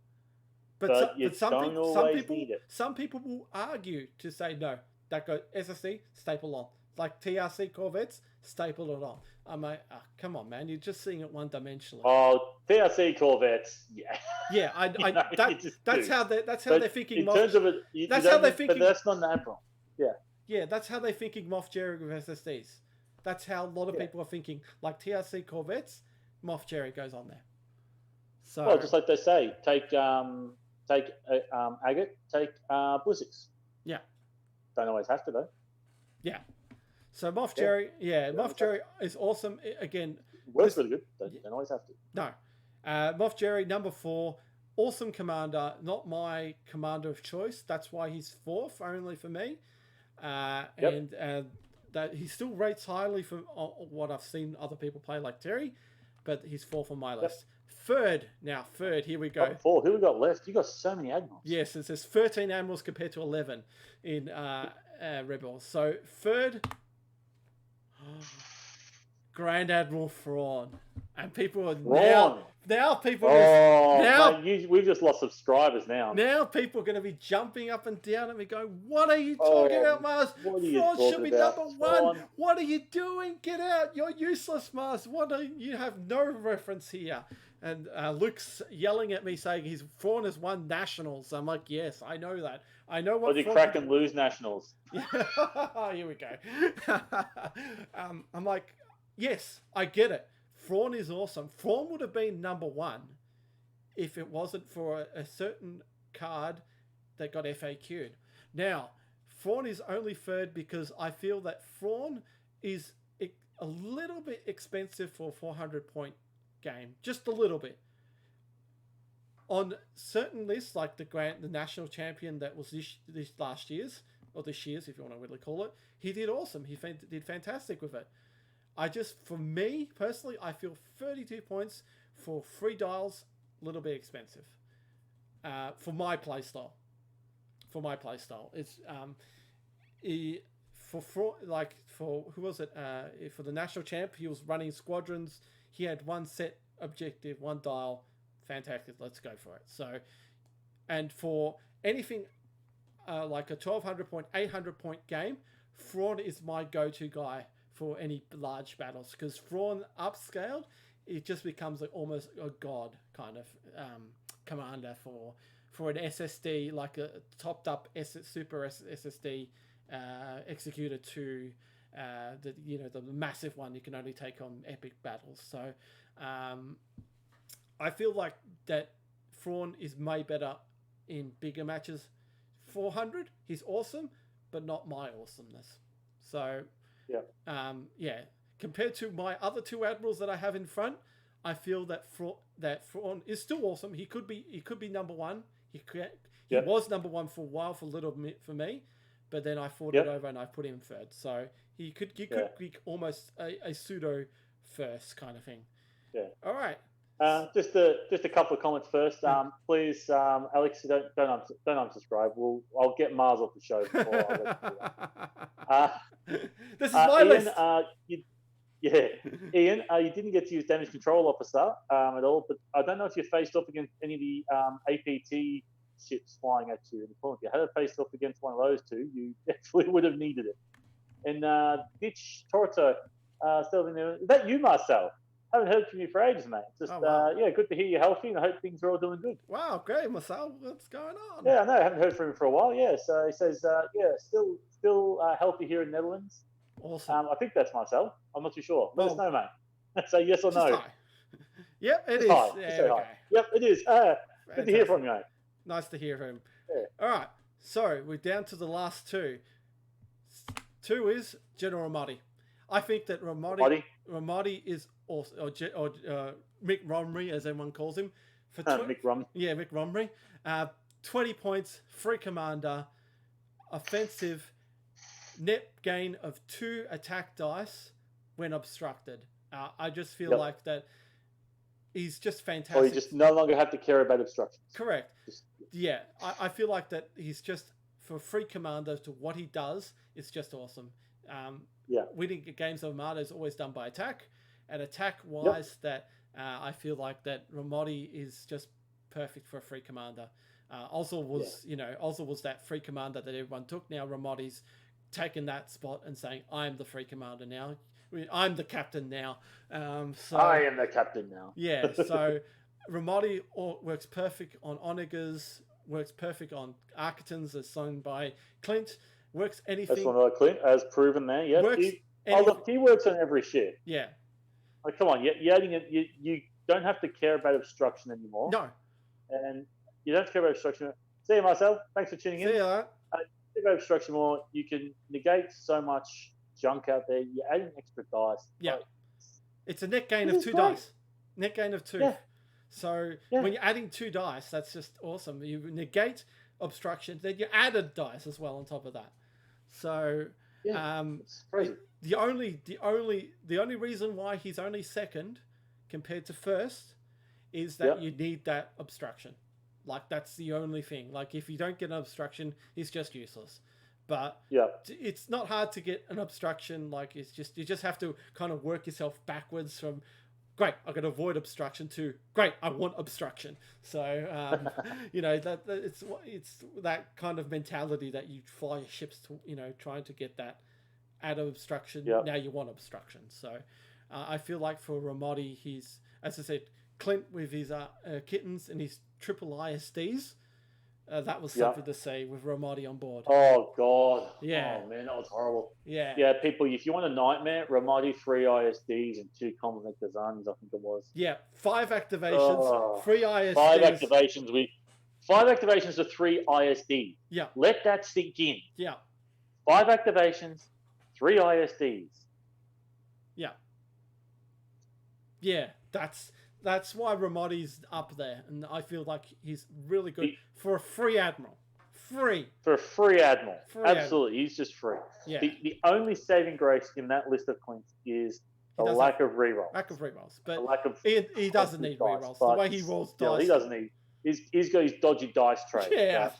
But you don't always need it. Some people will argue to say no. That goes SSD staple on. Like TRC Corvettes, staple it on. I'm like, oh, come on, man, you're just seeing it one dimensionally. Oh, TRC Corvettes, yeah. Yeah, that's how they're thinking. In terms of it, that's how they're thinking. But that's not natural. Yeah. Yeah, that's how they're thinking. Moff Jerry with SSDs. That's how a lot of people are thinking. Like TRC Corvettes, Moff Jerry goes on there. So, well, just like they say, take agate, take Blizzix. Yeah. Don't always have to though. Yeah. So Moff Jerry, Moff Jerry is awesome. Again, works really good. Don't always have to. No. Moff Jerry, number 4, awesome commander. Not my commander of choice. That's why he's 4th only for me. And that he still rates highly from what I've seen other people play like Terry, but he's 4th on my list. Third, here we go. 4. Who we got left? You got so many admirals. Yes, it says 13 admirals compared to 11 in Rebels. So third, Grand Admiral Thrawn, and people are we've just lost subscribers now. Now people are going to be jumping up and down at me, going, "What are you talking about, Mars? Thrawn should be number 1. What are you doing? Get out! You're useless, Mars. You have no reference here." And Luke's yelling at me saying Thrawn has won nationals. I'm like, yes, I know that. I know what. Or did Kraken lose nationals? Here we go. I'm like, yes, I get it. Thrawn is awesome. Thrawn would have been number 1 if it wasn't for a certain card that got FAQ'd. Now, Thrawn is only 3rd because I feel that Thrawn is a little bit expensive for a 400-point game, just a little bit. On certain lists, like the national champion that was this last year's, or this year's, if you want to really call it, he did awesome. He did fantastic with it. For me personally, I feel 32 points for 3 dials, a little bit expensive. For my playstyle. It's for who was it? For the national champ, he was running squadrons. He had 1 set objective, 1 dial. Fantastic. Let's go for it. So, and for anything like a 1200 point, 800 point game, Thrawn is my go-to guy for any large battles, because Thrawn upscaled, it just becomes almost a god kind of commander for an SSD, like a topped up super SSD Executor 2. The massive one you can only take on epic battles. So I feel like that Thrawn is way better in bigger matches. 400, he's awesome, but not my awesomeness. So compared to my other 2 admirals that I have in front, I feel that Thrawn is still awesome. He could be number 1. He was number 1 for a while, for a little bit for me, but then I fought it over and I put him 3rd. So he could be almost a pseudo first kind of thing. Yeah. All right. Just a couple of comments first. Please, Alex, don't unsubscribe. I'll get Mars off the show before I let you do that. This is my list. Ian, you didn't get to use Damage Control Officer at all, but I don't know if you faced off against any of the APT ships flying at you. If you had faced off against one of those 2, you definitely would have needed it. And Ditch Torto, still in there. Is that you, Marcel? Haven't heard from you for ages, mate. Just good to hear you're healthy, and I hope things are all doing good. Wow, great, Marcel. What's going on? Yeah, I know. I haven't heard from him for a while. Yeah, so he says, still healthy here in Netherlands. Awesome. I think that's Marcel. I'm not too sure. Let us know, mate. Say yes or no. Hi. Yep, it is. Hi. Yeah, okay. Yep, it is. Good to hear from you, mate. Nice to hear from him. Yeah. All right, so we're down to the last 2. 2 is General Ramadi. I think that Ramadi is awesome, or Mick Romney, as everyone calls him. Mick Romney. Yeah, Mick Romney. 20 points, free commander, offensive, net gain of 2 attack dice when obstructed. I just feel like that he's just fantastic. Or you just no longer have to care about obstructions. Correct. I feel like that he's just, for free commander, to what he does, it's just awesome. Winning games of Armada is always done by attack. and attack wise, that I feel like that Ramadi is just perfect for a free commander. Also was that free commander that everyone took. Now Ramadi's taken that spot and saying, I'm the free commander now. I'm the captain now. So I am the captain now. Yeah, so Ramadi works perfect on Onegers, works perfect on Architons, as shown by Clint. Works anything. That's one by Clint, as proven there. Yep. He works on every ship. Yeah. Like, come on, you're adding it. You don't have to care about obstruction anymore. No. And you don't have to care about obstruction. See you, Marcel. Thanks for tuning in. See ya. About obstruction more, you can negate so much junk out there. You're adding extra dice. Yeah. Like, it's a net gain of 2 dice. Net gain of 2. Yeah. So when you're adding 2 dice, that's just awesome. You negate obstruction, then you added dice as well on top of that. So it's crazy. The only reason why he's only second compared to first is that you need that obstruction. Like, that's the only thing. Like, if you don't get an obstruction, he's just useless. But it's not hard to get an obstruction. Like, you just have to kind of work yourself backwards from, great, I can avoid obstruction, to, great, I want obstruction. So, it's that kind of mentality that you fly your ships to, trying to get that out of obstruction. Now you want obstruction. So, I feel like for Ramadi, he's, as I said, Clint with his kittens and his triple ISDs, that was something to see with Ramadi on board. Oh, God. Yeah. Oh, man, that was horrible. Yeah. Yeah, people, if you want a nightmare, Ramadi 3 ISDs and 2 Complement Kazanis, I think it was. Yeah, 5 activations, 3 ISDs. 5 activations to 3 ISDs. Yeah. Let that sink in. Yeah. 5 activations, 3 ISDs. Yeah. Yeah, that's why Ramadi's up there, and I feel like he's really good for a free admiral. For a free admiral. Absolutely, admiral. He's just free. Yeah. The only saving grace in that list of Clints is the lack of rerolls. Lack of rerolls, but lack of he doesn't need rerolls. The way he rolls dice, he doesn't need. He's got his dodgy dice tray. Yeah,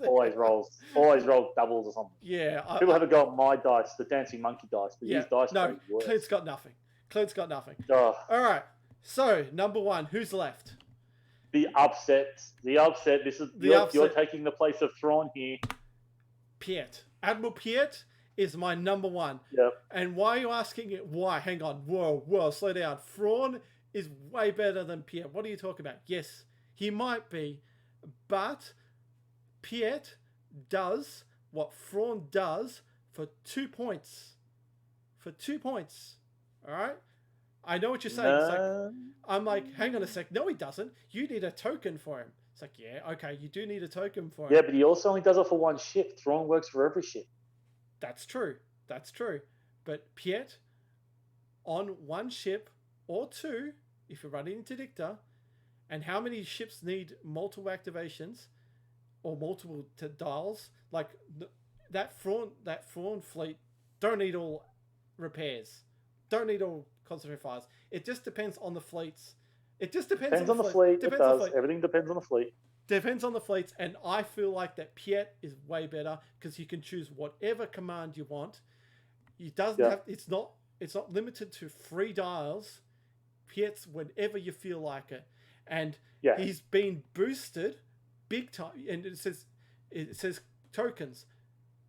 always rolls doubles or something. Yeah, people have a go at my dice, the dancing monkey dice, but his dice tray is worse. Clint's got nothing. Oh. All right. So, number 1, who's left? The upset. This is you're taking the place of Thrawn here. Piet. Admiral Piet is my number 1. Yep. And why are you asking it? Why? Hang on. Whoa, slow down. Thrawn is way better than Piet. What are you talking about? Yes, he might be, but Piet does what Thrawn does for 2 points. All right? I know what you're saying. It's like, I'm like, hang on a sec. No, he doesn't. You need a token for him. It's like, yeah, okay, you do need a token for him. Yeah, but he also only does it for 1 ship. Thrawn works for every ship. That's true. But Piet, on 1 ship or 2, if you're running interdictor, and how many ships need multiple activations or multiple dials? Like, that Thrawn fleet don't need all repairs. Don't need all concentrate fires. It just depends on the fleets. It just depends on the fleet. It does. Everything depends on the fleet. Depends on the fleets, and I feel like that Piet is way better because you can choose whatever command you want. It doesn't have. It's not limited to 3 dials. Piet's whenever you feel like it, and he's been boosted big time. And it says tokens.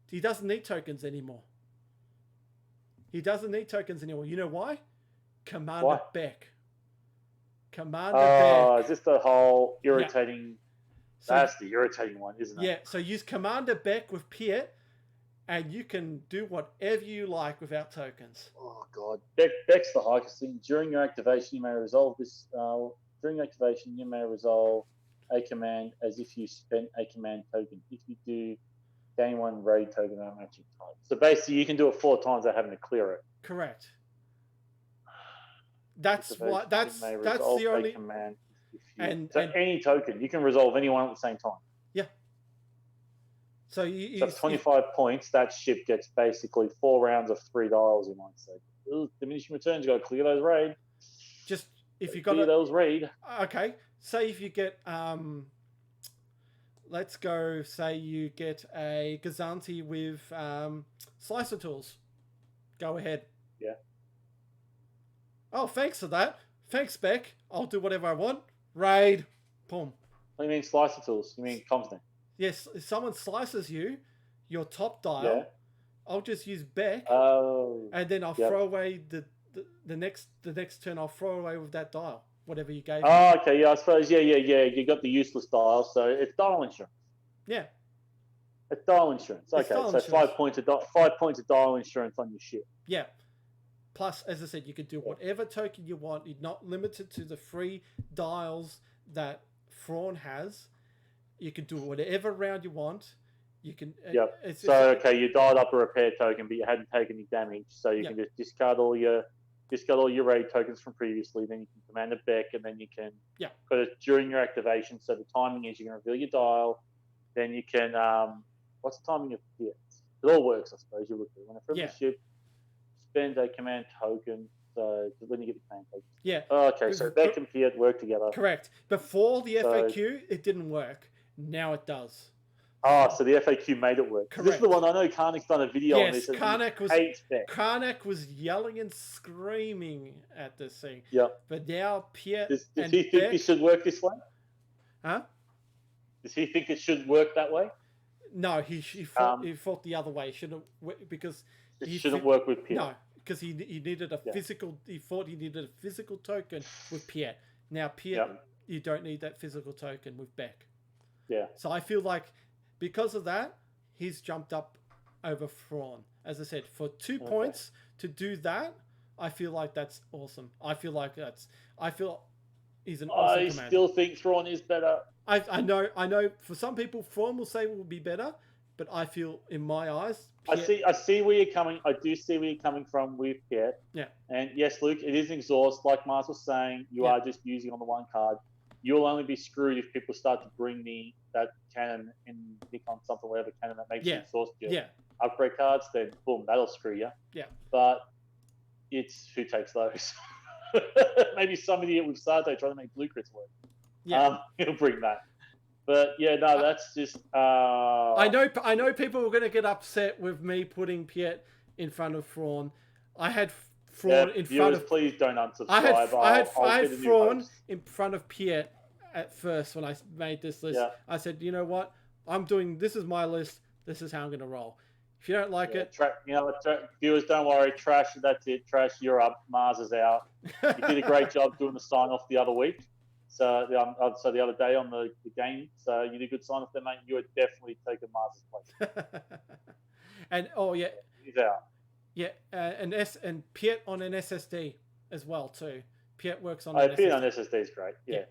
He doesn't need tokens anymore. You know why? Commander Beck. Is this the whole irritating? That's the irritating one, isn't it? Yeah. So use Commander Beck with Piet, and you can do whatever you like without tokens. Oh God, Beck's the highest thing. During your activation, you may resolve this. During activation, you may resolve a command as if you spent a command token. If you do, gain 1 raid token on matching type. So basically, you can do it 4 times without having to clear it. Correct. That's the only command. And any token, you can resolve any one at the same time. Yeah. So that's 25 points. That ship gets basically 4 rounds of 3 dials, you might say. Diminishing returns, you got to clear those raid. Just if you got clear those raid. Okay. Say if you get let's go. Say you get a Gazanti with slicer tools. Go ahead. Yeah. Oh, thanks for that. Thanks, Beck. I'll do whatever I want. Raid. Boom. What do you mean slicer tools? You mean comms? Yes, if someone slices you, your top dial, Yeah. I'll just use Beck, Oh. and then I'll Yep. throw away the next turn. I'll throw away with that dial, whatever you gave me. Oh, okay. Yeah, I suppose. Yeah. You got the useless dial, so it's dial insurance. Yeah. It's dial insurance. Okay, dial so insurance. 5 points of dial insurance on your ship. Yeah. Plus, as I said, you could do whatever token you want. You're not limited to the free dials that Thrawn has. You can do whatever round you want. You can. Yep. Okay, you dialed up a repair token, but you hadn't taken any damage, so you Yep. can just discard all your raid tokens from previously. Then you can command a Beck, and then you can. Yeah. Because during your activation, so the timing is you're going to reveal your dial, then you can. What's the timing of it? It all works, I suppose. You look at it. When a friendly ship spends a command token, so when you get the command token. Yeah. Okay, so Beck and Piet work together. Correct. Before the FAQ, it didn't work. Now it does. Oh, so the FAQ made it work. Correct. This is the one I know Karnak's done a video on this. Karnak was yelling and screaming at this thing. Yep. But now Piet Does he think it should work this way? Huh? Does he think it should work that way? No, he thought the other way. Because it shouldn't work with Piet. No, because he needed a physical. He thought he needed a physical token with Piet. Now Piet, you don't need that physical token with Beck. Yeah. So I feel like because of that, he's jumped up over Thrawn. As I said, for 2 points to do that, I feel like that's awesome. I feel he's an awesome commander. I still think Thrawn is better. I know. For some people, Thrawn will say will be better, but I feel, in my eyes, Piet... I see where you're coming. I do see where you're coming from with Piet. Yeah. And yes, Luke, it is an exhaust. Like Mars was saying, you are just using on the one card. You'll only be screwed if people start to bring that cannon and pick on something, whatever cannon that makes you exhaust your upgrade cards. Then boom, that'll screw you. Yeah. But it's who takes those. Maybe some idiot with Sarte trying to make blue crits work. Yeah. He'll bring that. But yeah, no, that's just. I know people were going to get upset with me putting Piet in front of Thrawn. I had Thrawn in front of. Please don't unsubscribe. I had Thrawn in front of Piet at first when I made this list. Yeah. I said, you know what? This is my list. This is how I'm going to roll. If you don't like it, viewers, don't worry. Trash, that's it. Trash, you're up. Mars is out. You did a great job doing the sign off the other week. So the other day on the game. So you did a good sign off there, mate. You would definitely taken Mars's place. And he's out. Yeah, and Piet on an SSD as well too. Piet works on. Piet on SSD is great. Yeah.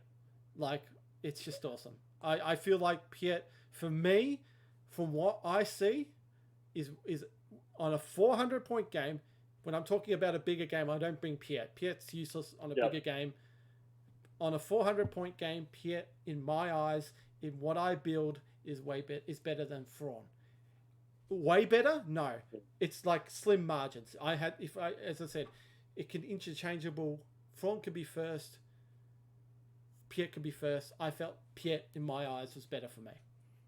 Like it's just awesome. I feel like Piet, for me, from what I see, is on a 400-point game. When I'm talking about a bigger game, I don't bring Piet. Piet's useless on a bigger game. On a 400-point game, Piet, in my eyes, in what I build, is better than Thrawn. Way better? No. It's like slim margins. As I said, it can interchangeable. Thrawn could be first. Piet could be first. I felt Piet, in my eyes, was better for me.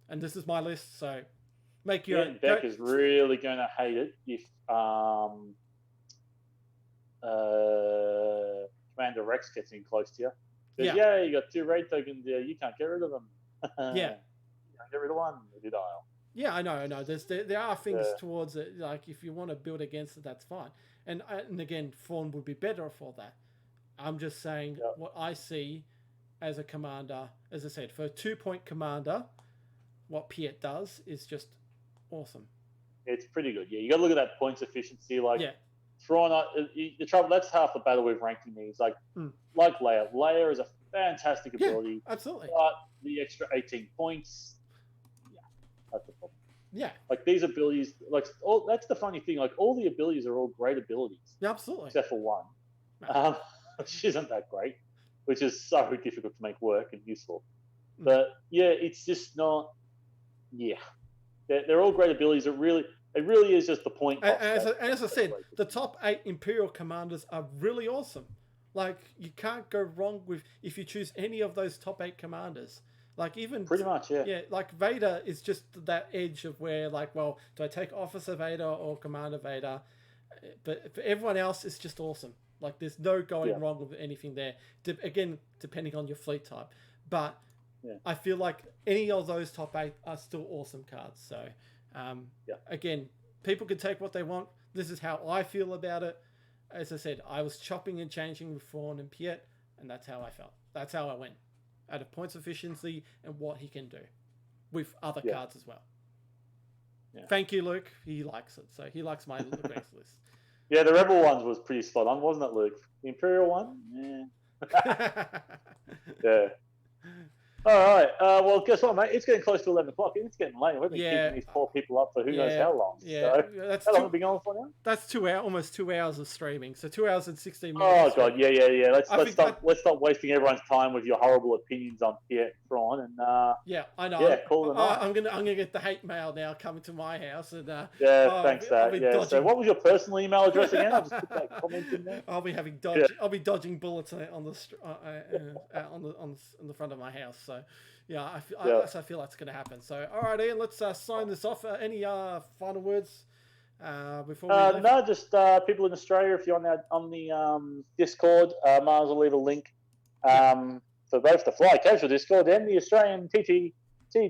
And this is my list, so make your own. Beck is really going to hate it if Commander Rex gets in close to you. Yeah, you got 2 raid tokens there. You can't get rid of them. Yeah. You can't get rid of one. You dial. Yeah, I know. There are things towards it. Like if you want to build against it, that's fine. And again, Thrawn would be better for that. I'm just saying what I see as a commander. As I said, for a 2-point commander, what Piet does is just awesome. It's pretty good. Yeah, you got to look at that points efficiency. Like Thrawn, the trouble, that's half the battle with ranking these. Like Leia. Leia is a fantastic ability. Absolutely. But the extra 18 points, that's the problem. Yeah. Like these abilities, that's the funny thing. Like all the abilities are all great abilities. Yeah, absolutely. Except for one, which isn't that great, which is so difficult to make work and useful. But yeah, it's just not. Yeah, they're all great abilities. It really is just the point. As I said, the top 8 Imperial commanders are really awesome. Like you can't go wrong with if you choose any of those top 8 commanders. Like even pretty much, yeah. Yeah, like Vader is just that edge of where, like, well, do I take Officer Vader or Commander Vader? But for everyone else, it's just awesome. Like there's no going wrong with anything there. Again, depending on your fleet type, but I feel like any of those top 8 are still awesome cards. So again, people can take what they want. This is how I feel about it. As I said, I was chopping and changing with Thrawn and Piet, and that's how I felt. That's how I went. Out of points efficiency and what he can do with other cards as well. Yeah. Thank you, Luke. He likes it. So he likes my race list. Yeah, the Rebel ones was pretty spot on, wasn't it, Luke? The Imperial one? Yeah. Yeah. All right. Well, guess what, mate? It's getting close to 11 o'clock. It's getting late. We've been keeping these poor people up for who knows how long. Yeah. So, that's how long have we been going for now? That's 2 hours, almost 2 hours of streaming. So 2 hours and 16 minutes. Oh God, yeah. Let's stop wasting everyone's time with your horrible opinions on Pierre Thrawn and yeah, I know. Yeah, cool. I'm gonna get the hate mail now coming to my house and thanks, Dad. Yeah. So what was your personal email address again? I'll just put that comment in there. I'll be dodging bullets on the front of my house. So. Yeah, I feel that's going to happen. So, all right, Ian, let's sign this off. Any final words before we leave? No, just people in Australia, if you're on the Discord, Mars will leave a link for both the Fly Casual Discord and the Australian TT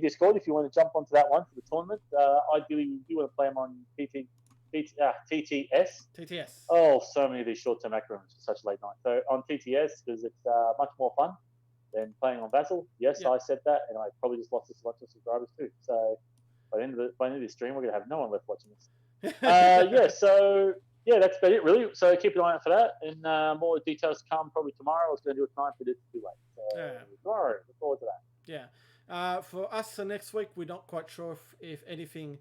Discord if you want to jump onto that one for the tournament. Ideally, we do want to play them on TTS. TTS. Oh, so many of these short-term acronyms for such late night. So on TTS, because it's much more fun than playing on Vassal. Yes, I said that, and I probably just lost a bunch of subscribers too. So by the end of this stream, we're going to have no one left watching this. So that's about it, really. So keep an eye out for that, and more details to come probably tomorrow. I was going to do it tonight, but it's too late. So tomorrow, look forward to that. Yeah. For us, next week, we're not quite sure if anything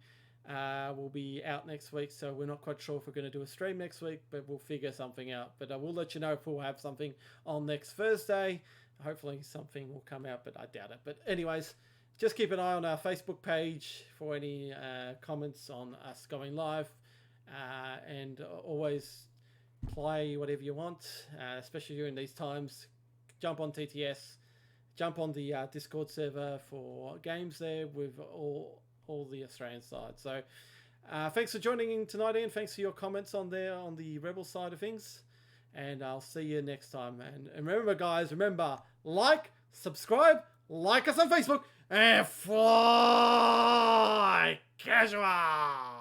will be out next week, so we're not quite sure if we're going to do a stream next week, but we'll figure something out. But we'll let you know if we'll have something on next Thursday. Hopefully something will come out, but I doubt it. But anyways, just keep an eye on our Facebook page for any comments on us going live. And always play whatever you want, especially during these times. Jump on TTS. Jump on the Discord server for games there with all the Australian side. So thanks for joining in tonight, Ian. Thanks for your comments on there on the Rebel side of things. And I'll see you next time. And remember, guys, like, subscribe, like us on Facebook, and fly casual.